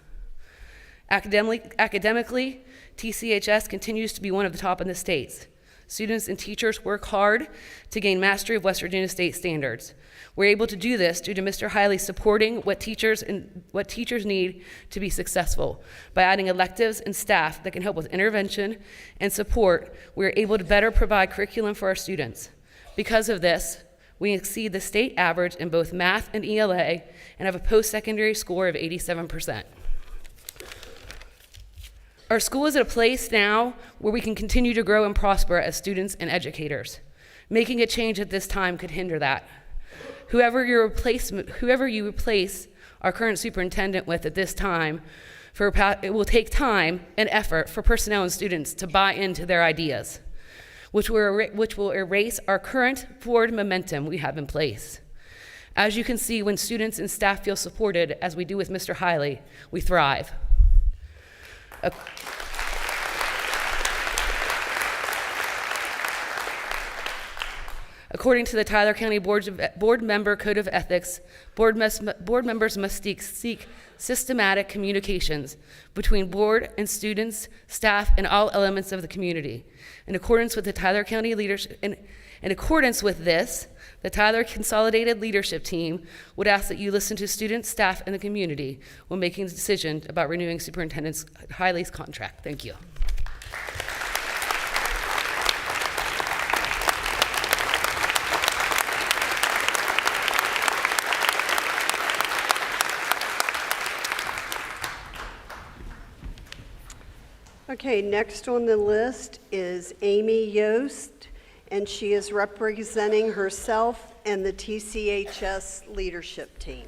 Academically, TCHS continues to be one of the top in the states. Students and teachers work hard to gain mastery of West Virginia state standards. We're able to do this due to Mr. Hiley supporting what teachers need to be successful. By adding electives and staff that can help with intervention and support, we're able to better provide curriculum for our students. Because of this, we exceed the state average in both math and ELA and have a post-secondary score of 87%. Our school is at a place now where we can continue to grow and prosper as students and educators. Making a change at this time could hinder that. Whoever you replace our current superintendent with at this time, it will take time and effort for personnel and students to buy into their ideas, which will erase our current forward momentum we have in place. As you can see, when students and staff feel supported, as we do with Mr. Hiley, we thrive. According to the Tyler County Board Member Code of Ethics, board members must seek systematic communications between board and students, staff, and all elements of the community. In accordance with the Tyler County leadership, in accordance with this, the Tyler Consolidated Leadership Team would ask that you listen to students, staff, and the community when making a decision about renewing Superintendent Hiley's contract. Thank you. Okay, next on the list is Amy Yost, and she is representing herself and the TCHS leadership team.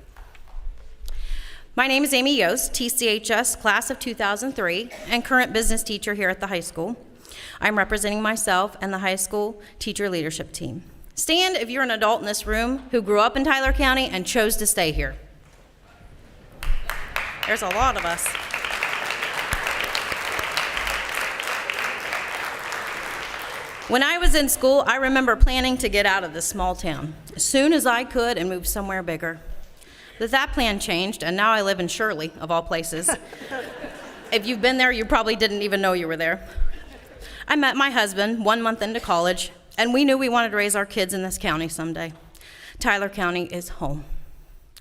My name is Amy Yost, TCHS class of 2003 and current business teacher here at the high school. I'm representing myself and the high school teacher leadership team. Stand if you're an adult in this room who grew up in Tyler County and chose to stay here. There's a lot of us. When I was in school, I remember planning to get out of this small town as soon as I could and move somewhere bigger. But that plan changed, and now I live in Shirley, of all places. If you've been there, you probably didn't even know you were there. I met my husband 1 month into college, and we knew we wanted to raise our kids in this county someday. Tyler County is home.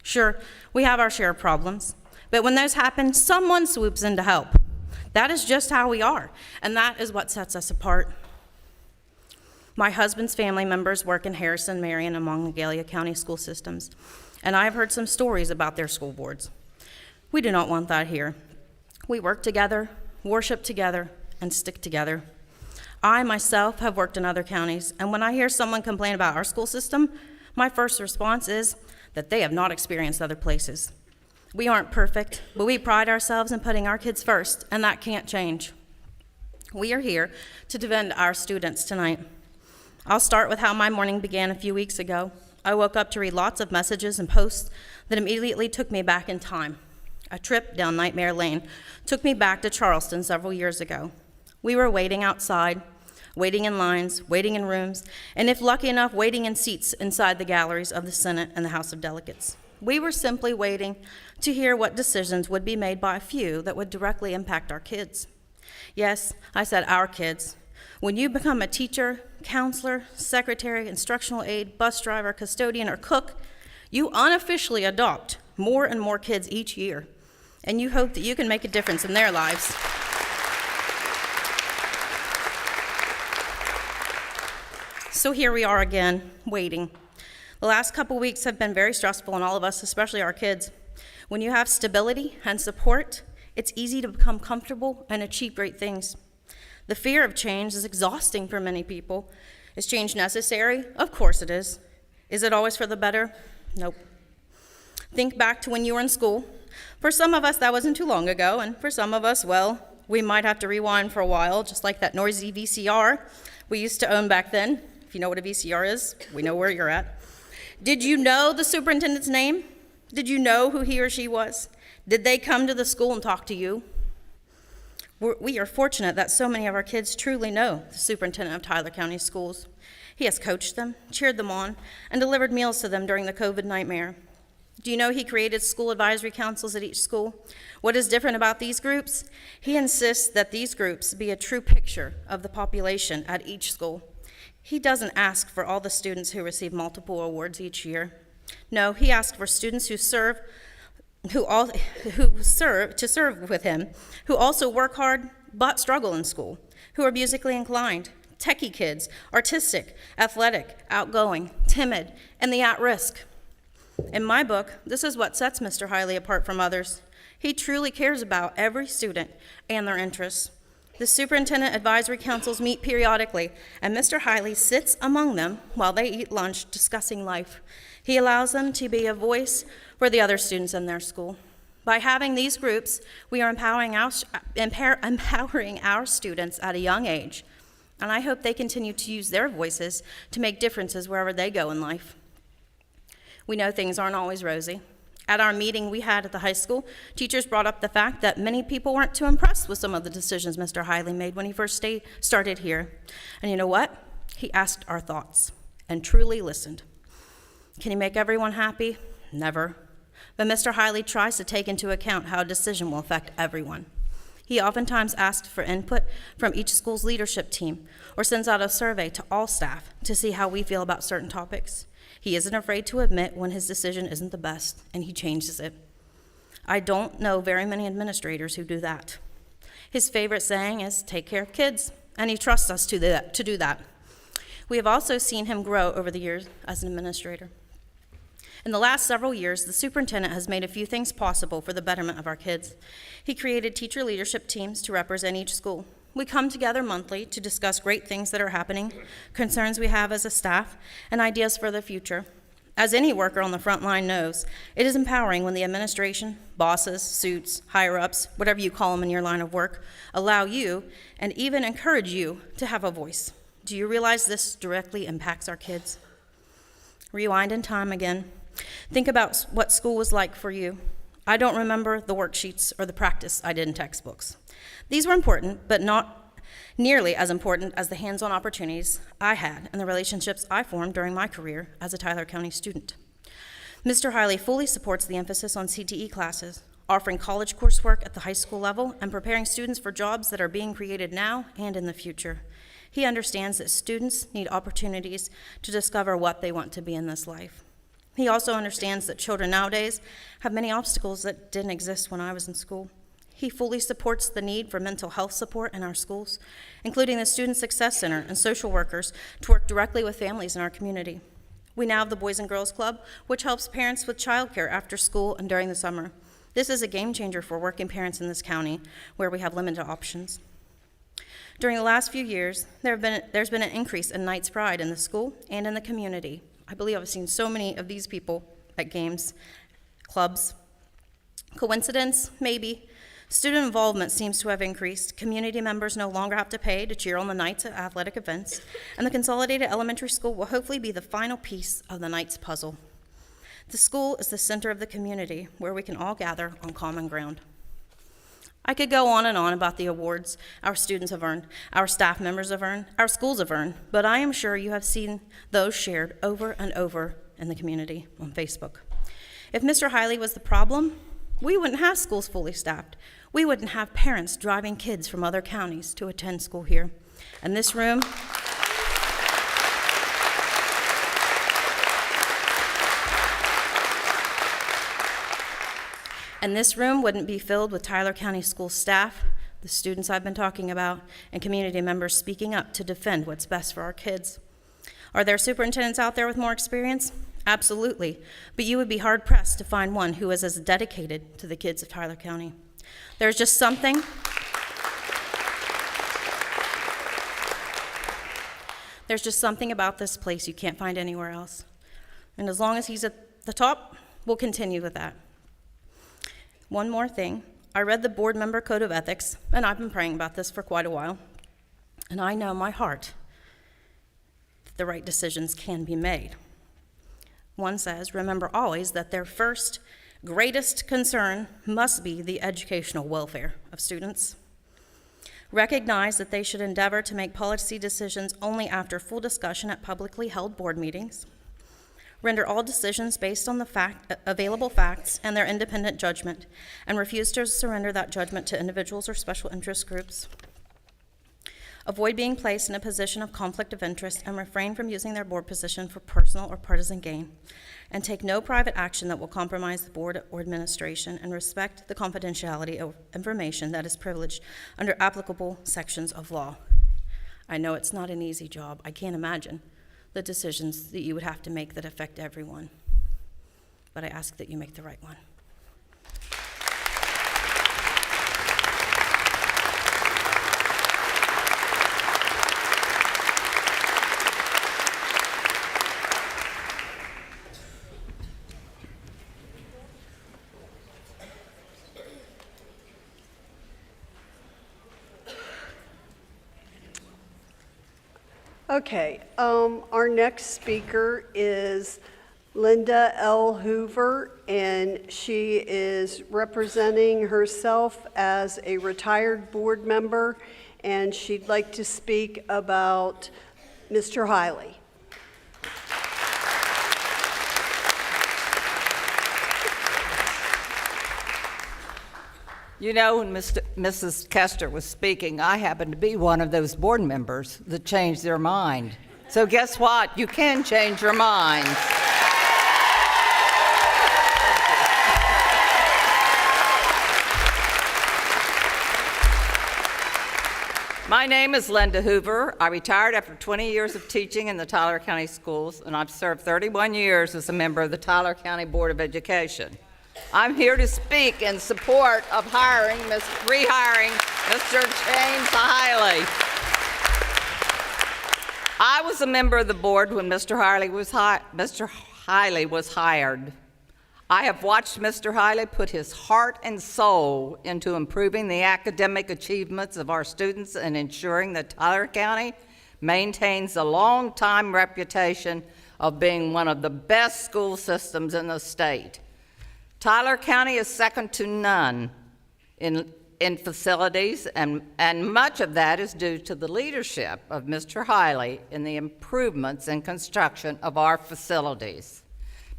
Sure, we have our share of problems, but when those happen, someone swoops in to help. That is just how we are, and that is what sets us apart. My husband's family members work in Harrison, Marion, and Monongalia County school systems, and I've heard some stories about their school boards. We do not want that here. We work together, worship together, and stick together. I myself have worked in other counties, and when I hear someone complain about our school system, my first response is that they have not experienced other places. We aren't perfect, but we pride ourselves in putting our kids first, and that can't change. We are here to defend our students tonight. I'll start with how my morning began a few weeks ago. I woke up to read lots of messages and posts that immediately took me back in time. A trip down Nightmare Lane took me back to Charleston several years ago. We were waiting outside, waiting in lines, waiting in rooms, and if lucky enough, waiting in seats inside the galleries of the Senate and the House of Delegates. We were simply waiting to hear what decisions would be made by a few that would directly impact our kids. Yes, I said our kids. When you become a teacher, counselor, secretary, instructional aide, bus driver, custodian, or cook, you unofficially adopt more and more kids each year, and you hope that you can make a difference in their lives. So here we are again, waiting. The last couple weeks have been very stressful on all of us, especially our kids. When you have stability and support, it's easy to become comfortable and achieve great things. The fear of change is exhausting for many people. Is change necessary? Of course it is. Is it always for the better? Nope. Think back to when you were in school. For some of us, that wasn't too long ago, and for some of us, well, we might have to rewind for a while, just like that noisy VCR we used to own back then. If you know what a VCR is, we know where you're at. Did you know the superintendent's name? Did you know who he or she was? Did they come to the school and talk to you? We are fortunate that so many of our kids truly know the superintendent of Tyler County Schools. He has coached them, cheered them on, and delivered meals to them during the COVID nightmare. Do you know he created school advisory councils at each school? What is different about these groups? He insists that these groups be a true picture of the population at each school. He doesn't ask for all the students who receive multiple awards each year. No, he asks for students who serve with him, who also work hard but struggle in school, who are musically inclined, techie kids, artistic, athletic, outgoing, timid, and the at-risk. In my book, this is what sets Mr. Hiley apart from others. He truly cares about every student and their interests. The Superintendent Advisory Councils meet periodically, and Mr. Hiley sits among them while they eat lunch discussing life. He allows them to be a voice for the other students in their school. By having these groups, we are empowering our students at a young age, and I hope they continue to use their voices to make differences wherever they go in life. We know things aren't always rosy. At our meeting we had at the high school, teachers brought up the fact that many people weren't too impressed with some of the decisions Mr. Hiley made when he first started here. And you know what? He asked our thoughts and truly listened. Can he make everyone happy? Never. But Mr. Hiley tries to take into account how a decision will affect everyone. He oftentimes asks for input from each school's leadership team or sends out a survey to all staff to see how we feel about certain topics. He isn't afraid to admit when his decision isn't the best, and he changes it. I don't know very many administrators who do that. His favorite saying is, take care of kids, and he trusts us to do that. We have also seen him grow over the years as an administrator. In the last several years, the superintendent has made a few things possible for the betterment of our kids. He created teacher leadership teams to represent each school. We come together monthly to discuss great things that are happening, concerns we have as a staff, and ideas for the future. As any worker on the front line knows, it is empowering when the administration, bosses, suits, higher-ups, whatever you call them in your line of work, allow you and even encourage you to have a voice. Do you realize this directly impacts our kids? Rewind in time again. Think about what school was like for you. I don't remember the worksheets or the practice I did in textbooks. These were important, but not nearly as important as the hands-on opportunities I had and the relationships I formed during my career as a Tyler County student. Mr. Hiley fully supports the emphasis on CTE classes, offering college coursework at the high school level and preparing students for jobs that are being created now and in the future. He understands that students need opportunities to discover what they want to be in this life. He also understands that children nowadays have many obstacles that didn't exist when I was in school. He fully supports the need for mental health support in our schools, including the Student Success Center and social workers to work directly with families in our community. We now have the Boys and Girls Club, which helps parents with childcare after school and during the summer. This is a game changer for working parents in this county where we have limited options. During the last few years, there's been an increase in Knights Pride in the school and in the community. I believe I've seen so many of these people at games, clubs. Coincidence? Maybe. Student involvement seems to have increased. Community members no longer have to pay to cheer on the Knights at athletic events, and the Consolidated Elementary School will hopefully be the final piece of the Knights puzzle. The school is the center of the community where we can all gather on common ground. I could go on and on about the awards our students have earned, our staff members have earned, our schools have earned, but I am sure you have seen those shared over and over in the community on Facebook. If Mr. Hiley was the problem, we wouldn't have schools fully staffed. We wouldn't have parents driving kids from other counties to attend school here. And this room wouldn't be filled with Tyler County School staff, the students I've been talking about, and community members speaking up to defend what's best for our kids. Are there superintendents out there with more experience? Absolutely, but you would be hard-pressed to find one who is as dedicated to the kids of Tyler County. There's just something about this place you can't find anywhere else. And as long as he's at the top, we'll continue with that. One more thing. I read the board member code of ethics, and I've been praying about this for quite a while. And I know in my heart that the right decisions can be made. One says, remember always that their first greatest concern must be the educational welfare of students. Recognize that they should endeavor to make policy decisions only after full discussion at publicly held board meetings. Render all decisions based on the available facts and their independent judgment, and refuse to surrender that judgment to individuals or special interest groups. Avoid being placed in a position of conflict of interest and refrain from using their board position for personal or partisan gain. And take no private action that will compromise the board or administration, and respect the confidentiality of information that is privileged under applicable sections of law. I know it's not an easy job. I can't imagine the decisions that you would have to make that affect everyone. But I ask that you make the right one. Okay, our next speaker is Linda L. Hoover, and she is representing herself as a retired board member, and she'd like to speak about Mr. Hiley. You know, when Mrs. Kester was speaking, I happened to be one of those board members that changed their mind. So guess what? You can change your mind. My name is Linda Hoover. I retired after 20 years of teaching in the Tyler County Schools, and I've served 31 years as a member of the Tyler County Board of Education. I'm here to speak in support of rehiring Mr. James Hiley. I was a member of the board when Mr. Hiley was hired. I have watched Mr. Hiley put his heart and soul into improving the academic achievements of our students and ensuring that Tyler County maintains a long-time reputation of being one of the best school systems in the state. Tyler County is second to none in facilities, and much of that is due to the leadership of Mr. Hiley in the improvements and construction of our facilities.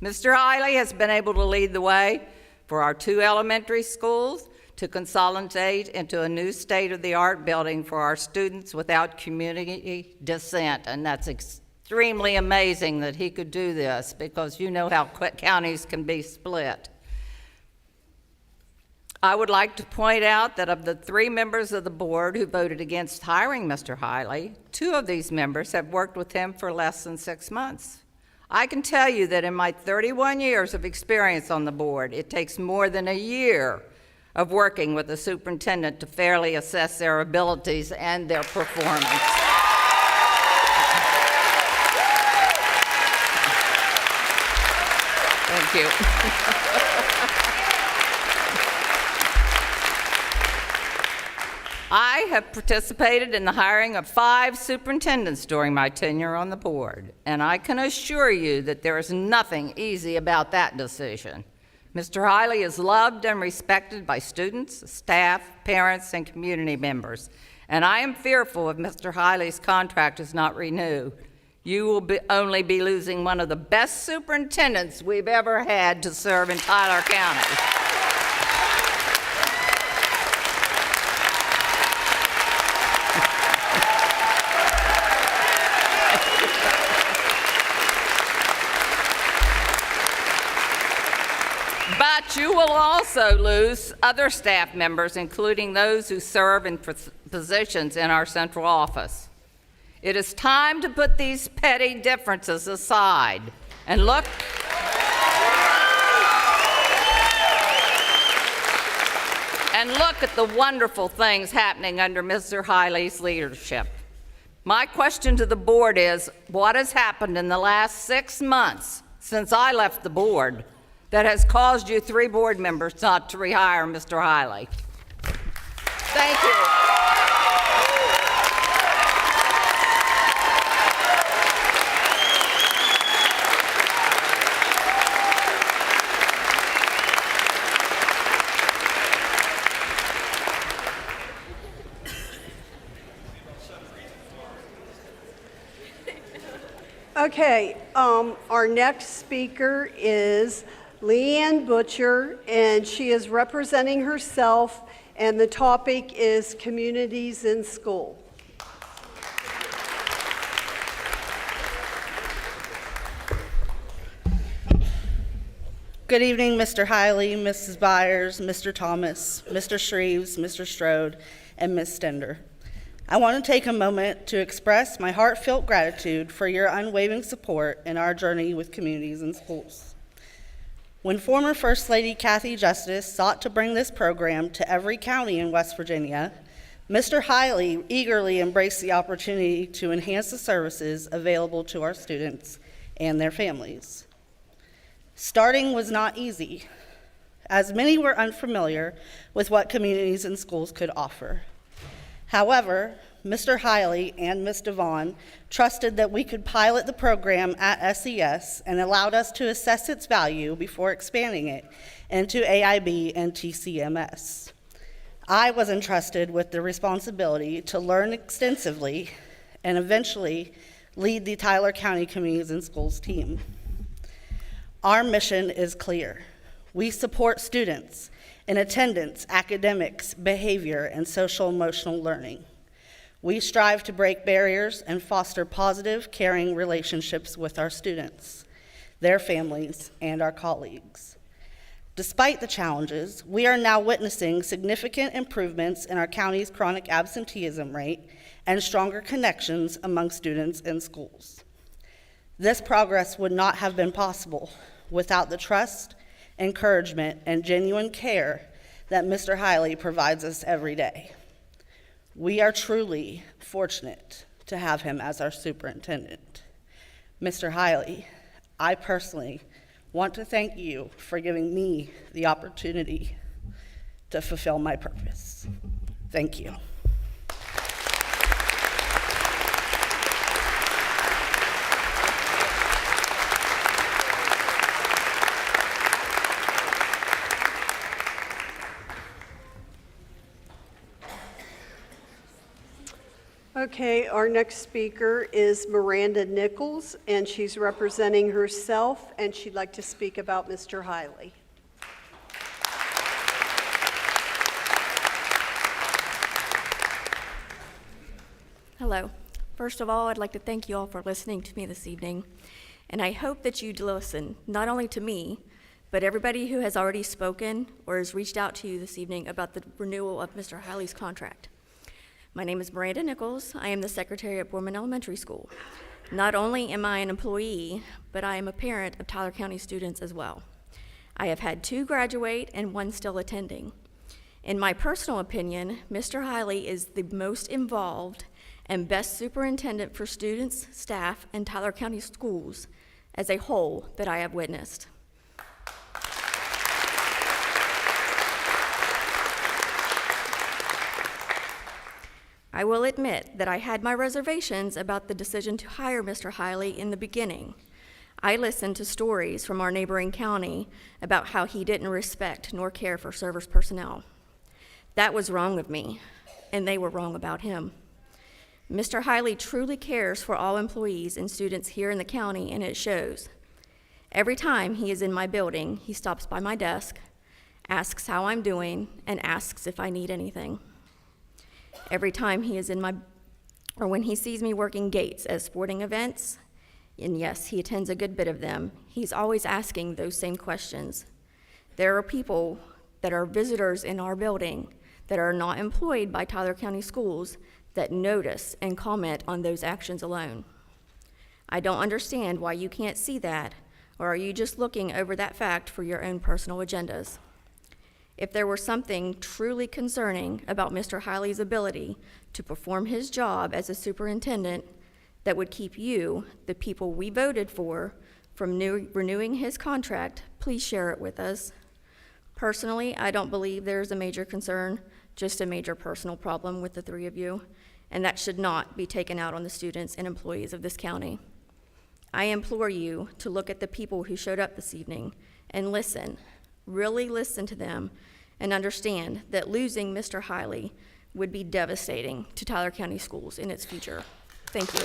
Mr. Hiley has been able to lead the way for our 2 elementary schools to consolidate into a new state-of-the-art building for our students without community dissent, and that's extremely amazing that he could do this, because you know how counties can be split. I would like to point out that of the 3 members of the board who voted against hiring Mr. Hiley, 2 of these members have worked with him for less than 6 months. I can tell you that in my 31 years of experience on the board, it takes more than a year of working with the superintendent to fairly assess their abilities and their performance. Thank you. I have participated in the hiring of 5 superintendents during my tenure on the board, and I can assure you that there is nothing easy about that decision. Mr. Hiley is loved and respected by students, staff, parents, and community members, and I am fearful if Mr. Hiley's contract is not renewed. You will only be losing one of the best superintendents we've ever had to serve in Tyler County. But you will also lose other staff members, including those who serve in positions in our central office. It is time to put these petty differences aside and look at the wonderful things happening under Mr. Hiley's leadership. My question to the board is, what has happened in the last 6 months since I left the board that has caused you 3 board members not to rehire Mr. Hiley? Thank you. Okay, our next speaker is Leanne Butcher, and she is representing herself, and the topic is communities in school. Good evening, Mr. Hiley, Mrs. Byers, Mr. Thomas, Mr. Shreves, Mr. Strode, and Ms. Stender. I want to take a moment to express my heartfelt gratitude for your unwavering support in our journey with communities and schools. When former First Lady Kathy Justice sought to bring this program to every county in West Virginia, Mr. Hiley eagerly embraced the opportunity to enhance the services available to our students and their families. Starting was not easy, as many were unfamiliar with what communities and schools could offer. However, Mr. Hiley and Ms. Devon trusted that we could pilot the program at SES and allowed us to assess its value before expanding it into AIB and TCMS. I was entrusted with the responsibility to learn extensively and eventually lead the Tyler County Communities and Schools team. Our mission is clear. We support students in attendance, academics, behavior, and social-emotional learning. We strive to break barriers and foster positive, caring relationships with our students, their families, and our colleagues. Despite the challenges, we are now witnessing significant improvements in our county's chronic absenteeism rate and stronger connections among students and schools. This progress would not have been possible without the trust, encouragement, and genuine care that Mr. Hiley provides us every day. We are truly fortunate to have him as our superintendent. Mr. Hiley, I personally want to thank you for giving me the opportunity to fulfill my purpose. Thank you. Okay, our next speaker is Miranda Nichols, and she's representing herself, and she'd like to speak about Mr. Hiley. Hello. First of all, I'd like to thank you all for listening to me this evening, and I hope that you listen not only to me, but everybody who has already spoken or has reached out to you this evening about the renewal of Mr. Hiley's contract. My name is Miranda Nichols. I am the secretary at Borman Elementary School. Not only am I an employee, but I am a parent of Tyler County students as well. I have had 2 graduate and 1 still attending. In my personal opinion, Mr. Hiley is the most involved and best superintendent for students, staff, and Tyler County schools as a whole that I have witnessed. I will admit that I had my reservations about the decision to hire Mr. Hiley in the beginning. I listened to stories from our neighboring county about how he didn't respect nor care for service personnel. That was wrong of me, and they were wrong about him. Mr. Hiley truly cares for all employees and students here in the county, and it shows. Every time he is in my building, he stops by my desk, asks how I'm doing, and asks if I need anything. Every time he is when he sees me working gates at sporting events, and yes, he attends a good bit of them, he's always asking those same questions. There are people that are visitors in our building that are not employed by Tyler County Schools that notice and comment on those actions alone. I don't understand why you can't see that, or are you just looking over that fact for your own personal agendas? If there were something truly concerning about Mr. Hiley's ability to perform his job as a superintendent that would keep you, the people we voted for, from renewing his contract, please share it with us. Personally, I don't believe there's a major concern, just a major personal problem with the 3 of you, and that should not be taken out on the students and employees of this county. I implore you to look at the people who showed up this evening and listen, really listen to them, and understand that losing Mr. Hiley would be devastating to Tyler County Schools in its future. Thank you.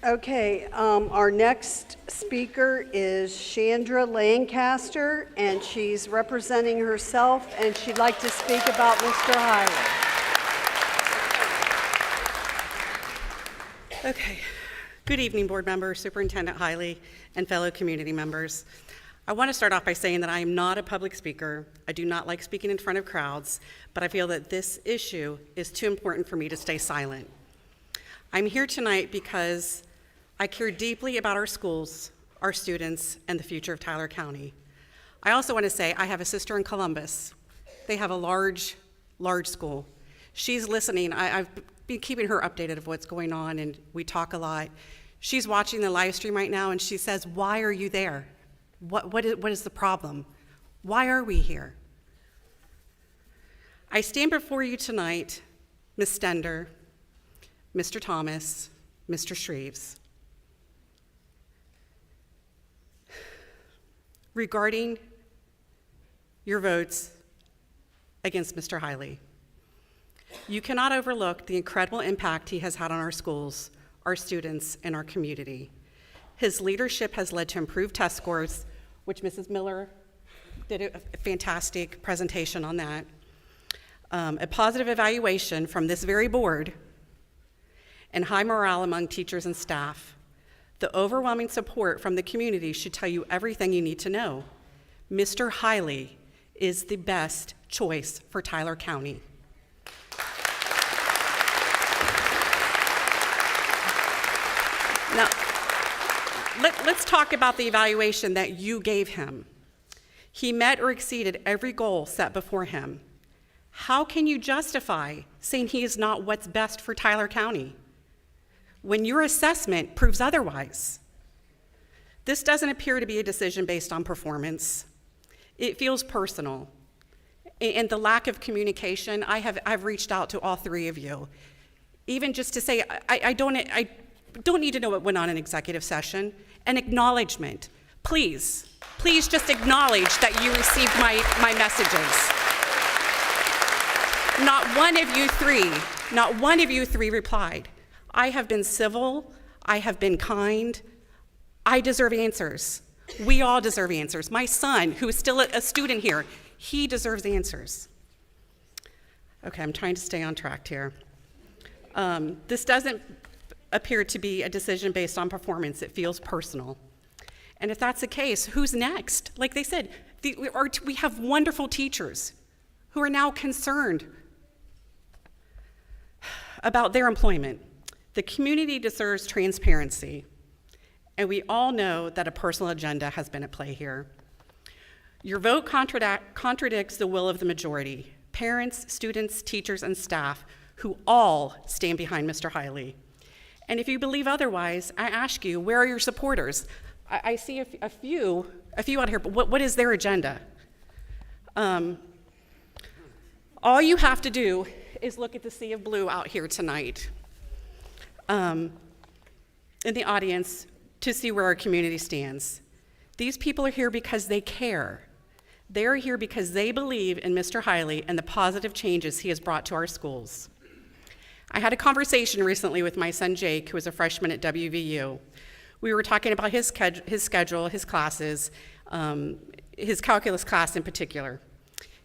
Okay, our next speaker is Chandra Lancaster, and she's representing herself, and she'd like to speak about Mr. Hiley. Okay. Good evening, board members, Superintendent Hiley, and fellow community members. I want to start off by saying that I am not a public speaker. I do not like speaking in front of crowds, but I feel that this issue is too important for me to stay silent. I'm here tonight because I care deeply about our schools, our students, and the future of Tyler County. I also want to say I have a sister in Columbus. They have a large school. She's listening. I've been keeping her updated of what's going on, and we talk a lot. She's watching the live stream right now, and she says, "Why are you there? What is the problem? Why are we here?" I stand before you tonight, Ms. Stender, Mr. Thomas, Mr. Shreves, regarding your votes against Mr. Hiley. You cannot overlook the incredible impact he has had on our schools, our students, and our community. His leadership has led to improved test scores, which Mrs. Miller did a fantastic presentation on that, a positive evaluation from this very board, and high morale among teachers and staff. The overwhelming support from the community should tell you everything you need to know. Mr. Hiley is the best choice for Tyler County. Now, let's talk about the evaluation that you gave him. He met or exceeded every goal set before him. How can you justify saying he is not what's best for Tyler County when your assessment proves otherwise? This doesn't appear to be a decision based on performance. It feels personal. And the lack of communication, I've reached out to all three of you, even just to say, I don't need to know what went on in executive session. An acknowledgement. Please just acknowledge that you received my messages. Not one of you three replied. I have been civil, I have been kind, I deserve answers. We all deserve answers. My son, who is still a student here, he deserves answers. Okay, I'm trying to stay on track here. This doesn't appear to be a decision based on performance. It feels personal. And if that's the case, who's next? Like they said, we have wonderful teachers who are now concerned about their employment. The community deserves transparency, and we all know that a personal agenda has been at play here. Your vote contradicts the will of the majority, parents, students, teachers, and staff, who all stand behind Mr. Hiley. And if you believe otherwise, I ask you, where are your supporters? I see a few out here, but what is their agenda? All you have to do is look at the sea of blue out here tonight in the audience to see where our community stands. These people are here because they care. They're here because they believe in Mr. Hiley and the positive changes he has brought to our schools. I had a conversation recently with my son Jake, who is a freshman at WVU. We were talking about his schedule, his classes, his calculus class in particular.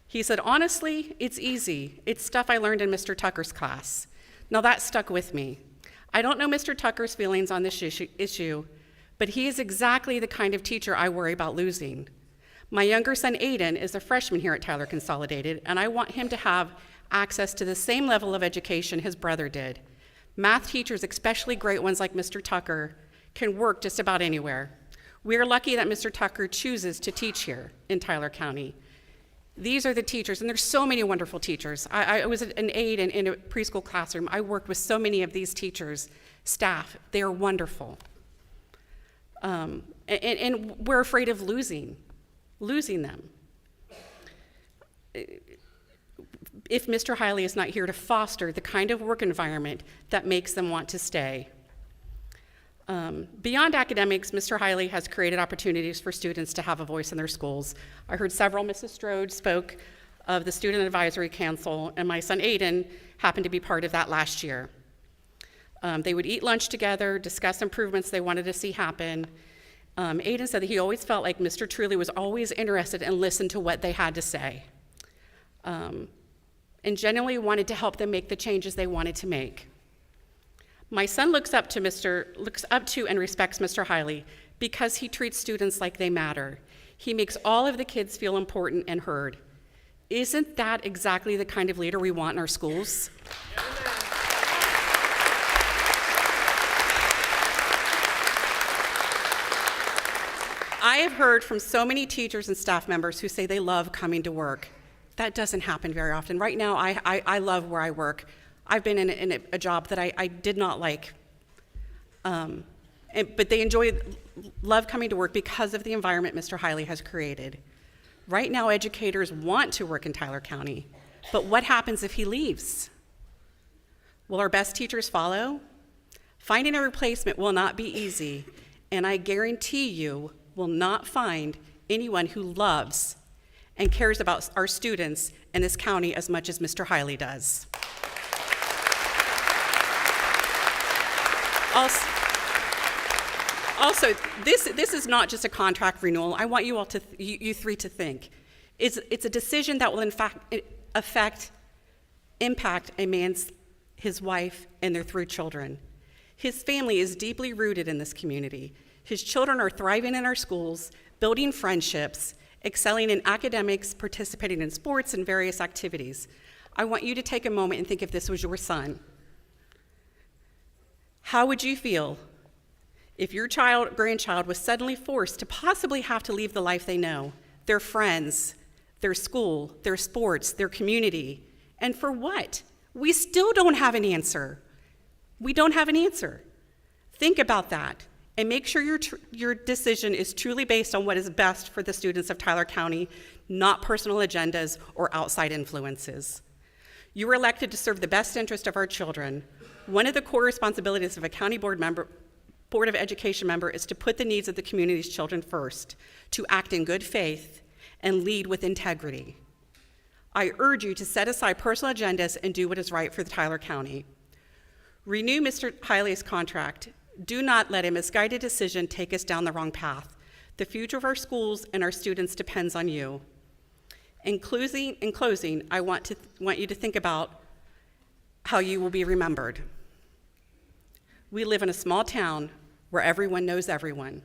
He said, honestly, it's easy. It's stuff I learned in Mr. Tucker's class. Now that stuck with me. I don't know Mr. Tucker's feelings on this issue, but he is exactly the kind of teacher I worry about losing. My younger son Aiden is a freshman here at Tyler Consolidated, and I want him to have access to the same level of education his brother did. Math teachers, especially great ones like Mr. Tucker, can work just about anywhere. We are lucky that Mr. Tucker chooses to teach here in Tyler County. These are the teachers, and there's so many wonderful teachers. I was an aide in a preschool classroom. I worked with so many of these teachers, staff. They are wonderful. And we're afraid of losing them. If Mr. Hiley is not here to foster the kind of work environment that makes them want to stay. Beyond academics, Mr. Hiley has created opportunities for students to have a voice in their schools. I heard several. Mrs. Strode spoke of the Student Advisory Council, and my son Aiden happened to be part of that last year. They would eat lunch together, discuss improvements they wanted to see happen. Aiden said that he always felt like Mr. Truly was always interested and listened to what they had to say, and genuinely wanted to help them make the changes they wanted to make. My son looks up to and respects Mr. Hiley because he treats students like they matter. He makes all of the kids feel important and heard. Isn't that exactly the kind of leader we want in our schools? I have heard from so many teachers and staff members who say they love coming to work. That doesn't happen very often. Right now, I love where I work. I've been in a job that I did not like, but they love coming to work because of the environment Mr. Hiley has created. Right now, educators want to work in Tyler County, but what happens if he leaves? Will our best teachers follow? Finding a replacement will not be easy, and I guarantee you will not find anyone who loves and cares about our students in this county as much as Mr. Hiley does. Also, this is not just a contract renewal. I want you all you three to think. It's a decision that will in fact impact his wife, and their 3 children. His family is deeply rooted in this community. His children are thriving in our schools, building friendships, excelling in academics, participating in sports and various activities. I want you to take a moment and think if this was your son. How would you feel if your grandchild was suddenly forced to possibly have to leave the life they know, their friends, their school, their sports, their community, and for what? We still don't have an answer. We don't have an answer. Think about that and make sure your decision is truly based on what is best for the students of Tyler County, not personal agendas or outside influences. You were elected to serve the best interest of our children. One of the core responsibilities of a county Board of Education member is to put the needs of the community's children first, to act in good faith, and lead with integrity. I urge you to set aside personal agendas and do what is right for the Tyler County. Renew Mr. Hiley's contract. Do not let a misguided decision take us down the wrong path. The future of our schools and our students depends on you. In closing, I want you to think about how you will be remembered. We live in a small town where everyone knows everyone.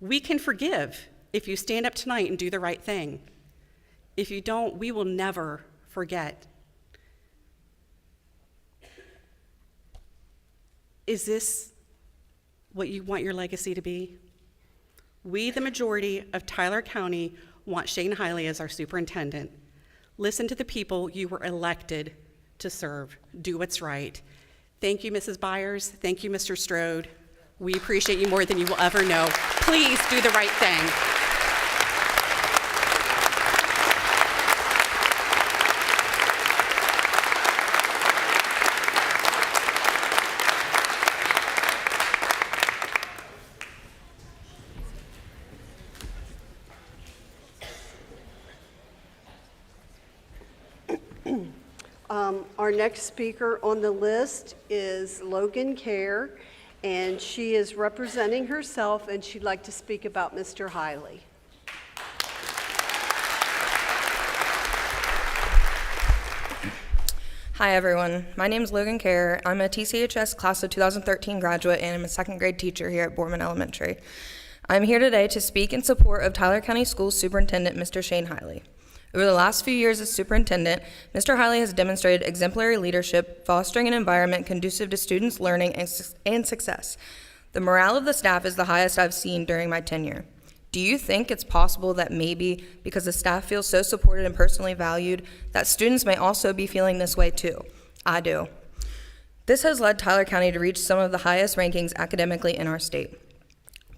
We can forgive if you stand up tonight and do the right thing. If you don't, we will never forget. Is this what you want your legacy to be? We, the majority of Tyler County, want Shane Hiley as our superintendent. Listen to the people you were elected to serve. Do what's right. Thank you, Mrs. Byers. Thank you, Mr. Strode. We appreciate you more than you will ever know. Please do the right thing. Our next speaker on the list is Logan Kerr, and she is representing herself, and she'd like to speak about Mr. Hiley. Hi everyone, my name is Logan Kerr. I'm a TCHS class of 2013 graduate and I'm a 2nd grade teacher here at Boardman Elementary. I'm here today to speak in support of Tyler County Schools Superintendent Mr. Shane Hiley. Over the last few years as superintendent, Mr. Hiley has demonstrated exemplary leadership, fostering an environment conducive to students' learning and success. The morale of the staff is the highest I've seen during my tenure. Do you think it's possible that maybe because the staff feels so supported and personally valued, that students may also be feeling this way too? I do. This has led Tyler County to reach some of the highest rankings academically in our state.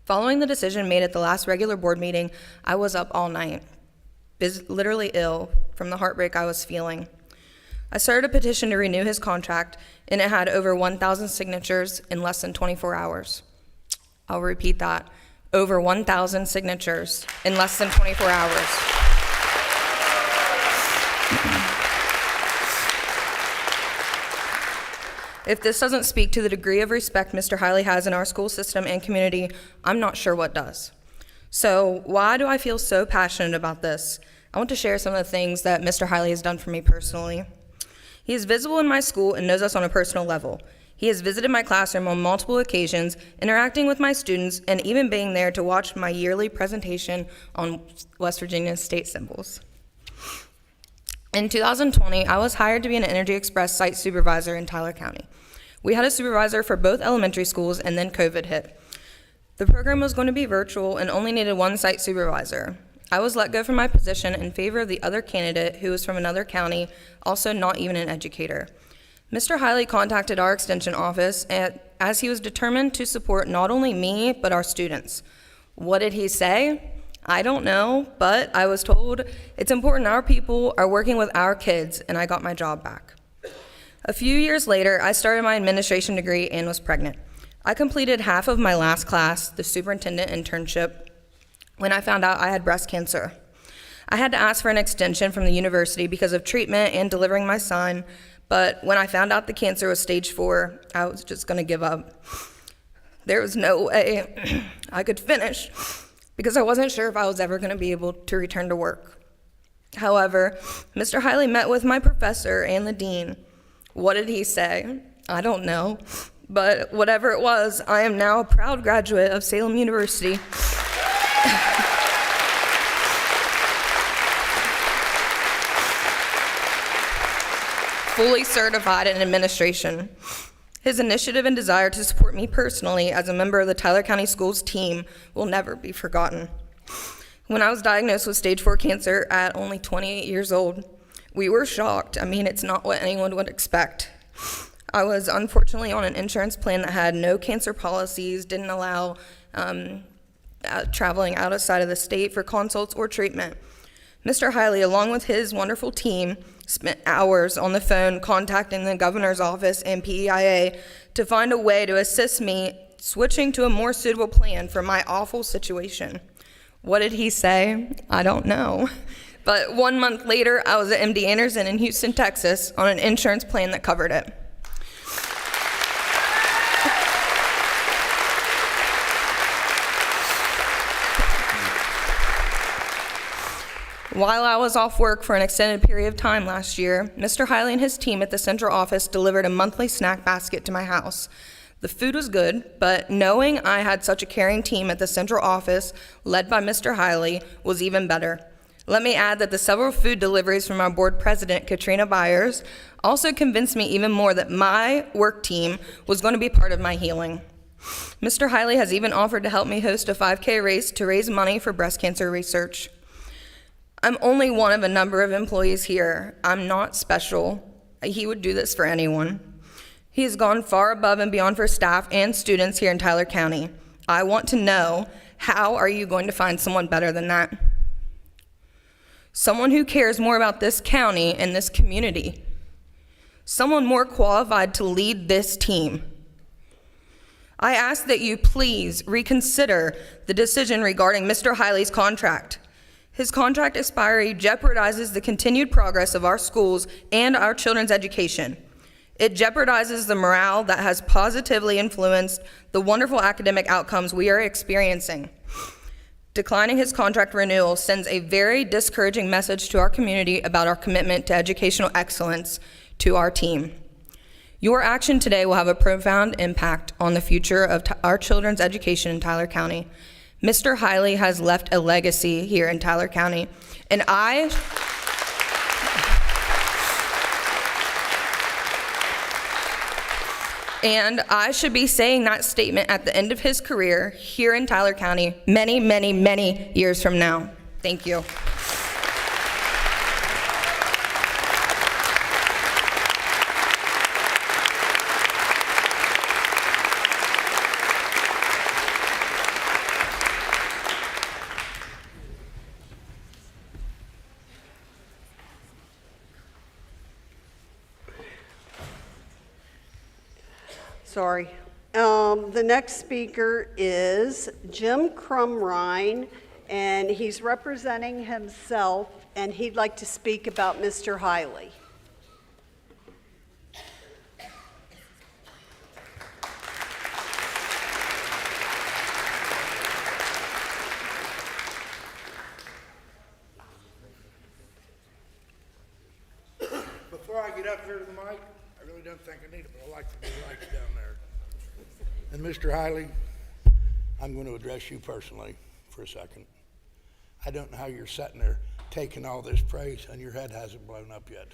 Following the decision made at the last regular board meeting, I was up all night, literally ill from the heartbreak I was feeling. I started a petition to renew his contract, and it had over 1,000 signatures in less than 24 hours. I'll repeat that. Over 1,000 signatures in less than 24 hours. If this doesn't speak to the degree of respect Mr. Hiley has in our school system and community, I'm not sure what does. So why do I feel so passionate about this? I want to share some of the things that Mr. Hiley has done for me personally. He is visible in my school and knows us on a personal level. He has visited my classroom on multiple occasions, interacting with my students, and even being there to watch my yearly presentation on West Virginia state symbols. In 2020, I was hired to be an Energy Express site supervisor in Tyler County. We had a supervisor for both elementary schools, and then COVID hit. The program was going to be virtual and only needed one site supervisor. I was let go from my position in favor of the other candidate who was from another county, also not even an educator. Mr. Hiley contacted our extension office as he was determined to support not only me, but our students. What did he say? I don't know, but I was told it's important our people are working with our kids, and I got my job back. A few years later, I started my administration degree and was pregnant. I completed half of my last class, the superintendent internship, when I found out I had breast cancer. I had to ask for an extension from the university because of treatment and delivering my son, but when I found out the cancer was stage 4, I was just going to give up. There was no way I could finish because I wasn't sure if I was ever going to be able to return to work. However, Mr. Hiley met with my professor and the dean. What did he say? I don't know, but whatever it was, I am now a proud graduate of Salem University. Fully certified in administration. His initiative and desire to support me personally as a member of the Tyler County Schools team will never be forgotten. When I was diagnosed with stage 4 cancer at only 28 years old, we were shocked. I mean, it's not what anyone would expect. I was unfortunately on an insurance plan that had no cancer policies, didn't allow traveling outside of the state for consults or treatment. Mr. Hiley, along with his wonderful team, spent hours on the phone contacting the governor's office and PEIA to find a way to assist me switching to a more suitable plan for my awful situation. What did he say? I don't know. But 1 month later, I was at MD Anderson in Houston, Texas, on an insurance plan that covered it. While I was off work for an extended period of time last year, Mr. Hiley and his team at the central office delivered a monthly snack basket to my house. The food was good, but knowing I had such a caring team at the central office, led by Mr. Hiley, was even better. Let me add that the several food deliveries from our board president, Katrina Byers, also convinced me even more that my work team was going to be part of my healing. Mr. Hiley has even offered to help me host a 5K race to raise money for breast cancer research. I'm only one of a number of employees here. I'm not special. He would do this for anyone. He has gone far above and beyond for staff and students here in Tyler County. I want to know, how are you going to find someone better than that? Someone who cares more about this county and this community. Someone more qualified to lead this team. I ask that you please reconsider the decision regarding Mr. Hiley's contract. His contract expiry jeopardizes the continued progress of our schools and our children's education. It jeopardizes the morale that has positively influenced the wonderful academic outcomes we are experiencing. Declining his contract renewal sends a very discouraging message to our community about our commitment to educational excellence to our team. Your action today will have a profound impact on the future of our children's education in Tyler County. Mr. Hiley has left a legacy here in Tyler County, and I should be saying that statement at the end of his career here in Tyler County many, many, many years from now. Thank you. Sorry. The next speaker is Jim Crumrine, and he's representing himself, and he'd like to speak about Mr. Hiley. out here to the mic? I really don't think I need it, but I like the blue lights down there. And Mr. Hiley, I'm going to address you personally for a second. I don't know how you're sitting there taking all this praise and your head hasn't blown up yet.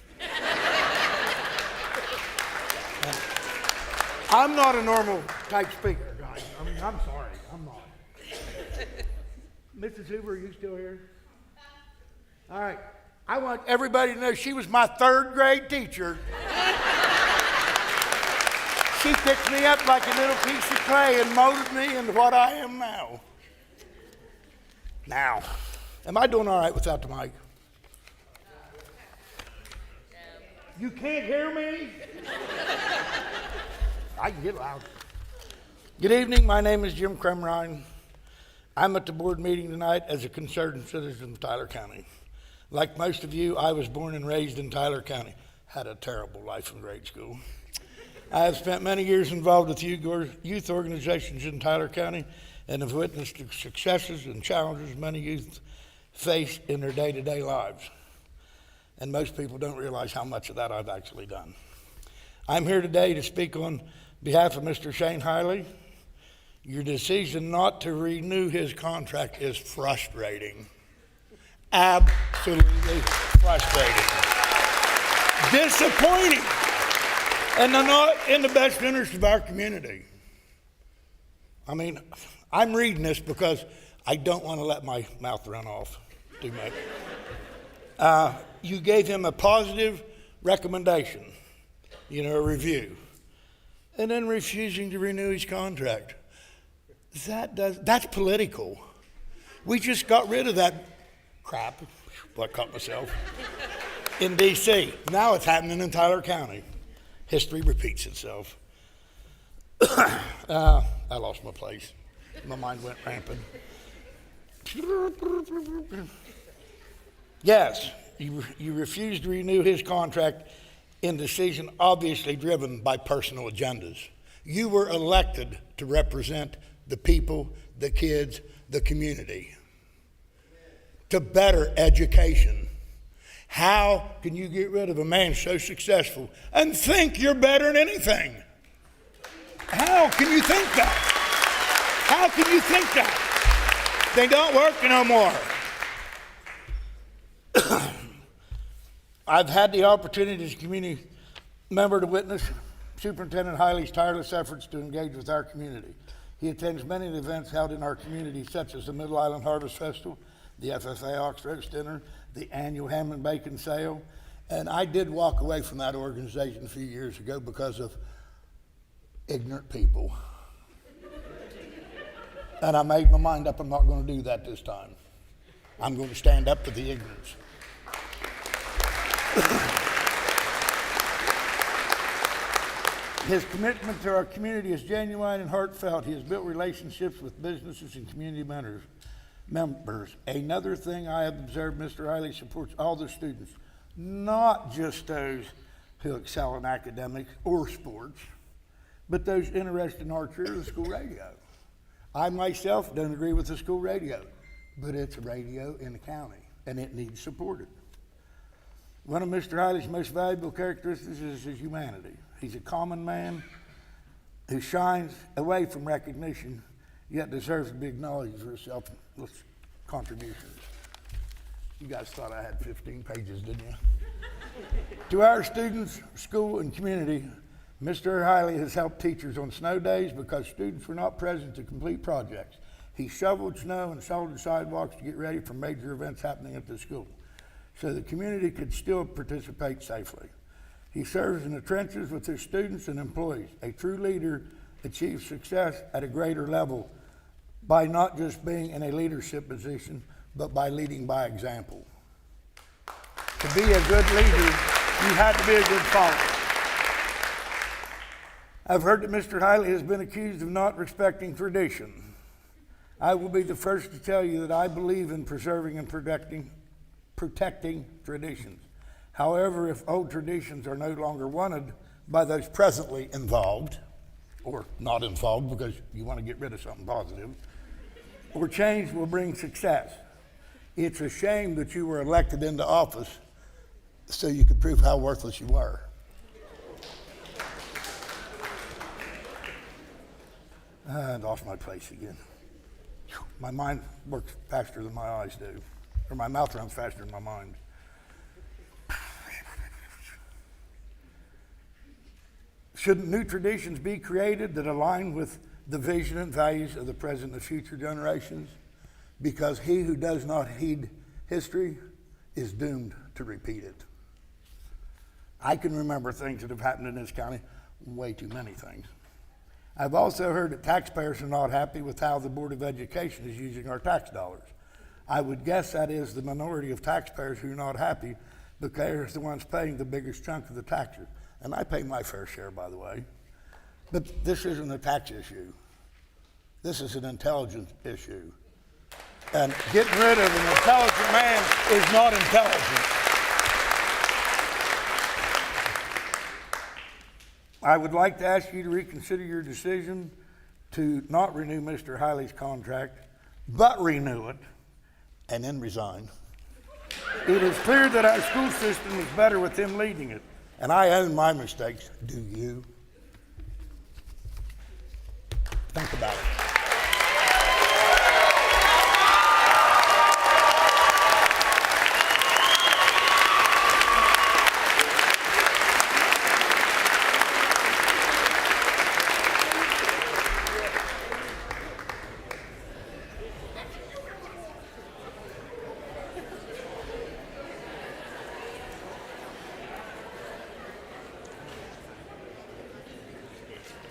I'm not a normal type speaker, guys. I mean, I'm sorry, I'm not. Mrs. Hoover, are you still here? All right. I want everybody to know she was my 3rd grade teacher. She picked me up like a little piece of clay and molded me into what I am now. Now, am I doing all right without the mic? You can't hear me? I can get loud. Good evening, my name is Jim Kremrine. I'm at the board meeting tonight as a concerned citizen of Tyler County. Like most of you, I was born and raised in Tyler County. Had a terrible life in grade school. I have spent many years involved with youth organizations in Tyler County and have witnessed the successes and challenges many youth face in their day-to-day lives. And most people don't realize how much of that I've actually done. I'm here today to speak on behalf of Mr. Shane Hiley. Your decision not to renew his contract is frustrating. Absolutely frustrating. Disappointing. And they're not in the best interest of our community. I mean, I'm reading this because I don't want to let my mouth run off too much. You gave him a positive recommendation, a review, and then refusing to renew his contract. That's political. We just got rid of that crap, I caught myself, in D.C. Now it's happening in Tyler County. History repeats itself. I lost my place. My mind went rampant. Yes, you refused to renew his contract in decision obviously driven by personal agendas. You were elected to represent the people, the kids, the community, to better education. How can you get rid of a man so successful and think you're better than anything? How can you think that? How can you think that? They don't work no more. I've had the opportunity as a community member to witness Superintendent Hiley's tireless efforts to engage with our community. He attends many of the events held in our community, such as the Middle Island Harvest Festival, the FFA Ox Roast Dinner, the annual ham and bacon sale. And I did walk away from that organization a few years ago because of ignorant people. And I made my mind up, I'm not going to do that this time. I'm going to stand up to the ignorance. His commitment to our community is genuine and heartfelt. He has built relationships with businesses and community members. Another thing I have observed, Mr. Hiley supports all the students, not just those who excel in academics or sports, but those interested in archery or the school radio. I myself don't agree with the school radio, but it's a radio in the county, and it needs supported. One of Mr. Hiley's most valuable characteristics is his humanity. He's a common man who shines away from recognition, yet deserves to be acknowledged for his selfless contributions. You guys thought I had 15 pages, didn't you? To our students, school, and community, Mr. Hiley has helped teachers on snow days because students were not present to complete projects. He shoveled snow and shoveled sidewalks to get ready for major events happening at the school, so the community could still participate safely. He serves in the trenches with his students and employees. A true leader achieves success at a greater level by not just being in a leadership position, but by leading by example. To be a good leader, you have to be a good follower. I've heard that Mr. Hiley has been accused of not respecting tradition. I will be the first to tell you that I believe in preserving and protecting traditions. However, if old traditions are no longer wanted by those presently involved, or not involved because you want to get rid of something positive, or change will bring success. It's a shame that you were elected into office so you could prove how worthless you were. I lost my place again. My mind works faster than my eyes do, or my mouth runs faster than my mind. Shouldn't new traditions be created that align with the vision and values of the present and future generations? Because he who does not heed history is doomed to repeat it. I can remember things that have happened in this county, way too many things. I've also heard that taxpayers are not happy with how the Board of Education is using our tax dollars. I would guess that is the minority of taxpayers who are not happy because they're the ones paying the biggest chunk of the taxes. And I pay my fair share, by the way. But this isn't a tax issue. This is an intelligence issue. And getting rid of an intelligent man is not intelligent. I would like to ask you to reconsider your decision to not renew Mr. Hiley's contract, but renew it and then resign. It is clear that our school system is better with him leading it. And I own my mistakes. Do you? Think about it.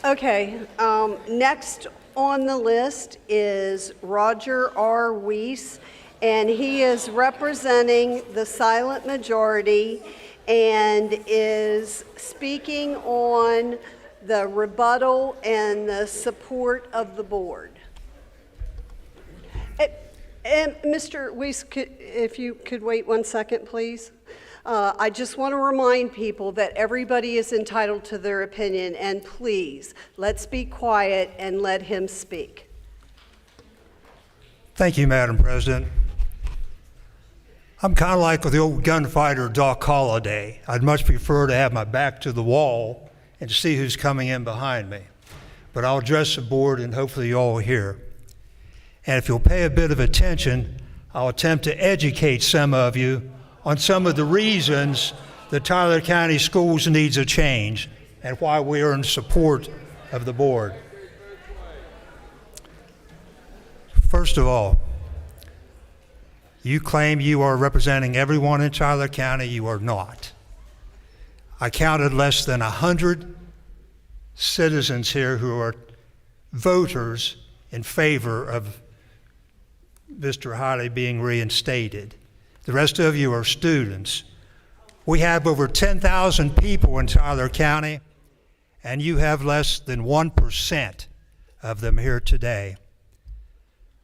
Okay, next on the list is Roger R. Weiss, and he is representing the silent majority and is speaking on the rebuttal and the support of the board. And Mr. Weiss, if you could wait 1 second, please. I just want to remind people that everybody is entitled to their opinion, and please, let's be quiet and let him speak. Thank you, Madam President. I'm kind of like the old gunfighter Doc Holliday. I'd much prefer to have my back to the wall and to see who's coming in behind me. But I'll address the board and hopefully you all hear. And if you'll pay a bit of attention, I'll attempt to educate some of you on some of the reasons that Tyler County Schools needs a change and why we are in support of the board. First of all, you claim you are representing everyone in Tyler County. You are not. I counted less than 100 citizens here who are voters in favor of Mr. Hiley being reinstated. The rest of you are students. We have over 10,000 people in Tyler County, and you have less than 1% of them here today.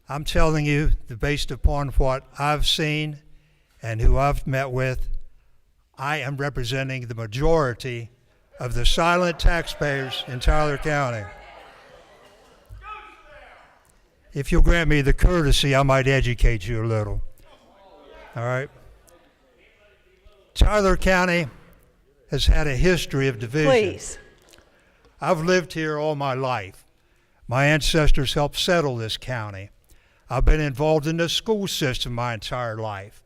I'm telling you that based upon what I've seen and who I've met with, I am representing the majority of the silent taxpayers in Tyler County. If you'll grant me the courtesy, I might educate you a little. All right. Tyler County has had a history of division. Please. I've lived here all my life. My ancestors helped settle this county. I've been involved in the school system my entire life.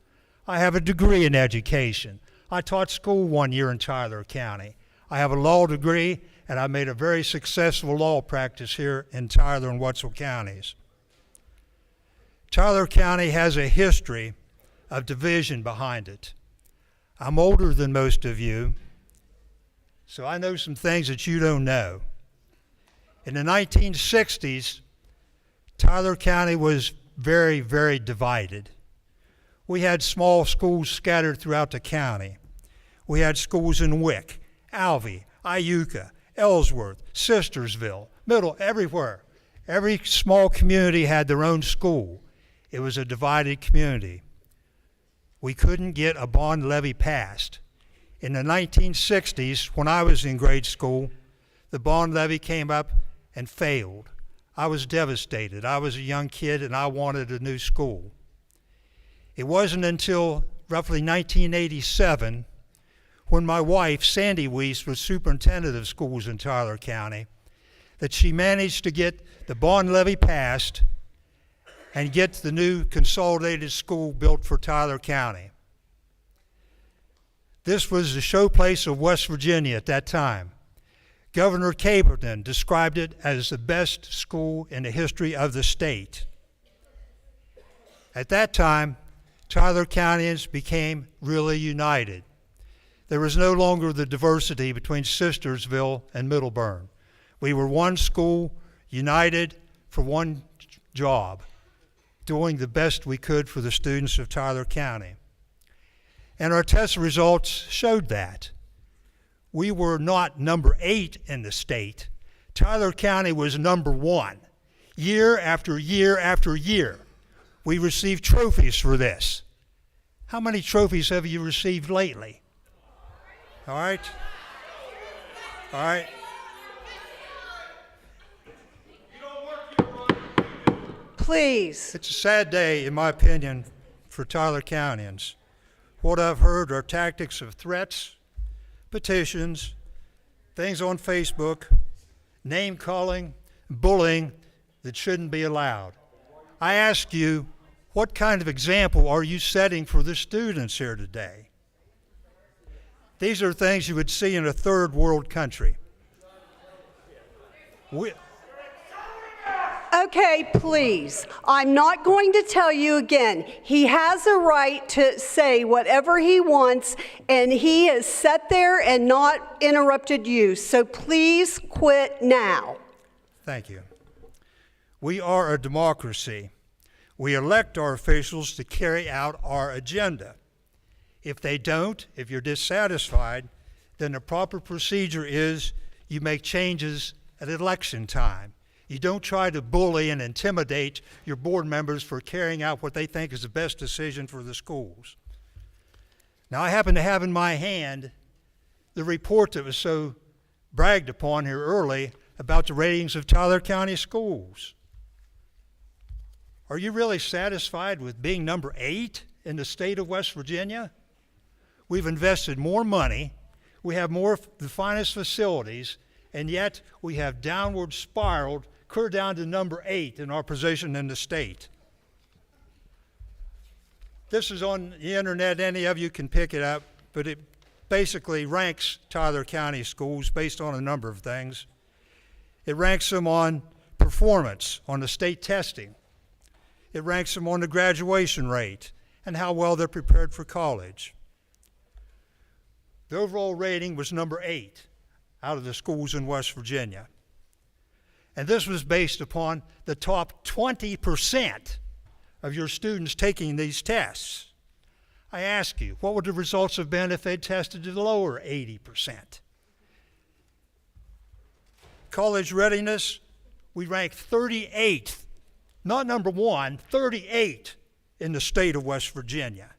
I have a degree in education. I taught school 1 year in Tyler County. I have a law degree, and I made a very successful law practice here in Tyler and Wetzel counties. Tyler County has a history of division behind it. I'm older than most of you, so I know some things that you don't know. In the 1960s, Tyler County was very, very divided. We had small schools scattered throughout the county. We had schools in Wick, Alvey, Iuka, Ellsworth, Sistersville, Middle, everywhere. Every small community had their own school. It was a divided community. We couldn't get a bond levy passed. In the 1960s, when I was in grade school, the bond levy came up and failed. I was devastated. I was a young kid and I wanted a new school. It wasn't until roughly 1987 when my wife, Sandy Weiss, was superintendent of schools in Tyler County, that she managed to get the bond levy passed and get the new consolidated school built for Tyler County. This was the showplace of West Virginia at that time. Governor Caperton described it as the best school in the history of the state. At that time, Tyler Countyans became really united. There was no longer the diversity between Sistersville and Middleburn. We were one school, united for one job, doing the best we could for the students of Tyler County. And our test results showed that. We were not number 8 in the state. Tyler County was number 1. Year after year after year, we received trophies for this. How many trophies have you received lately? All right? All right? Please. It's a sad day, in my opinion, for Tyler Countyans. What I've heard are tactics of threats, petitions, things on Facebook, name-calling, bullying that shouldn't be allowed. I ask you, what kind of example are you setting for the students here today? These are things you would see in a third world country. Okay, please. I'm not going to tell you again. He has a right to say whatever he wants, and he has sat there and not interrupted you. So please quit now. Thank you. We are a democracy. We elect our officials to carry out our agenda. If they don't, if you're dissatisfied, then the proper procedure is you make changes at election time. You don't try to bully and intimidate your board members for carrying out what they think is the best decision for the schools. Now, I happen to have in my hand the report that was so bragged upon here early about the ratings of Tyler County schools. Are you really satisfied with being number 8 in the state of West Virginia? We've invested more money, we have more of the finest facilities, and yet we have downward spiraled clear down to number 8 in our position in the state. This is on the internet, any of you can pick it up, but it basically ranks Tyler County schools based on a number of things. It ranks them on performance, on the state testing. It ranks them on the graduation rate and how well they're prepared for college. The overall rating was number 8 out of the schools in West Virginia. And this was based upon the top 20% of your students taking these tests. I ask you, what would the results have been if they'd tested the lower 80%? College readiness, we ranked 38th, not number 1, 38 in the state of West Virginia.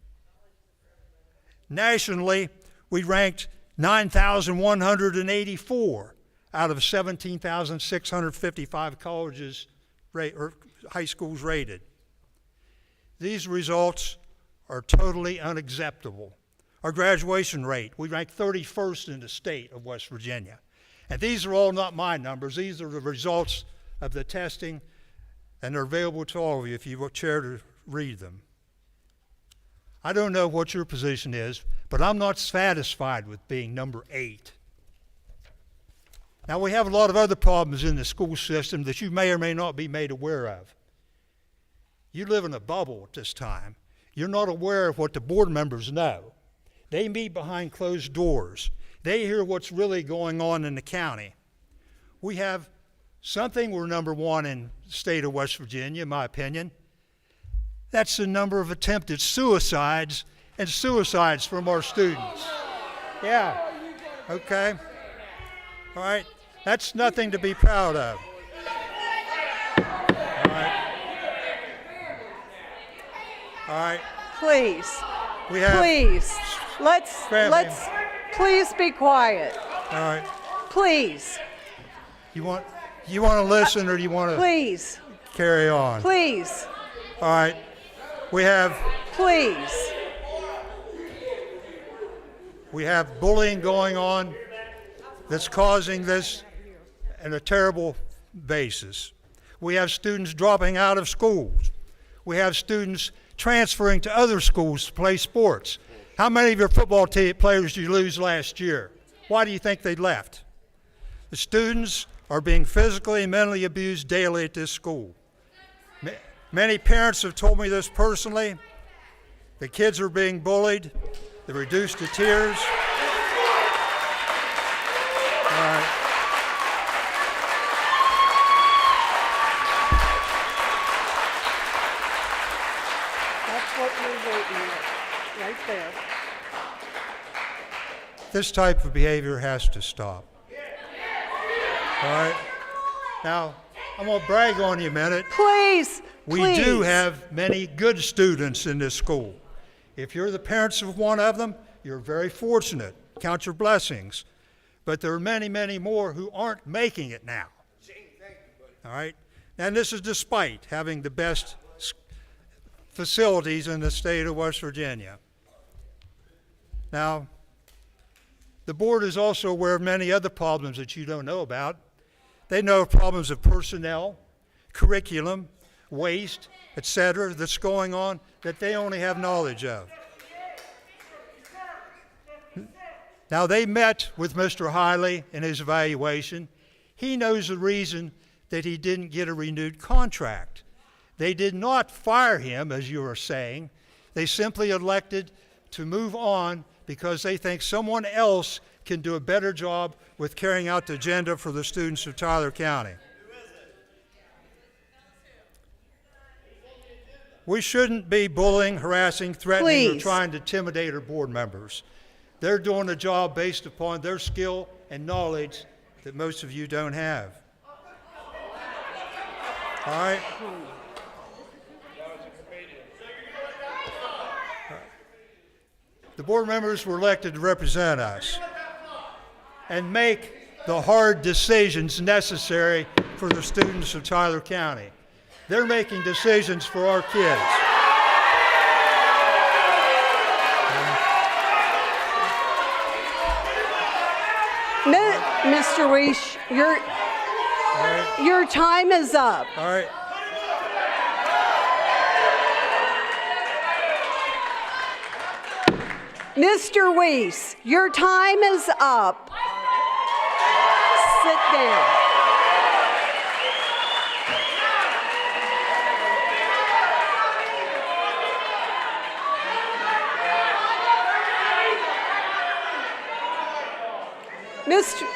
Nationally, we ranked 9,184 out of 17,655 colleges or high schools rated. These results are totally unacceptable. Our graduation rate, we ranked 31st in the state of West Virginia. And these are all not my numbers. These are the results of the testing, and they're available to all of you if you care to read them. I don't know what your position is, but I'm not satisfied with being number 8. Now, we have a lot of other problems in the school system that you may or may not be made aware of. You live in a bubble at this time. You're not aware of what the board members know. They meet behind closed doors. They hear what's really going on in the county. We have something we're number 1 in the state of West Virginia, in my opinion. That's the number of attempted suicides and suicides from our students. Yeah, okay. All right, that's nothing to be proud of. All right. All right. Please. We have. Please. Let's please be quiet. All right. Please. You want to listen, or do you want to Please. carry on? Please. All right. We have bullying going on that's causing this, and a terrible basis. We have students dropping out of schools. We have students transferring to other schools to play sports. How many of your football players did you lose last year? Why do you think they left? The students are being physically and mentally abused daily at this school. Many parents have told me this personally. The kids are being bullied. They're reduced to tears. That's what we're voting with, right there. This type of behavior has to stop. All right? Now, I'm going to brag on you a minute. Please, We do have many good students in this school. If you're the parents of one of them, you're very fortunate. Count your blessings. But there are many, many more who aren't making it now. All right? And this is despite having the best facilities in the state of West Virginia. Now, the board is also aware of many other problems that you don't know about. They know of problems of personnel, curriculum, waste, etc., that's going on that they only have knowledge of. Now, they met with Mr. Hiley in his evaluation. He knows the reason that he didn't get a renewed contract. They did not fire him, as you are saying. They simply elected to move on because they think someone else can do a better job with carrying out the agenda for the students of Tyler County. We shouldn't be bullying, harassing, threatening, or trying to intimidate our board members. They're doing a job based upon their skill and knowledge that most of you don't have. All right? The board members were elected to represent us and make the hard decisions necessary for the students of Tyler County. They're making decisions for our kids. Mr. Weish, your time is up. All right. Mr. Weiss, your time is up. Sit down. Mr.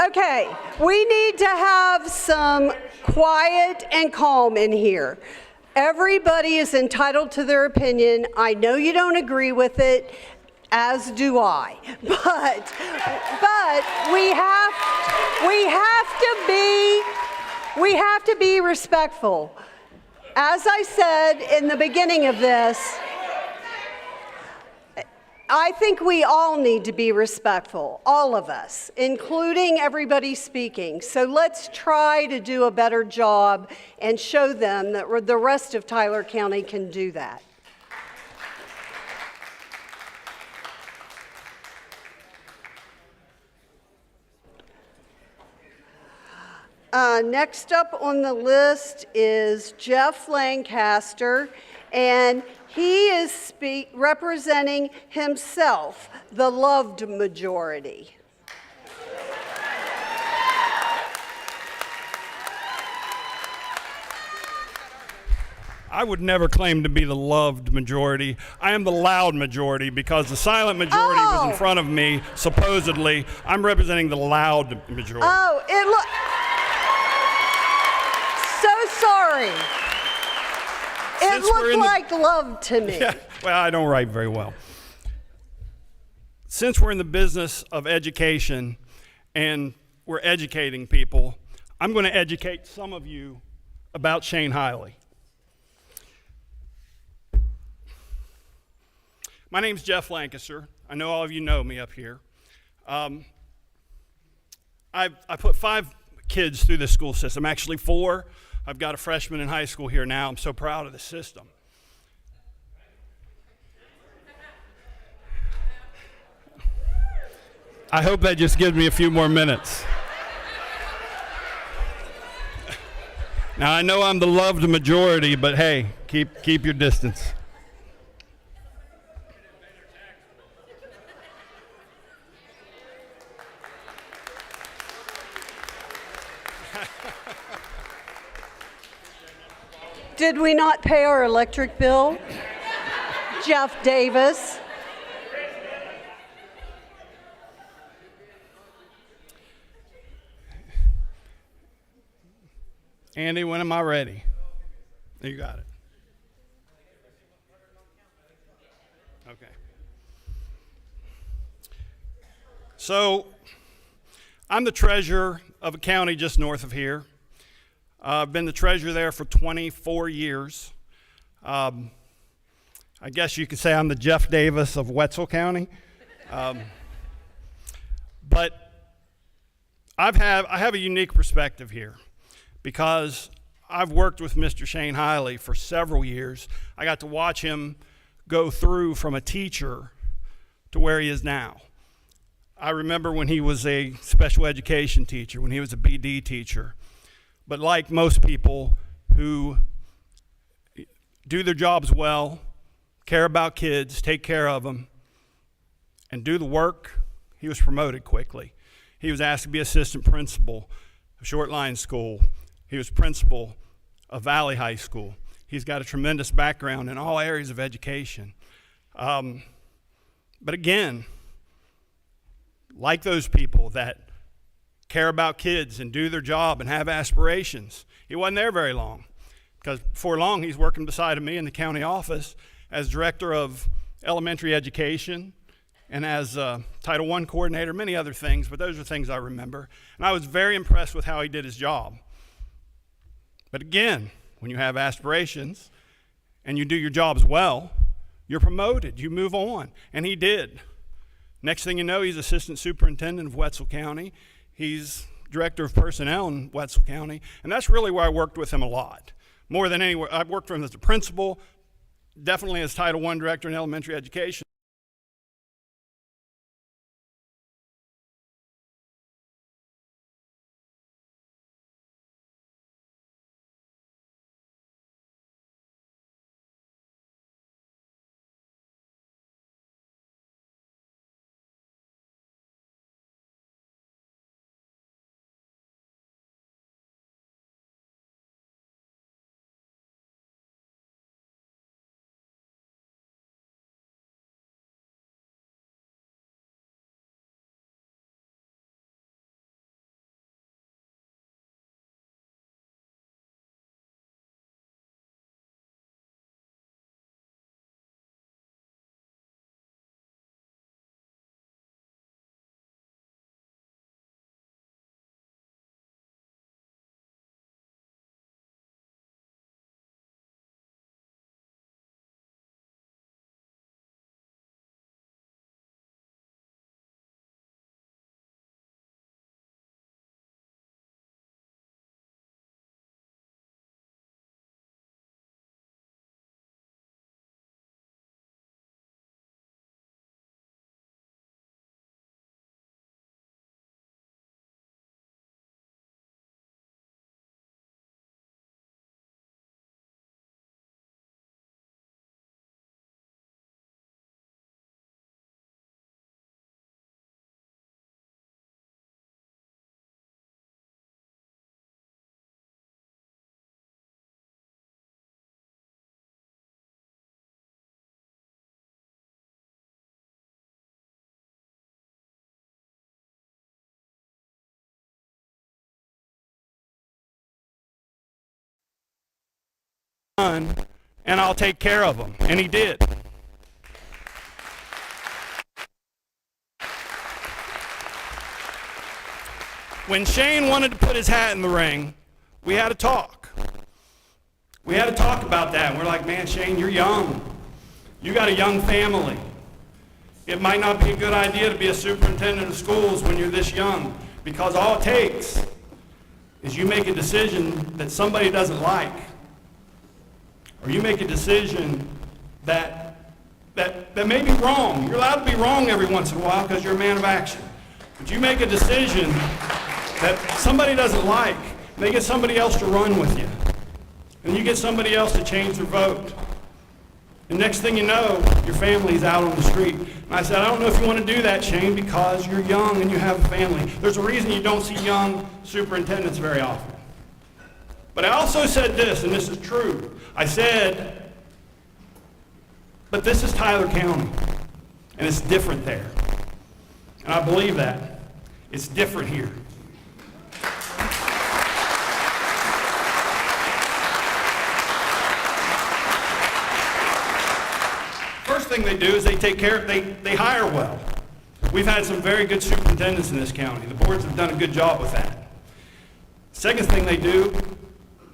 Okay, we need to have some quiet and calm in here. Everybody is entitled to their opinion. I know you don't agree with it, as do I. But we have to be respectful. As I said in the beginning of this, I think we all need to be respectful, all of us, including everybody speaking. So let's try to do a better job and show them that the rest of Tyler County can do that. Next up on the list is Jeff Lancaster, and he is representing himself, the loved majority. I would never claim to be the loved majority. I am the loud majority because the silent majority was in front of me, supposedly. I'm representing the loud majority. Oh, so sorry. It looked like love to me. Yeah, well, I don't write very well. Since we're in the business of education and we're educating people, I'm going to educate some of you about Shane Hiley. My name's Jeff Lancaster. I know all of you know me up here. I put 5 kids through the school system, actually 4. I've got a freshman in high school here now. I'm so proud of the system. I hope that just gives me a few more minutes. Now, I know I'm the loved majority, but hey, keep your distance. Did we not pay our electric bill? Jeff Davis. Andy, when am I ready? You got it. Okay. So, I'm the treasurer of a county just north of here. I've been the treasurer there for 24 years. I guess you could say I'm the Jeff Davis of Wetzel County. But I have a unique perspective here because I've worked with Mr. Shane Hiley for several years. I got to watch him go through from a teacher to where he is now. I remember when he was a special education teacher, when he was a BD teacher. But like most people who do their jobs well, care about kids, take care of them, and do the work, he was promoted quickly. He was asked to be assistant principal of Short Line School. He was principal of Valley High School. He's got a tremendous background in all areas of education. But again, like those people that care about kids and do their job and have aspirations, he wasn't there very long, because before long he's working beside of me in the county office as director of elementary education and as Title I coordinator, many other things, but those are things I remember. And I was very impressed with how he did his job. But again, when you have aspirations and you do your jobs well, you're promoted, you move on, and he did. Next thing you know, he's assistant superintendent of Wetzel County. He's director of personnel in Wetzel County, and that's really where I worked with him a lot. More than anywhere, I've worked with him as a principal, definitely as Title I director in elementary education. And I'll take care of him, and he did. When Shane wanted to put his hat in the ring, we had a talk. We had to talk about that. We're like, man, Shane, you're young. You got a young family. It might not be a good idea to be a superintendent of schools when you're this young, because all it takes is you make a decision that somebody doesn't like, or you make a decision that may be wrong. You're allowed to be wrong every once in a while because you're a man of action. But you make a decision that somebody doesn't like, and they get somebody else to run with you. And you get somebody else to change their vote. And next thing you know, your family's out on the street. And I said, I don't know if you want to do that, Shane, because you're young and you have a family. There's a reason you don't see young superintendents very often. But I also said this, and this is true. I said, but this is Tyler County, and it's different there. And I believe that. It's different here. First thing they do is they hire well. We've had some very good superintendents in this county. The boards have done a good job with that. Second thing they do,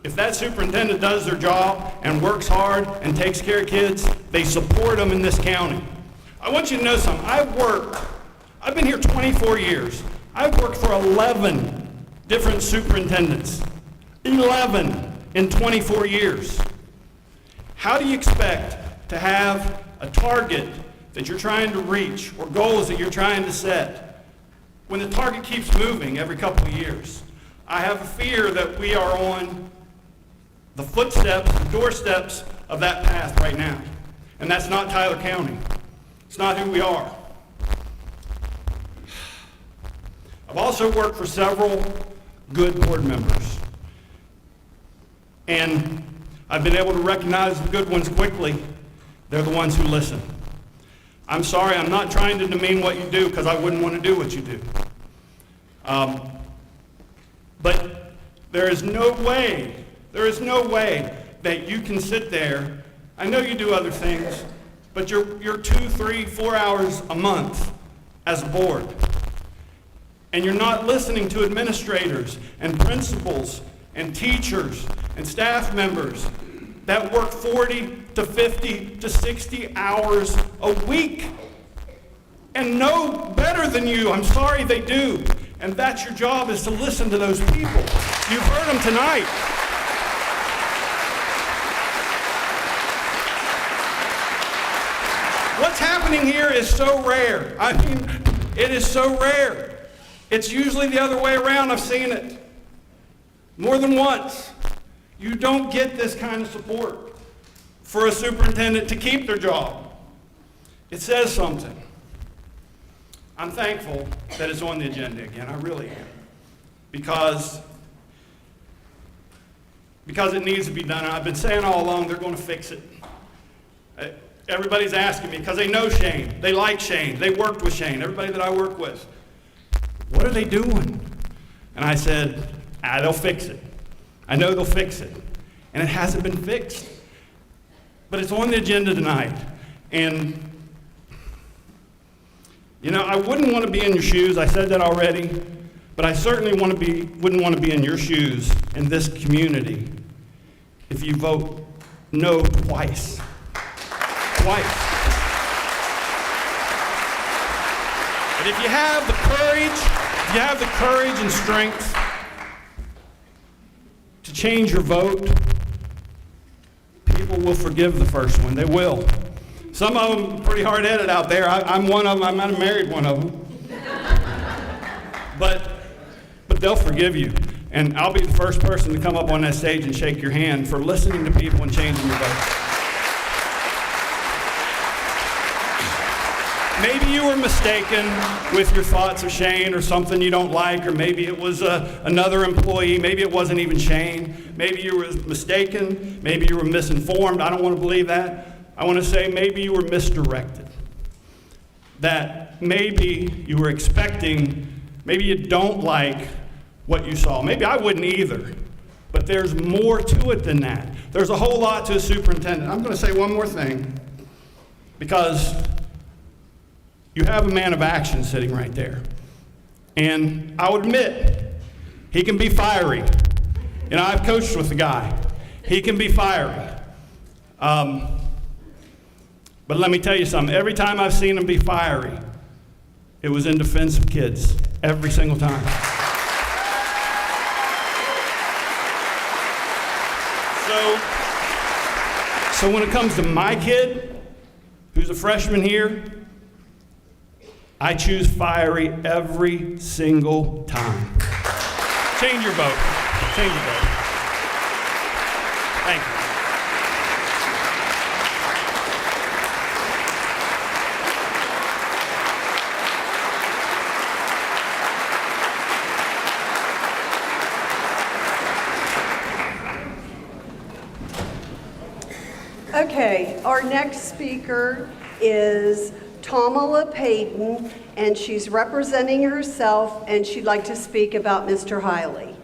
if that superintendent does their job and works hard and takes care of kids, they support them in this county. I want you to know something. I've been here 24 years. I've worked for 11 different superintendents. 11 in 24 years. How do you expect to have a target that you're trying to reach or goals that you're trying to set when the target keeps moving every couple of years? I have a fear that we are on the footsteps, the doorsteps of that path right now. And that's not Tyler County. It's not who we are. I've also worked for several good board members. And I've been able to recognize the good ones quickly. They're the ones who listen. I'm sorry, I'm not trying to demean what you do because I wouldn't want to do what you do. But there is no way that you can sit there. I know you do other things, but you're 2, 3, 4 hours a month as a board. And you're not listening to administrators and principals and teachers and staff members that work 40 to 50 to 60 hours a week and know better than you. I'm sorry, they do. And that's your job, is to listen to those people. You've heard them tonight. What's happening here is so rare. I mean, it is so rare. It's usually the other way around. I've seen it more than once. You don't get this kind of support for a superintendent to keep their job. It says something. I'm thankful that it's on the agenda again. I really am. Because it needs to be done. And I've been saying all along they're going to fix it. Everybody's asking me because they know Shane. They like Shane. They worked with Shane. Everybody that I work with. What are they doing? And I said, they'll fix it. I know they'll fix it. And it hasn't been fixed. But it's on the agenda tonight. And, you know, I wouldn't want to be in your shoes. I said that already. But I certainly wouldn't want to be in your shoes in this community if you vote no twice. Twice. But if you have the courage and strength to change your vote, people will forgive the first one. They will. Some of them are pretty hard-headed out there. I'm one of them. I might have married one of them. But they'll forgive you. And I'll be the first person to come up on that stage and shake your hand for listening to people and changing your vote. Maybe you were mistaken with your thoughts of Shane or something you don't like, or maybe it was another employee. Maybe it wasn't even Shane. Maybe you were mistaken. Maybe you were misinformed. I don't want to believe that. I want to say maybe you were misdirected. That maybe you were expecting, maybe you don't like what you saw. Maybe I wouldn't either. But there's more to it than that. There's a whole lot to a superintendent. I'm going to say one more thing, because you have a man of action sitting right there. And I'll admit, he can be fiery. You know, I've coached with the guy. He can be fiery. But let me tell you something. Every time I've seen him be fiery, it was in defense of kids. Every single time. So when it comes to my kid, who's a freshman here, I choose fiery every single time. Change your vote. Change your vote. Thank you. Okay, our next speaker is Tamala Payton, and she's representing herself, and she'd like to speak about Mr. Hiley.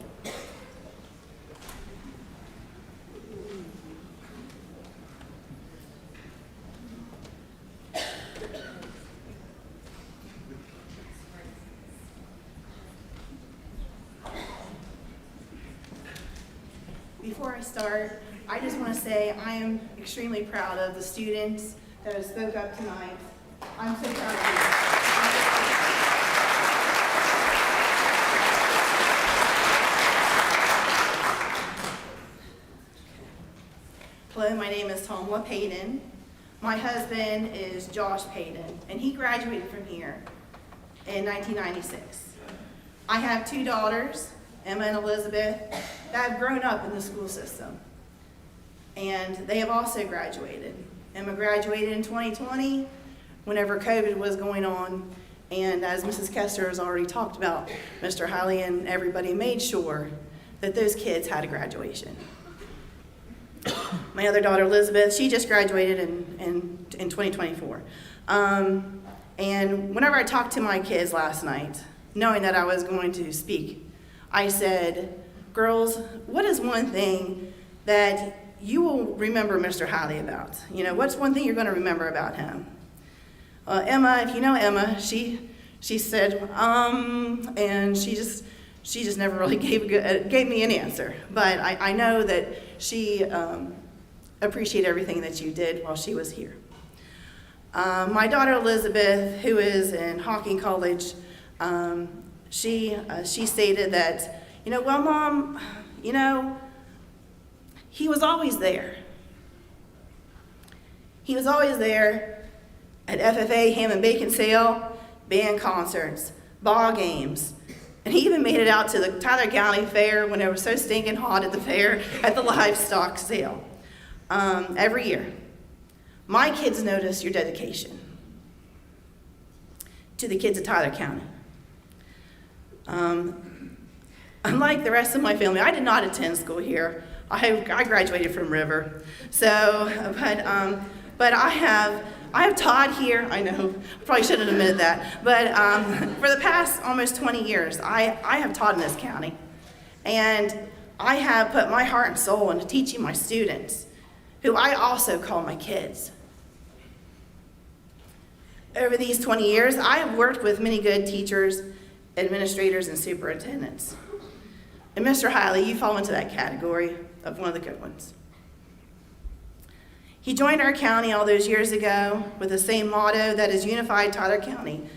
Before I start, I just want to say I am extremely proud of the students that have spoke up tonight. I'm so proud of you. Hello, my name is Tamala Payton. My husband is Josh Payton, and he graduated from here in 1996. I have two daughters, Emma and Elizabeth, that have grown up in the school system. And they have also graduated. Emma graduated in 2020 whenever COVID was going on. And as Mrs. Kester has already talked about, Mr. Hiley and everybody made sure that those kids had a graduation. My other daughter, Elizabeth, she just graduated in 2024. And whenever I talked to my kids last night, knowing that I was going to speak, I said, girls, what is one thing that you will remember Mr. Hiley about? You know, what's one thing you're going to remember about him? Emma, if you know Emma, she said, and she just never really gave me an answer. But I know that she appreciated everything that you did while she was here. My daughter Elizabeth, who is in Hawking College, she stated that, you know, well, Mom, you know, he was always there. He was always there at FFA, ham and bacon sale, band concerts, ball games. And he even made it out to the Tyler County Fair when it was so stinking hot at the fair at the livestock sale every year. My kids notice your dedication to the kids of Tyler County. Unlike the rest of my family, I did not attend school here. I graduated from River. So, but I have taught here. I know, probably shouldn't have admitted that. But for the past almost 20 years, I have taught in this county. And I have put my heart and soul into teaching my students, who I also call my kids. Over these 20 years, I have worked with many good teachers, administrators, and superintendents. And Mr. Hiley, you fall into that category of one of the good ones. He joined our county all those years ago with the same motto that has unified Tyler County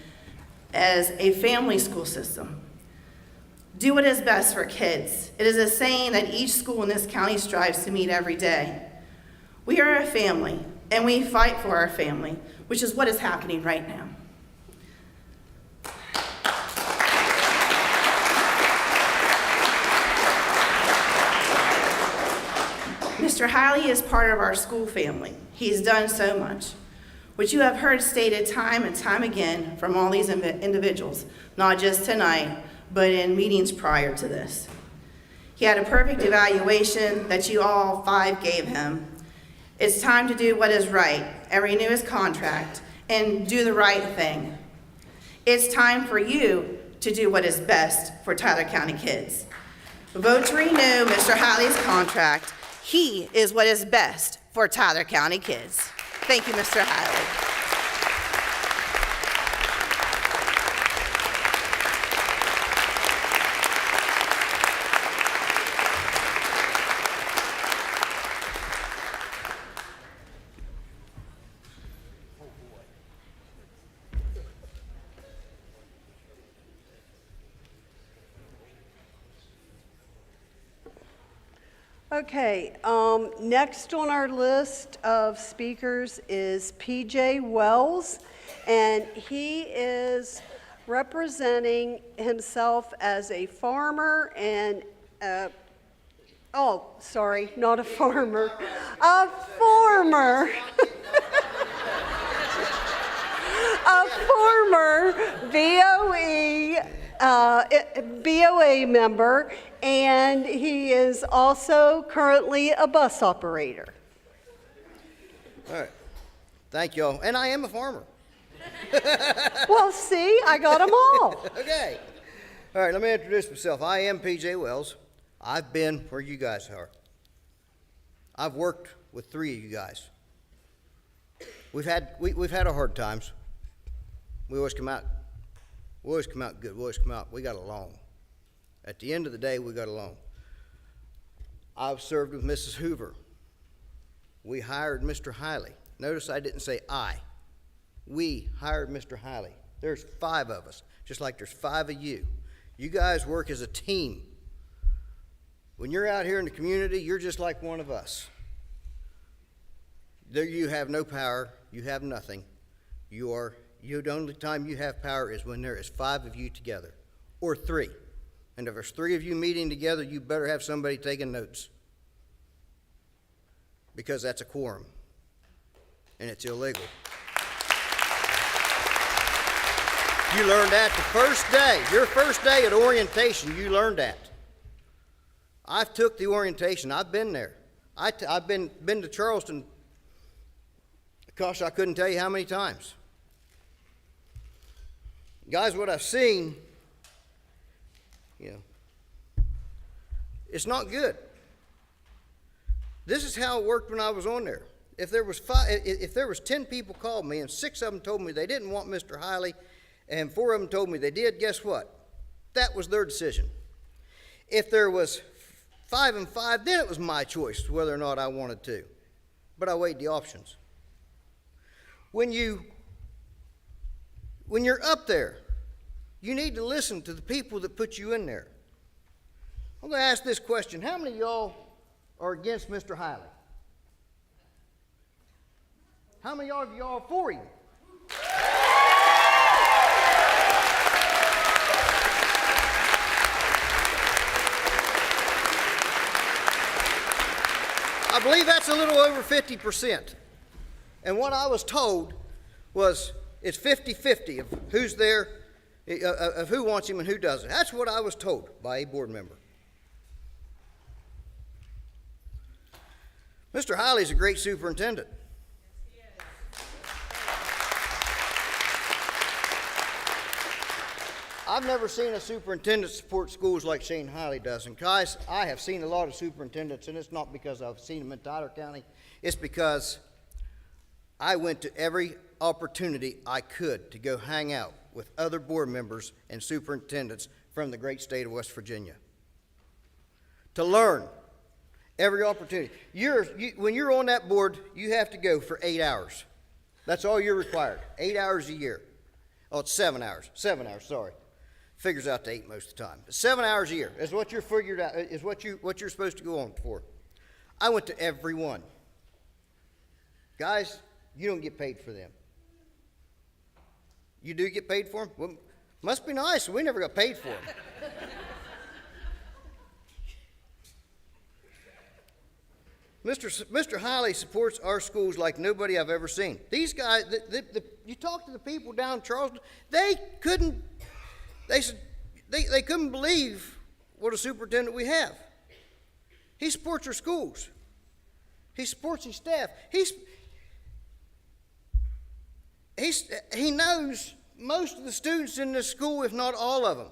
as a family school system. Do what is best for kids. It is a saying that each school in this county strives to meet every day. We are a family, and we fight for our family, which is what is happening right now. Mr. Hiley is part of our school family. He has done so much, which you have heard stated time and time again from all these individuals, not just tonight, but in meetings prior to this. He had a perfect evaluation that you all 5 gave him. It's time to do what is right and renew his contract and do the right thing. It's time for you to do what is best for Tyler County kids. Vote to renew Mr. Hiley's contract. He is what is best for Tyler County kids. Thank you, Mr. Hiley. Okay, next on our list of speakers is PJ Wells, and he is representing himself as a farmer and, oh, sorry, not a farmer, a former, a former BOA member, and he is also currently a bus operator. All right. Thank y'all. And I am a farmer. Well, see, I got them all. Okay. All right, let me introduce myself. I am PJ Wells. I've been where you guys are. I've worked with 3 of you guys. We've had our hard times. We always come out good. We always come out. We got along. At the end of the day, we got along. I've served with Mrs. Hoover. We hired Mr. Hiley. Notice I didn't say I. We hired Mr. Hiley. There's 5 of us, just like there's 5 of you. You guys work as a team. When you're out here in the community, you're just like one of us. There you have no power. You have nothing. The only time you have power is when there is 5 of you together, or 3. And if there's 3 of you meeting together, you better have somebody taking notes, because that's a quorum, and it's illegal. You learned that the first day, your first day at orientation, you learned that. I've took the orientation. I've been there. I've been to Charleston, gosh, I couldn't tell you how many times. Guys, what I've seen, it's not good. This is how it worked when I was on there. If there was 10 people called me and 6 of them told me they didn't want Mr. Hiley, and 4 of them told me they did, guess what? That was their decision. If there was 5 and 5, then it was my choice whether or not I wanted to. But I weighed the options. When you're up there, you need to listen to the people that put you in there. I'm going to ask this question. How many of y'all are against Mr. Hiley? How many of y'all are for him? I believe that's a little over 50%. And what I was told was it's 50-50 of who's there, of who wants him and who doesn't. That's what I was told by a board member. Mr. Hiley's a great superintendent. I've never seen a superintendent support schools like Shane Hiley does. And guys, I have seen a lot of superintendents, and it's not because I've seen them in Tyler County. It's because I went to every opportunity I could to go hang out with other board members and superintendents from the great state of West Virginia. To learn every opportunity. When you're on that board, you have to go for 8 hours. That's all you're required, 8 hours a year. Oh, it's 7 hours, sorry. Figures out to 8 most of the time. 7 hours a year is what you're figured out, is what you're supposed to go on for. I went to every one. Guys, you don't get paid for them. You do get paid for them? Well, must be nice. We never got paid for them. Mr. Hiley supports our schools like nobody I've ever seen. These guys, you talk to the people down in Charleston, they couldn't believe what a superintendent we have. He supports our schools. He supports his staff. He knows most of the students in this school, if not all of them.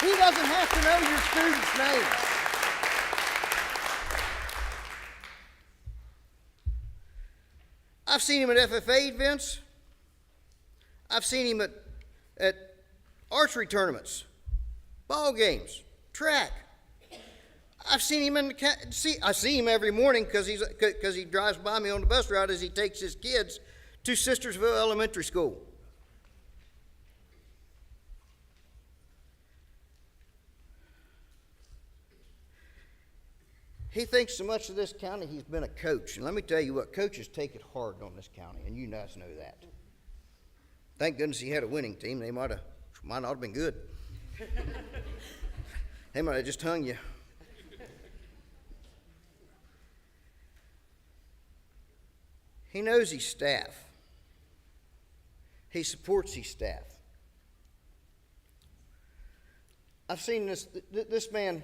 He doesn't have to know your students' names. I've seen him at FFA events. I've seen him at archery tournaments, ball games, track. I've seen him I see him every morning because he drives by me on the bus route as he takes his kids to Sistersville Elementary School. He thinks so much of this county, he's been a coach. And let me tell you what, coaches take it hard on this county, and you guys know that. Thank goodness he had a winning team. They might not have been good. They might have just hung you. He knows his staff. He supports his staff. I've seen this man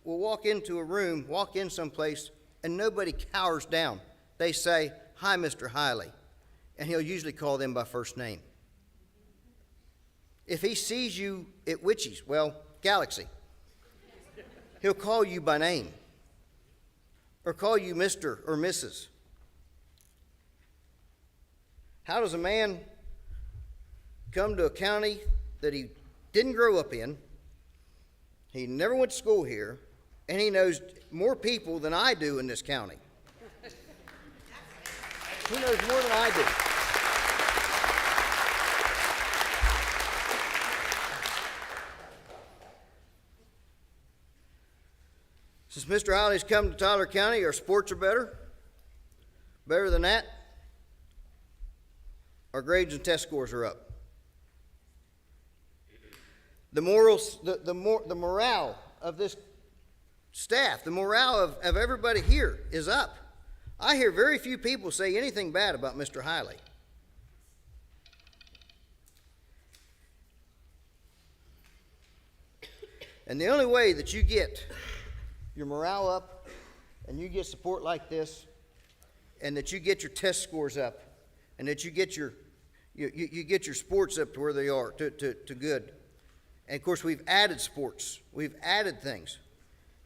will walk into a room, walk in someplace, and nobody cowers down. They say, "Hi, Mr. Hiley," and he'll usually call them by first name. If he sees you at Witchy's, well, Galaxy, he'll call you by name or call you Mr. or Mrs. How does a man come to a county that he didn't grow up in, he never went to school here, and he knows more people than I do in this county? He knows more than I do. Since Mr. Hiley's come to Tyler County, our sports are better. Better than that, our grades and test scores are up. The morale of this staff, the morale of everybody here is up. I hear very few people say anything bad about Mr. Hiley. And the only way that you get your morale up and you get support like this and that you get your test scores up and that you get your sports up to where they are, to good. And of course, we've added sports. We've added things.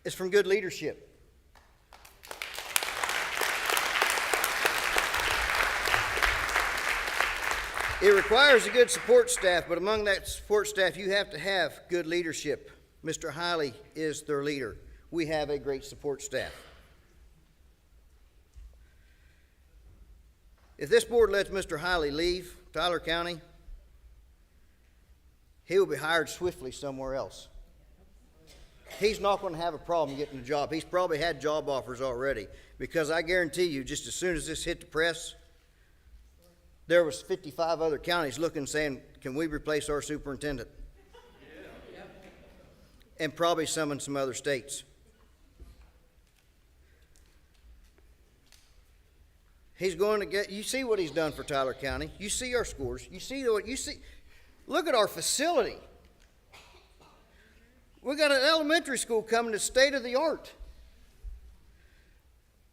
It's from good leadership. It requires a good support staff, but among that support staff, you have to have good leadership. Mr. Hiley is their leader. We have a great support staff. If this board lets Mr. Hiley leave Tyler County, he will be hired swiftly somewhere else. He's not going to have a problem getting a job. He's probably had job offers already, because I guarantee you, just as soon as this hit the press, there was 55 other counties looking, saying, "Can we replace our superintendent?" And probably some in some other states. He's going to get, you see what he's done for Tyler County. You see our scores. You see what you see. Look at our facility. We got an elementary school coming to state of the art.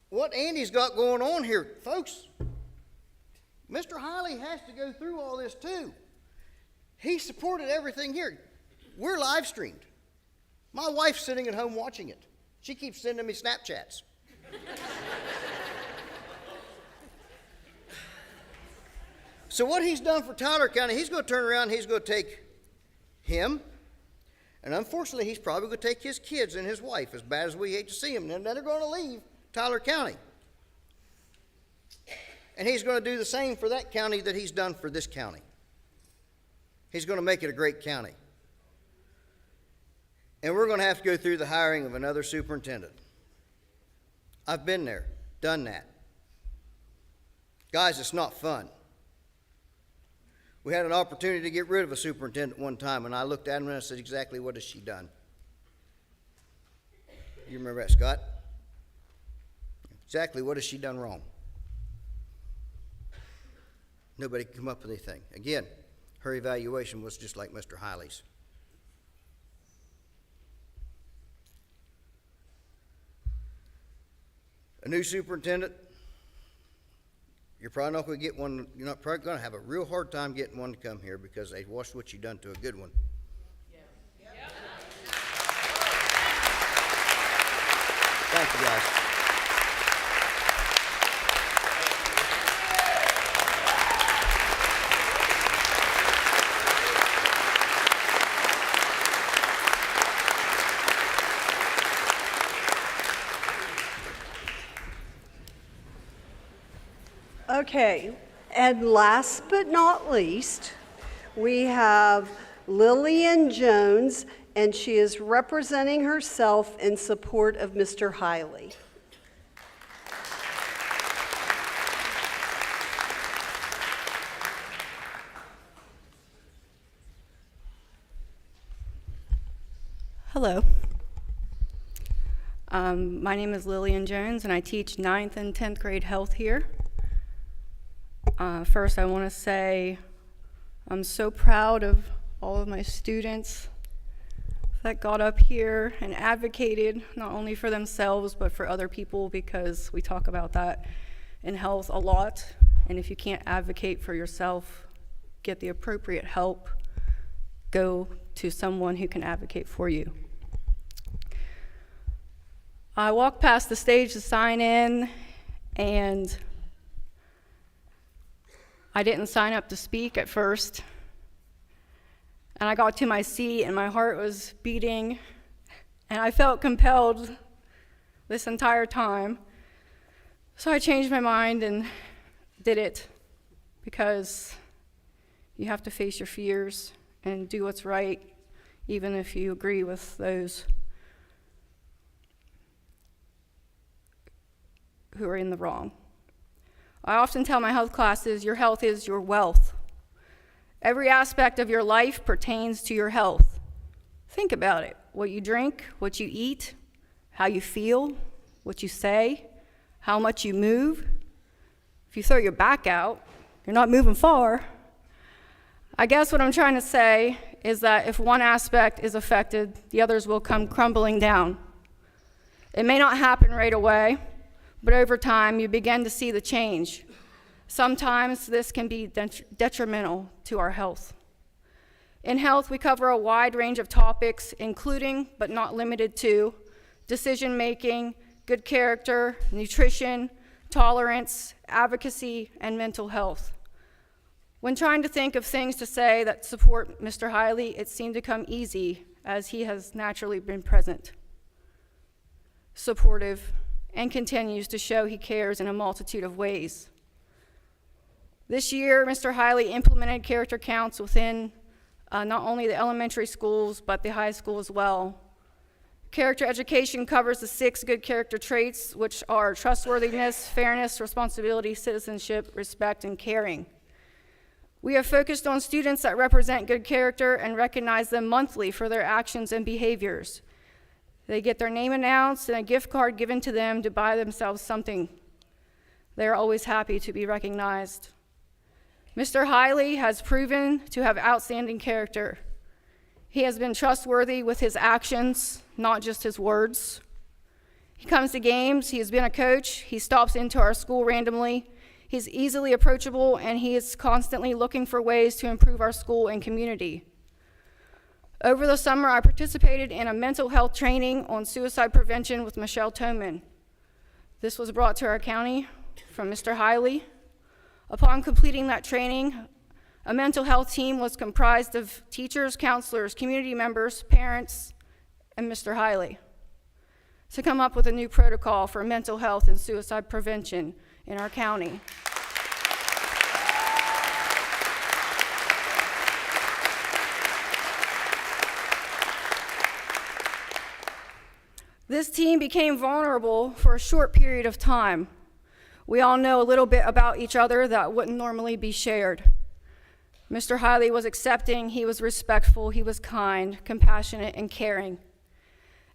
What Andy's got going on here, folks, Mr. Hiley has to go through all this too. He supported everything here. We're live streamed. My wife's sitting at home watching it. She keeps sending me Snapchats. So what he's done for Tyler County, he's going to turn around and he's going to take him, and unfortunately he's probably going to take his kids and his wife, as bad as we hate to see them, and then they're going to leave Tyler County. And he's going to do the same for that county that he's done for this county. He's going to make it a great county. And we're going to have to go through the hiring of another superintendent. I've been there, done that. Guys, it's not fun. We had an opportunity to get rid of a superintendent one time, and I looked at him and I said, "Exactly what has she done?" You remember that, Scott? Exactly what has she done wrong? Nobody could come up with anything. Again, her evaluation was just like Mr. Hiley's. A new superintendent, you're probably not going to get one. You're not probably going to have a real hard time getting one to come here, because they watched what you've done to a good one. Thank you, guys. Okay, and last but not least, we have Lillian Jones and she is representing herself in support of Mr. Hiley. Hello. My name is Lillian Jones, and I teach 9th and 10th grade health here. First, I want to say I'm so proud of all of my students that got up here and advocated not only for themselves but for other people, because we talk about that in health a lot. And if you can't advocate for yourself, get the appropriate help, go to someone who can advocate for you. I walked past the stage to sign in, and I didn't sign up to speak at first. And I got to my seat and my heart was beating, and I felt compelled this entire time. So I changed my mind and did it, because you have to face your fears and do what's right, even if you agree with those who are in the wrong. I often tell my health classes, your health is your wealth. Every aspect of your life pertains to your health. Think about it. What you drink, what you eat, how you feel, what you say, how much you move. If you throw your back out, you're not moving far. I guess what I'm trying to say is that if one aspect is affected, the others will come crumbling down. It may not happen right away, but over time, you begin to see the change. Sometimes this can be detrimental to our health. In health, we cover a wide range of topics, including, but not limited to, decision-making, good character, nutrition, tolerance, advocacy, and mental health. When trying to think of things to say that support Mr. Hiley, it seemed to come easy, as he has naturally been present, supportive, and continues to show he cares in a multitude of ways. This year, Mr. Hiley implemented character counts within not only the elementary schools, but the high school as well. Character education covers the 6 good character traits, which are trustworthiness, fairness, responsibility, citizenship, respect, and caring. We have focused on students that represent good character and recognize them monthly for their actions and behaviors. They get their name announced and a gift card given to them to buy themselves something. They're always happy to be recognized. Mr. Hiley has proven to have outstanding character. He has been trustworthy with his actions, not just his words. He comes to games, he has been a coach, he stops into our school randomly, he's easily approachable, and he is constantly looking for ways to improve our school and community. Over the summer, I participated in a mental health training on suicide prevention with Michelle Toman. This was brought to our county from Mr. Hiley. Upon completing that training, a mental health team was comprised of teachers, counselors, community members, parents, and Mr. Hiley to come up with a new protocol for mental health and suicide prevention in our county. This team became vulnerable for a short period of time. We all know a little bit about each other that wouldn't normally be shared. Mr. Hiley was accepting, he was respectful, he was kind, compassionate, and caring.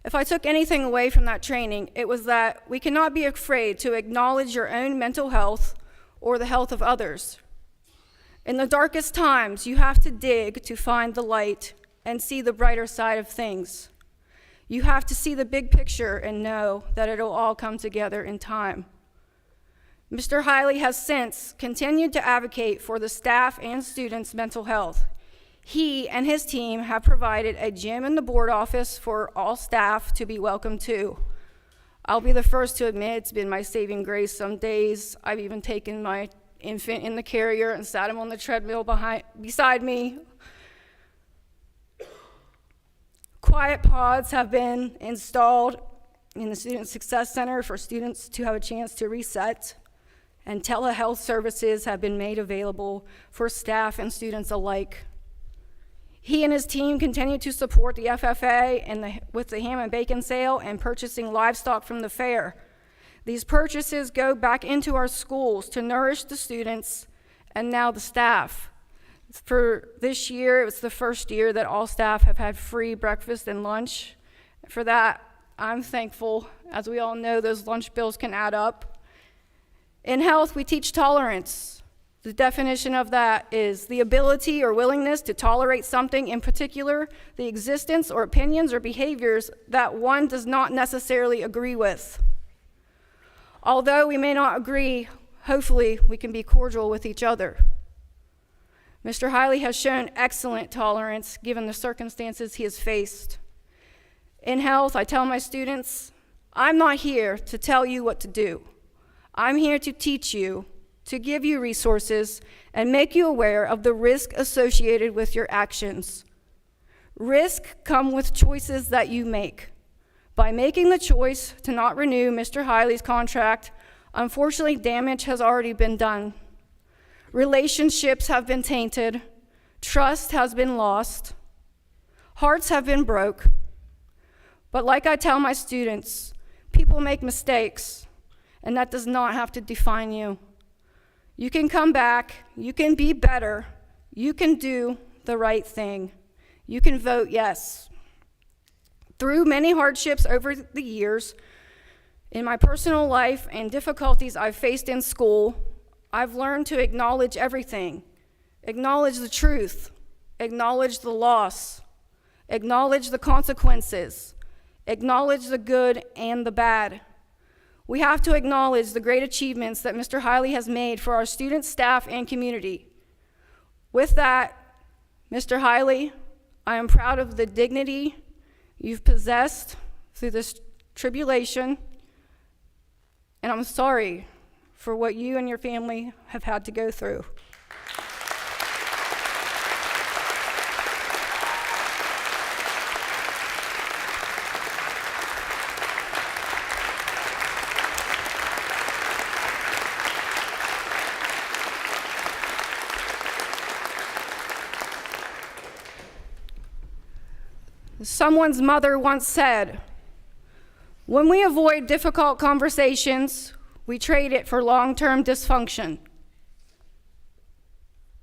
If I took anything away from that training, it was that we cannot be afraid to acknowledge your own mental health or the health of others. In the darkest times, you have to dig to find the light and see the brighter side of things. You have to see the big picture and know that it'll all come together in time. Mr. Hiley has since continued to advocate for the staff and students' mental health. He and his team have provided a gym in the board office for all staff to be welcome to. I'll be the first to admit it's been my saving grace some days. I've even taken my infant in the carrier and sat him on the treadmill beside me. Quiet pods have been installed in the Student Success Center for students to have a chance to reset, and telehealth services have been made available for staff and students alike. He and his team continue to support the FFA with the ham and bacon sale and purchasing livestock from the fair. These purchases go back into our schools to nourish the students and now the staff. For this year, it was the first year that all staff have had free breakfast and lunch. For that, I'm thankful. As we all know, those lunch bills can add up. In health, we teach tolerance. The definition of that is the ability or willingness to tolerate something, in particular, the existence or opinions or behaviors that one does not necessarily agree with. Although we may not agree, hopefully we can be cordial with each other. Mr. Hiley has shown excellent tolerance given the circumstances he has faced. In health, I tell my students, I'm not here to tell you what to do. I'm here to teach you, to give you resources, and make you aware of the risk associated with your actions. Risk comes with choices that you make. By making the choice to not renew Mr. Hiley's contract, unfortunately, damage has already been done. Relationships have been tainted, trust has been lost, hearts have been broke. But like I tell my students, people make mistakes, and that does not have to define you. You can come back, you can be better, you can do the right thing. You can vote yes. Through many hardships over the years, in my personal life and difficulties I've faced in school, I've learned to acknowledge everything, acknowledge the truth, acknowledge the loss, acknowledge the consequences, acknowledge the good and the bad. We have to acknowledge the great achievements that Mr. Hiley has made for our students, staff, and community. With that, Mr. Hiley, I am proud of the dignity you've possessed through this tribulation, and I'm sorry for what you and your family have had to go through. Someone's mother once said, "When we avoid difficult conversations, we trade it for long-term dysfunction."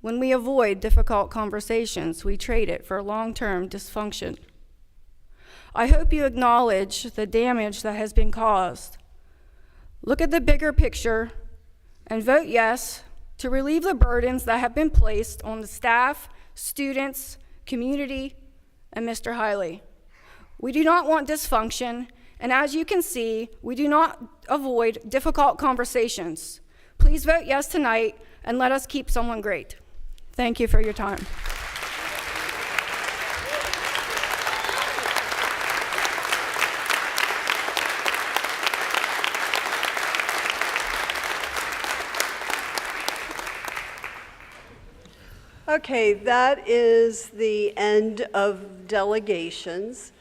When we avoid difficult conversations, we trade it for long-term dysfunction. I hope you acknowledge the damage that has been caused. Look at the bigger picture and vote yes to relieve the burdens that have been placed on the staff, students, community, and Mr. Hiley. We do not want dysfunction, and as you can see, we do not avoid difficult conversations. Please vote yes tonight, and let us keep someone great. Thank you for your time. Okay, that is the end of delegations,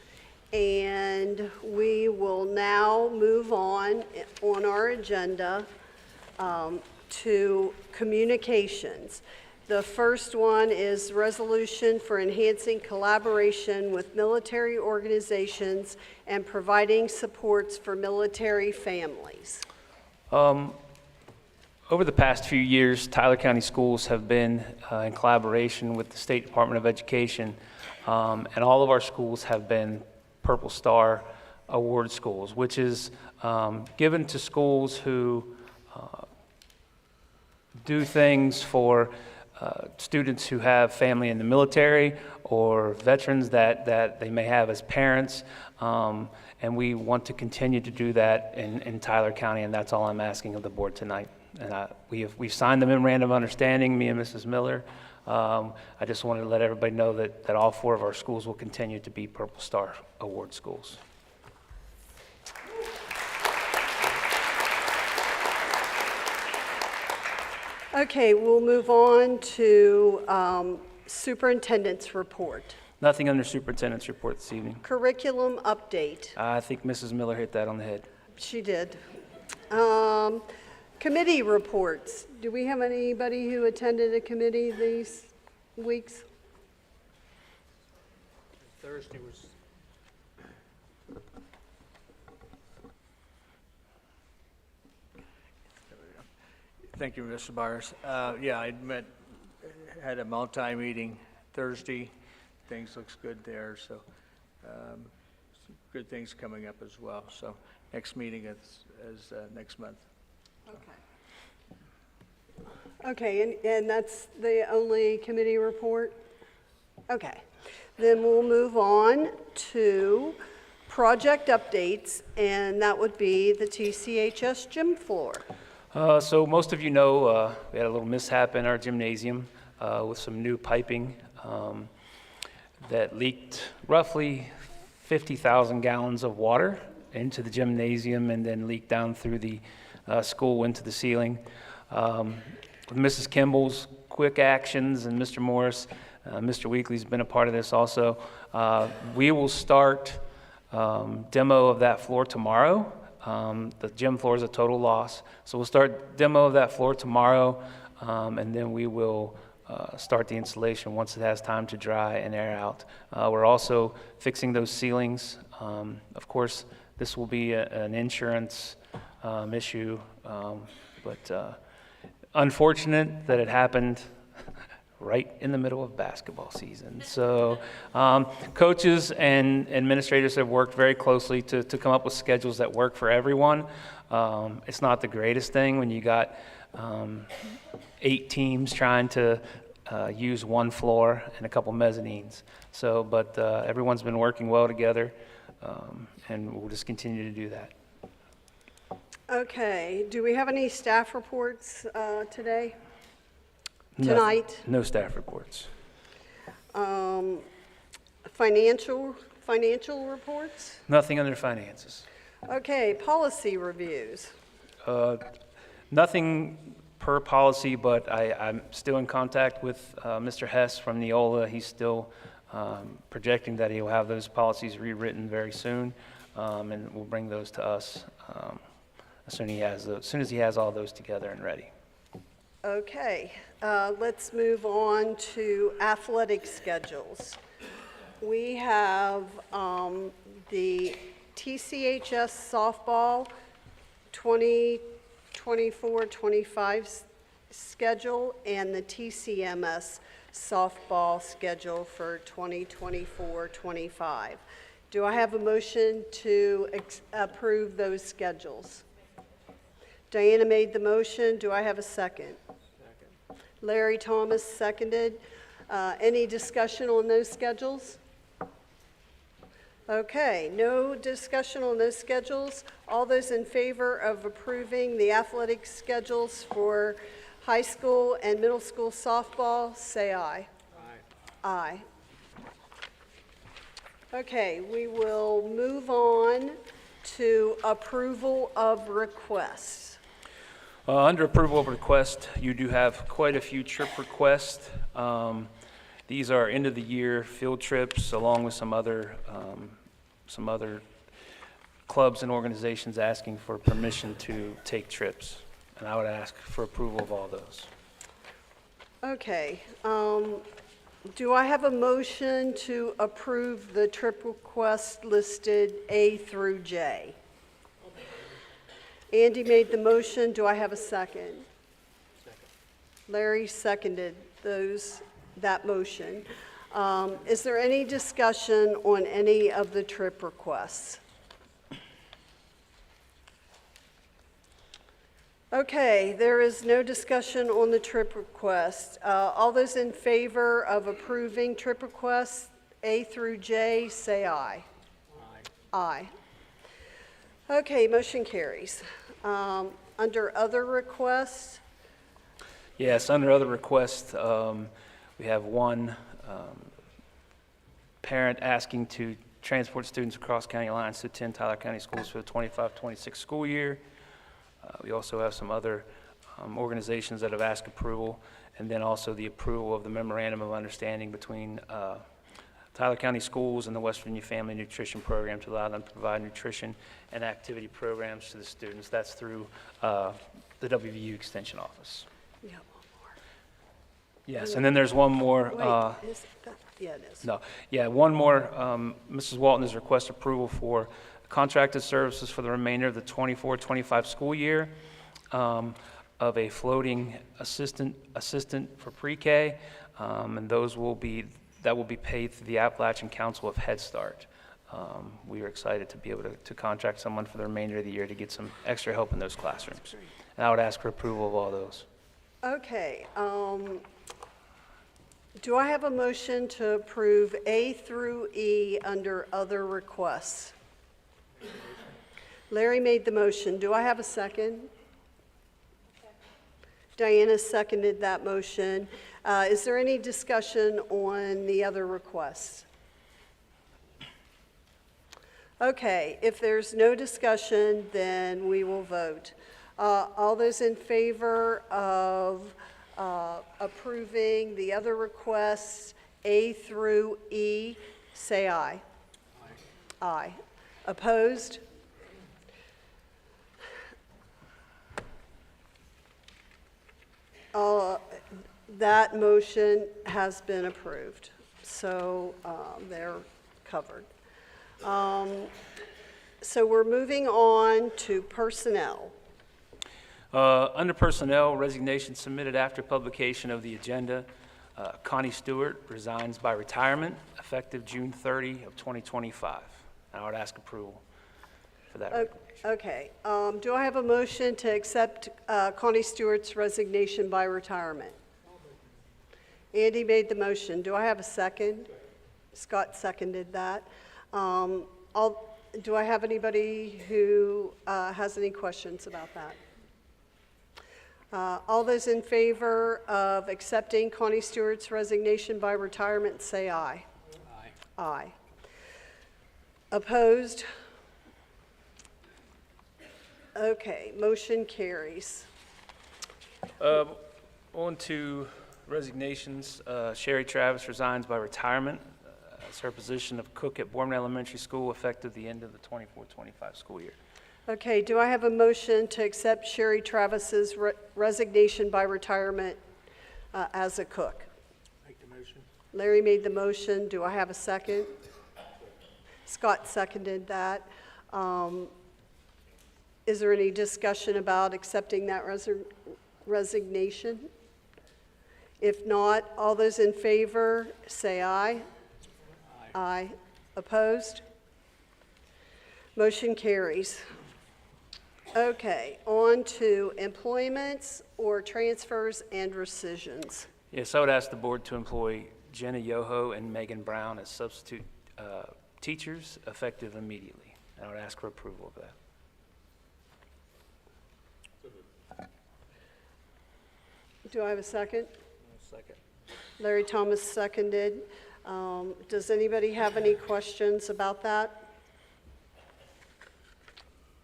and we will now move on our agenda to communications. The first one is resolution for enhancing collaboration with military organizations and providing supports for military families. Over the past few years, Tyler County Schools have been in collaboration with the State Department of Education, and all of our schools have been Purple Star Award schools, which is given to schools who do things for students who have family in the military or veterans that they may have as parents, and we want to continue to do that in Tyler County, and that's all I'm asking of the board tonight. And we've signed the memorandum of understanding, me and Mrs. Miller. I just wanted to let everybody know that all 4 of our schools will continue to be Purple Star Award schools. Okay, we'll move on to superintendent's report. Nothing under superintendent's report this evening. Curriculum update. I think Mrs. Miller hit that on the head. She did. Committee reports. Do we have anybody who attended a committee these weeks? Thursday was. Thank you, Mr. Byers. Yeah, I had a multi-meeting Thursday. Things looks good there, so some good things coming up as well. So next meeting is next month. Okay, and that's the only committee report? Okay. Then we'll move on to project updates, and that would be the TCHS gym floor. So most of you know we had a little mishap in our gymnasium with some new piping that leaked roughly 50,000 gallons of water into the gymnasium and then leaked down through the school into the ceiling. With Mrs. Kimball's quick actions and Mr. Morris, Mr. Weekly's been a part of this also. We will start demo of that floor tomorrow. The gym floor is a total loss. So we'll start demo of that floor tomorrow, and then we will start the installation once it has time to dry and air out. We're also fixing those ceilings. Of course, this will be an insurance issue, but unfortunate that it happened right in the middle of basketball season. So coaches and administrators have worked very closely to come up with schedules that work for everyone. It's not the greatest thing when you got 8 teams trying to use one floor and a couple mezzanines. So, but everyone's been working well together, and we'll just continue to do that. Okay, do we have any staff reports today? Tonight? No staff reports. Financial reports? Nothing under finances. Okay, policy reviews. Nothing per policy, but I'm still in contact with Mr. Hess from Neola. He's still projecting that he will have those policies rewritten very soon, and we'll bring those to us as soon as he has all those together and ready. Okay, let's move on to athletic schedules. We have the TCHS softball 2024-25 schedule and the TCMS softball schedule for 2024-25. Do I have a motion to approve those schedules? Diana made the motion. Do I have a second? Second. Larry Thomas seconded. Any discussion on those schedules? Okay, no discussion on those schedules. All those in favor of approving the athletic schedules for high school and middle school softball, say aye. Aye. Aye. Okay, we will move on to approval of requests. Under approval of request, you do have quite a few trip requests. These are end of the year field trips, along with some other clubs and organizations asking for permission to take trips. And I would ask for approval of all those. Okay, do I have a motion to approve the trip request listed A through J? Andy made the motion. Do I have a second? Second. Larry seconded that motion. Is there any discussion on any of the trip requests? Okay, there is no discussion on the trip request. All those in favor of approving trip requests A through J, say aye. Aye. Aye. Okay, motion carries. Under other requests? Yes, under other requests, we have one parent asking to transport students across county lines to attend Tyler County Schools for the 25-26 school year. We also have some other organizations that have asked approval, and then also the approval of the memorandum of understanding between Tyler County Schools and the West Virginia Family Nutrition Program to allow them to provide nutrition and activity programs to the students. That's through the WVU Extension Office. Yeah, Yes, and then there's one more. Wait, yeah, it is. No, yeah, one more. Mrs. Walton has requested approval for contracted services for the remainder of the 24-25 school year of a floating assistant for pre-K, and that will be paid through the Appalachian Council of Head Start. We are excited to be able to contract someone for the remainder of the year to get some extra help in those classrooms. And I would ask for approval of all those. Okay. Do I have a motion to approve A through E under other requests? Larry made the motion. Do I have a second? Diana seconded that motion. Is there any discussion on the other requests? Okay, if there's no discussion, then we will vote. All those in favor of approving the other requests, A through E, say aye. Aye. Opposed? That motion has been approved, so they're covered. So we're moving on to personnel. Under personnel, resignation submitted after publication of the agenda. Connie Stewart resigns by retirement effective June 30 of 2025. And I would ask approval for that. Okay. Do I have a motion to accept Connie Stewart's resignation by retirement? Andy made the motion. Do I have a second? Scott seconded that. Do I have anybody who has any questions about that? All those in favor of accepting Connie Stewart's resignation by retirement, say aye. Aye. Aye. Opposed? Okay, motion carries. On to resignations. Sherry Travis resigns by retirement as her position of cook at Bourne Elementary School effective the end of the 24-25 school year. Okay, do I have a motion to accept Sherry Travis's resignation by retirement as a cook? Make the motion. Larry made the motion. Do I have a second? Scott seconded that. Is there any discussion about accepting that resignation? If not, all those in favor say aye. Aye. Aye. Opposed? Motion carries. Okay, on to employments or transfers and rescissions. Yes, I would ask the board to employ Jenna Yoho and Megan Brown as substitute teachers effective immediately. And I would ask for approval of that. Do I have a second? Second. Larry Thomas seconded. Does anybody have any questions about that?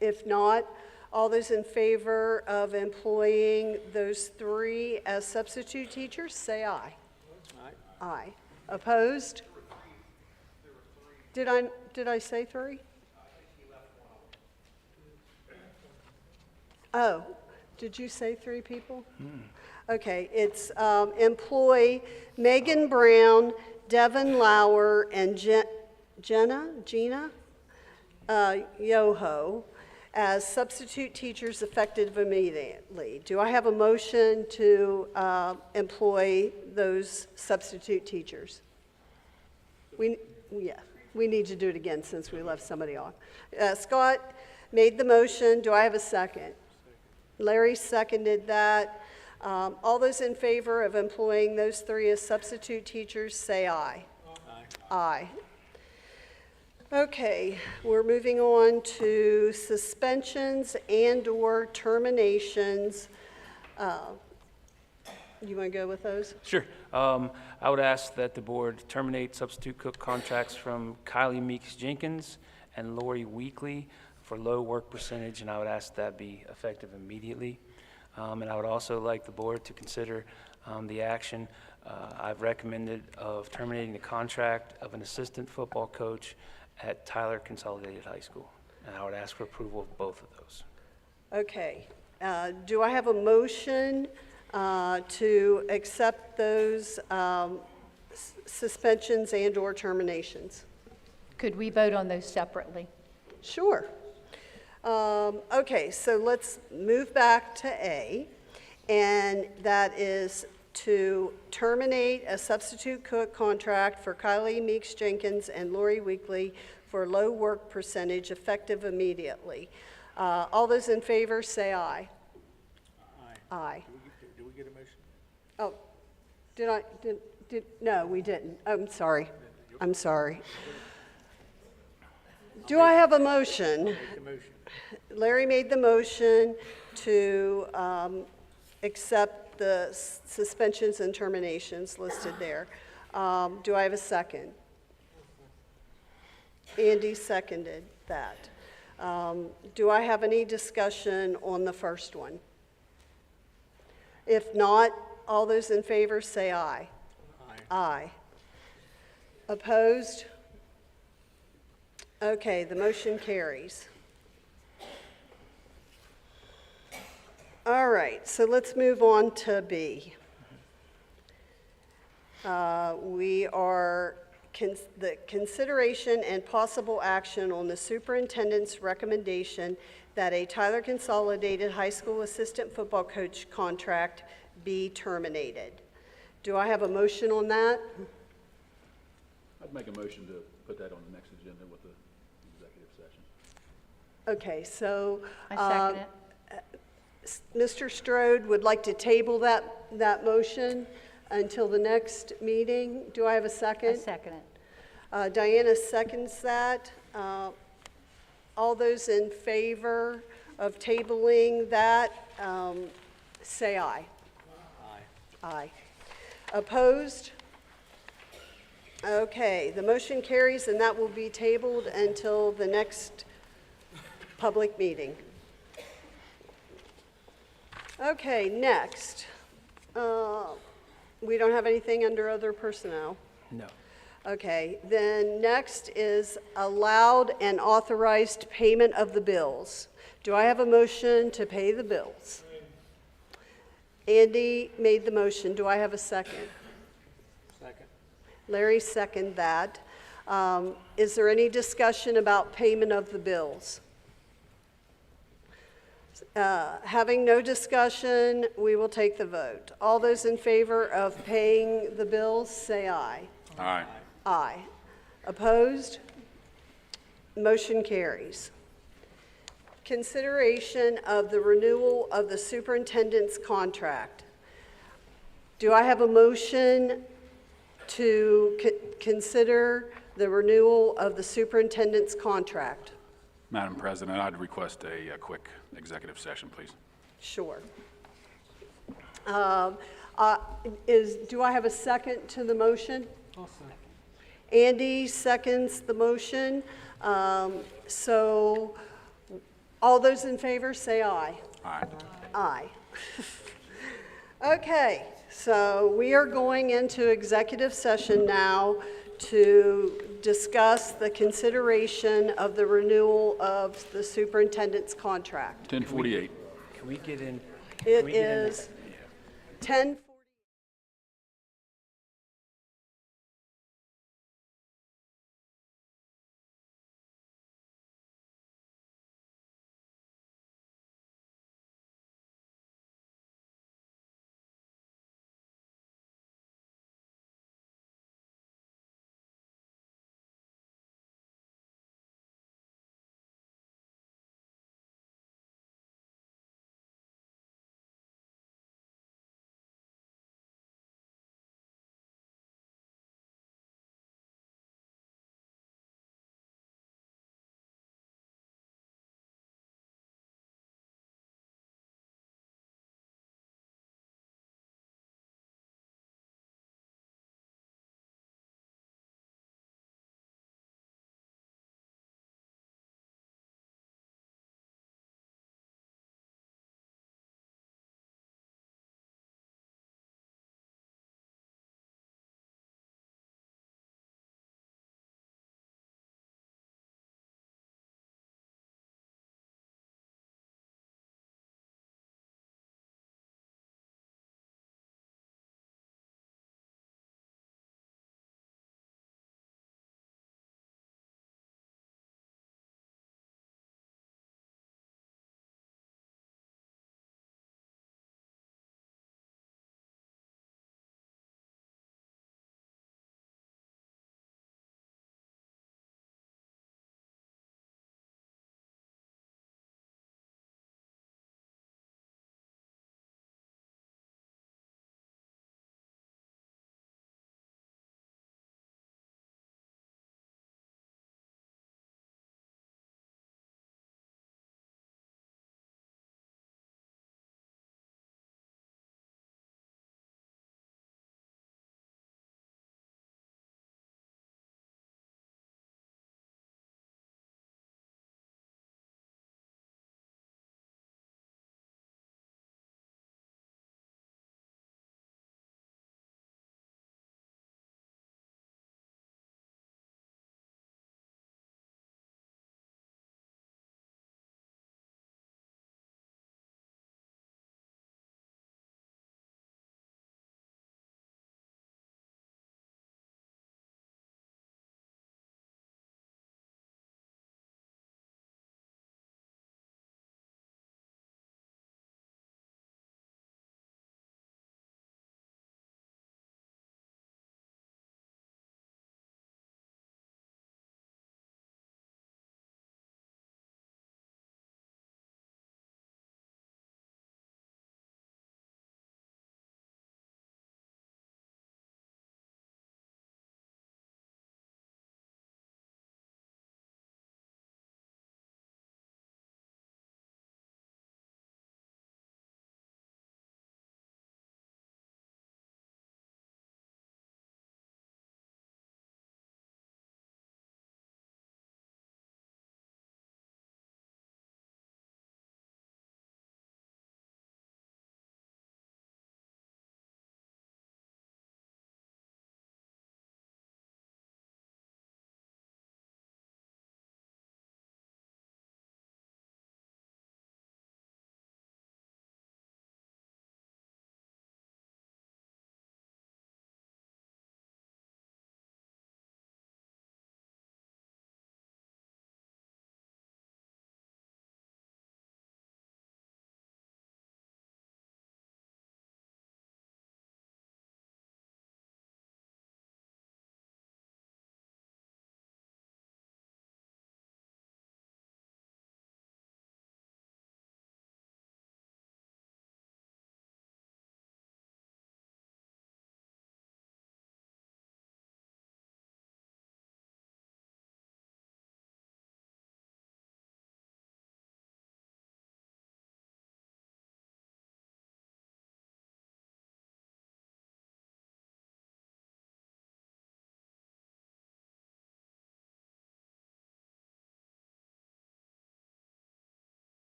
If not, all those in favor of employing those three as substitute teachers, say aye. Aye. Aye. Opposed? Did I say three? Oh, did you say three people? Okay, it's employ Megan Brown, Devin Lauer, and Gina Yoho as substitute teachers effective immediately. Do I have a motion to employ those substitute teachers? We need to do it again since we left somebody off. Scott made the motion. Do I have a second? Larry seconded that. All those in favor of employing those three as substitute teachers, say aye. Aye. Aye. Okay, we're moving on to suspensions and/or terminations. You want to go with those? Sure. I would ask that the board terminate substitute cook contracts from Kylie Meeks Jenkins and Lori Weekly for low work percentage, and I would ask that be effective immediately. And I would also like the board to consider the action I've recommended of terminating the contract of an assistant football coach at Tyler Consolidated High School. And I would ask for approval of both of those. Okay. Do I have a motion to accept those suspensions and/or terminations. Could we vote on those separately? Sure. Okay, so let's move back to A, and that is to terminate a substitute cook contract for Kylie Meeks Jenkins and Lori Weekly for low work percentage effective immediately. All those in favor say aye. Aye. Did we get a motion? Oh, no, we didn't. I'm sorry. I'm sorry. Do I have a motion? Larry made the motion to accept the suspensions and terminations listed there. Do I have a second? Andy seconded that. Do I have any discussion on the first one? If not, all those in favor say aye. Aye. Opposed? Okay, the motion carries. All right, so let's move on to B. We are the consideration and possible action on the superintendent's recommendation that a Tyler Consolidated High School assistant football coach contract be terminated. Do I have a motion on that? I'd make a motion to put that on the next agenda with the executive session. Okay, so I second it. Mr. Strode would like to table that motion until the next meeting. Do I have a second? I second it. Diana seconds that. All those in favor of tabling that, say aye. Aye. Aye. Opposed? Okay, the motion carries, and that will be tabled until the next public meeting. Okay, next. We don't have anything under other personnel. No. Okay, then next is allowed and authorized payment of the bills. Do I have a motion to pay the bills? Andy made the motion. Do I have a second? Second. Larry seconded that. Is there any discussion about payment of the bills? Having no discussion, we will take the vote. All those in favor of paying the bills, say aye. Aye. Aye. Opposed? Motion carries. Consideration of the renewal of the superintendent's contract. Do I have a motion to consider the renewal of the superintendent's contract? Madam President, I'd request a quick executive session, please. Sure. Do I have a second to the motion? Andy seconds the motion. So all those in favor say aye. Aye. Aye. Okay, so we are going into executive session now to discuss the consideration of the renewal of the superintendent's contract. 10:48. Can we get in? It is 10:40.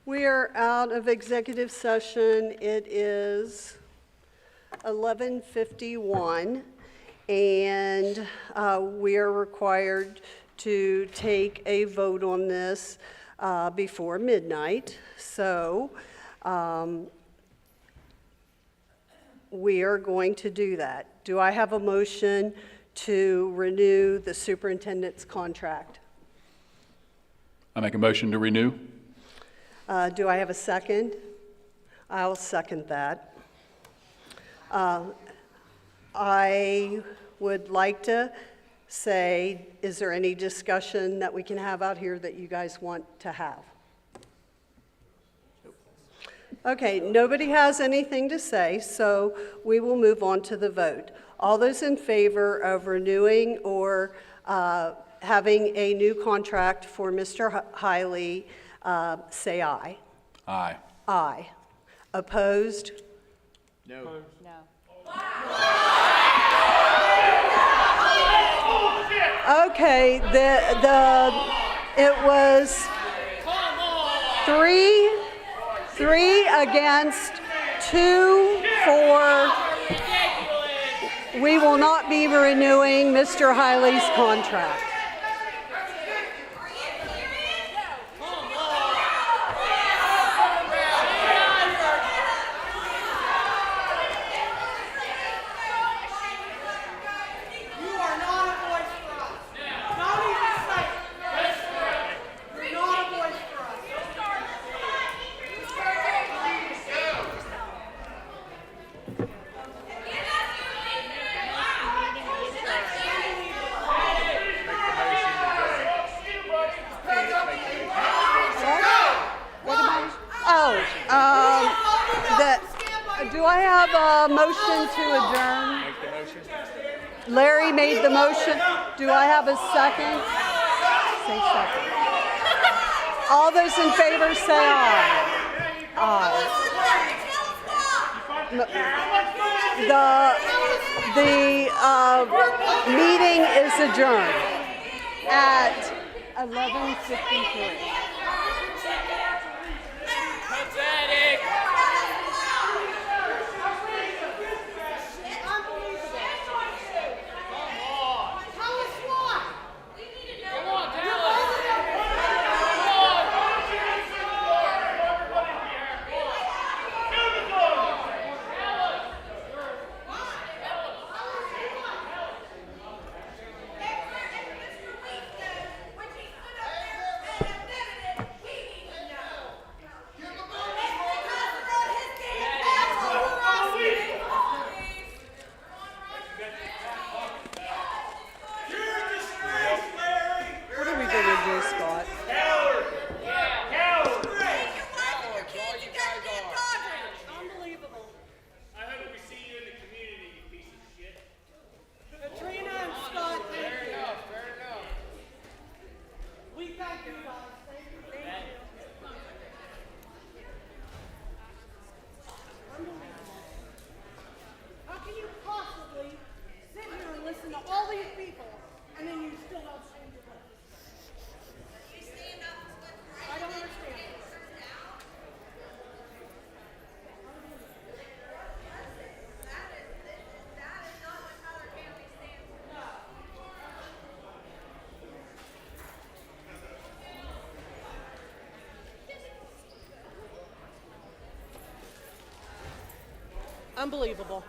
We are out of executive session. It is 11:51, and we are required to take a vote on this before midnight. So we are going to do that. Do I have a motion to renew the superintendent's contract? I make a motion to renew. Do I have a second? I'll second that. I would like to say, is there any discussion that we can have out here that you guys want to have? Okay, nobody has anything to say, so we will move on to the vote. All those in favor of renewing or having a new contract for Mr. Hiley, say aye. Aye. Aye. Opposed? No. Okay, it was three against, 2 for. We will not be renewing Mr. Hiley's contract. Do I have a motion to adjourn? Make the motion. Larry made the motion. Do I have a second? Say second. All those in favor say aye. Aye. The meeting is adjourned at 11:53. Unbelievable.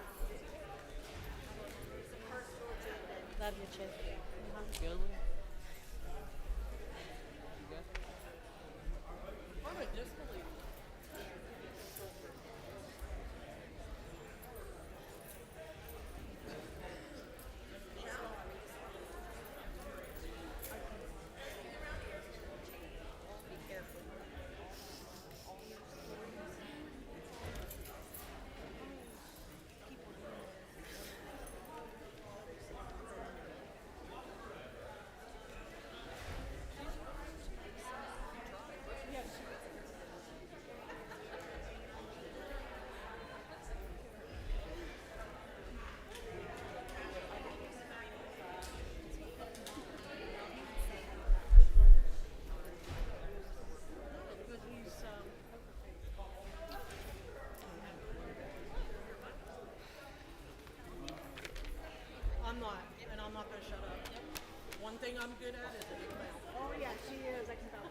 I'm not gonna shut up. One thing I'm good at is a big mouth. Oh, yeah, she is. I can tell.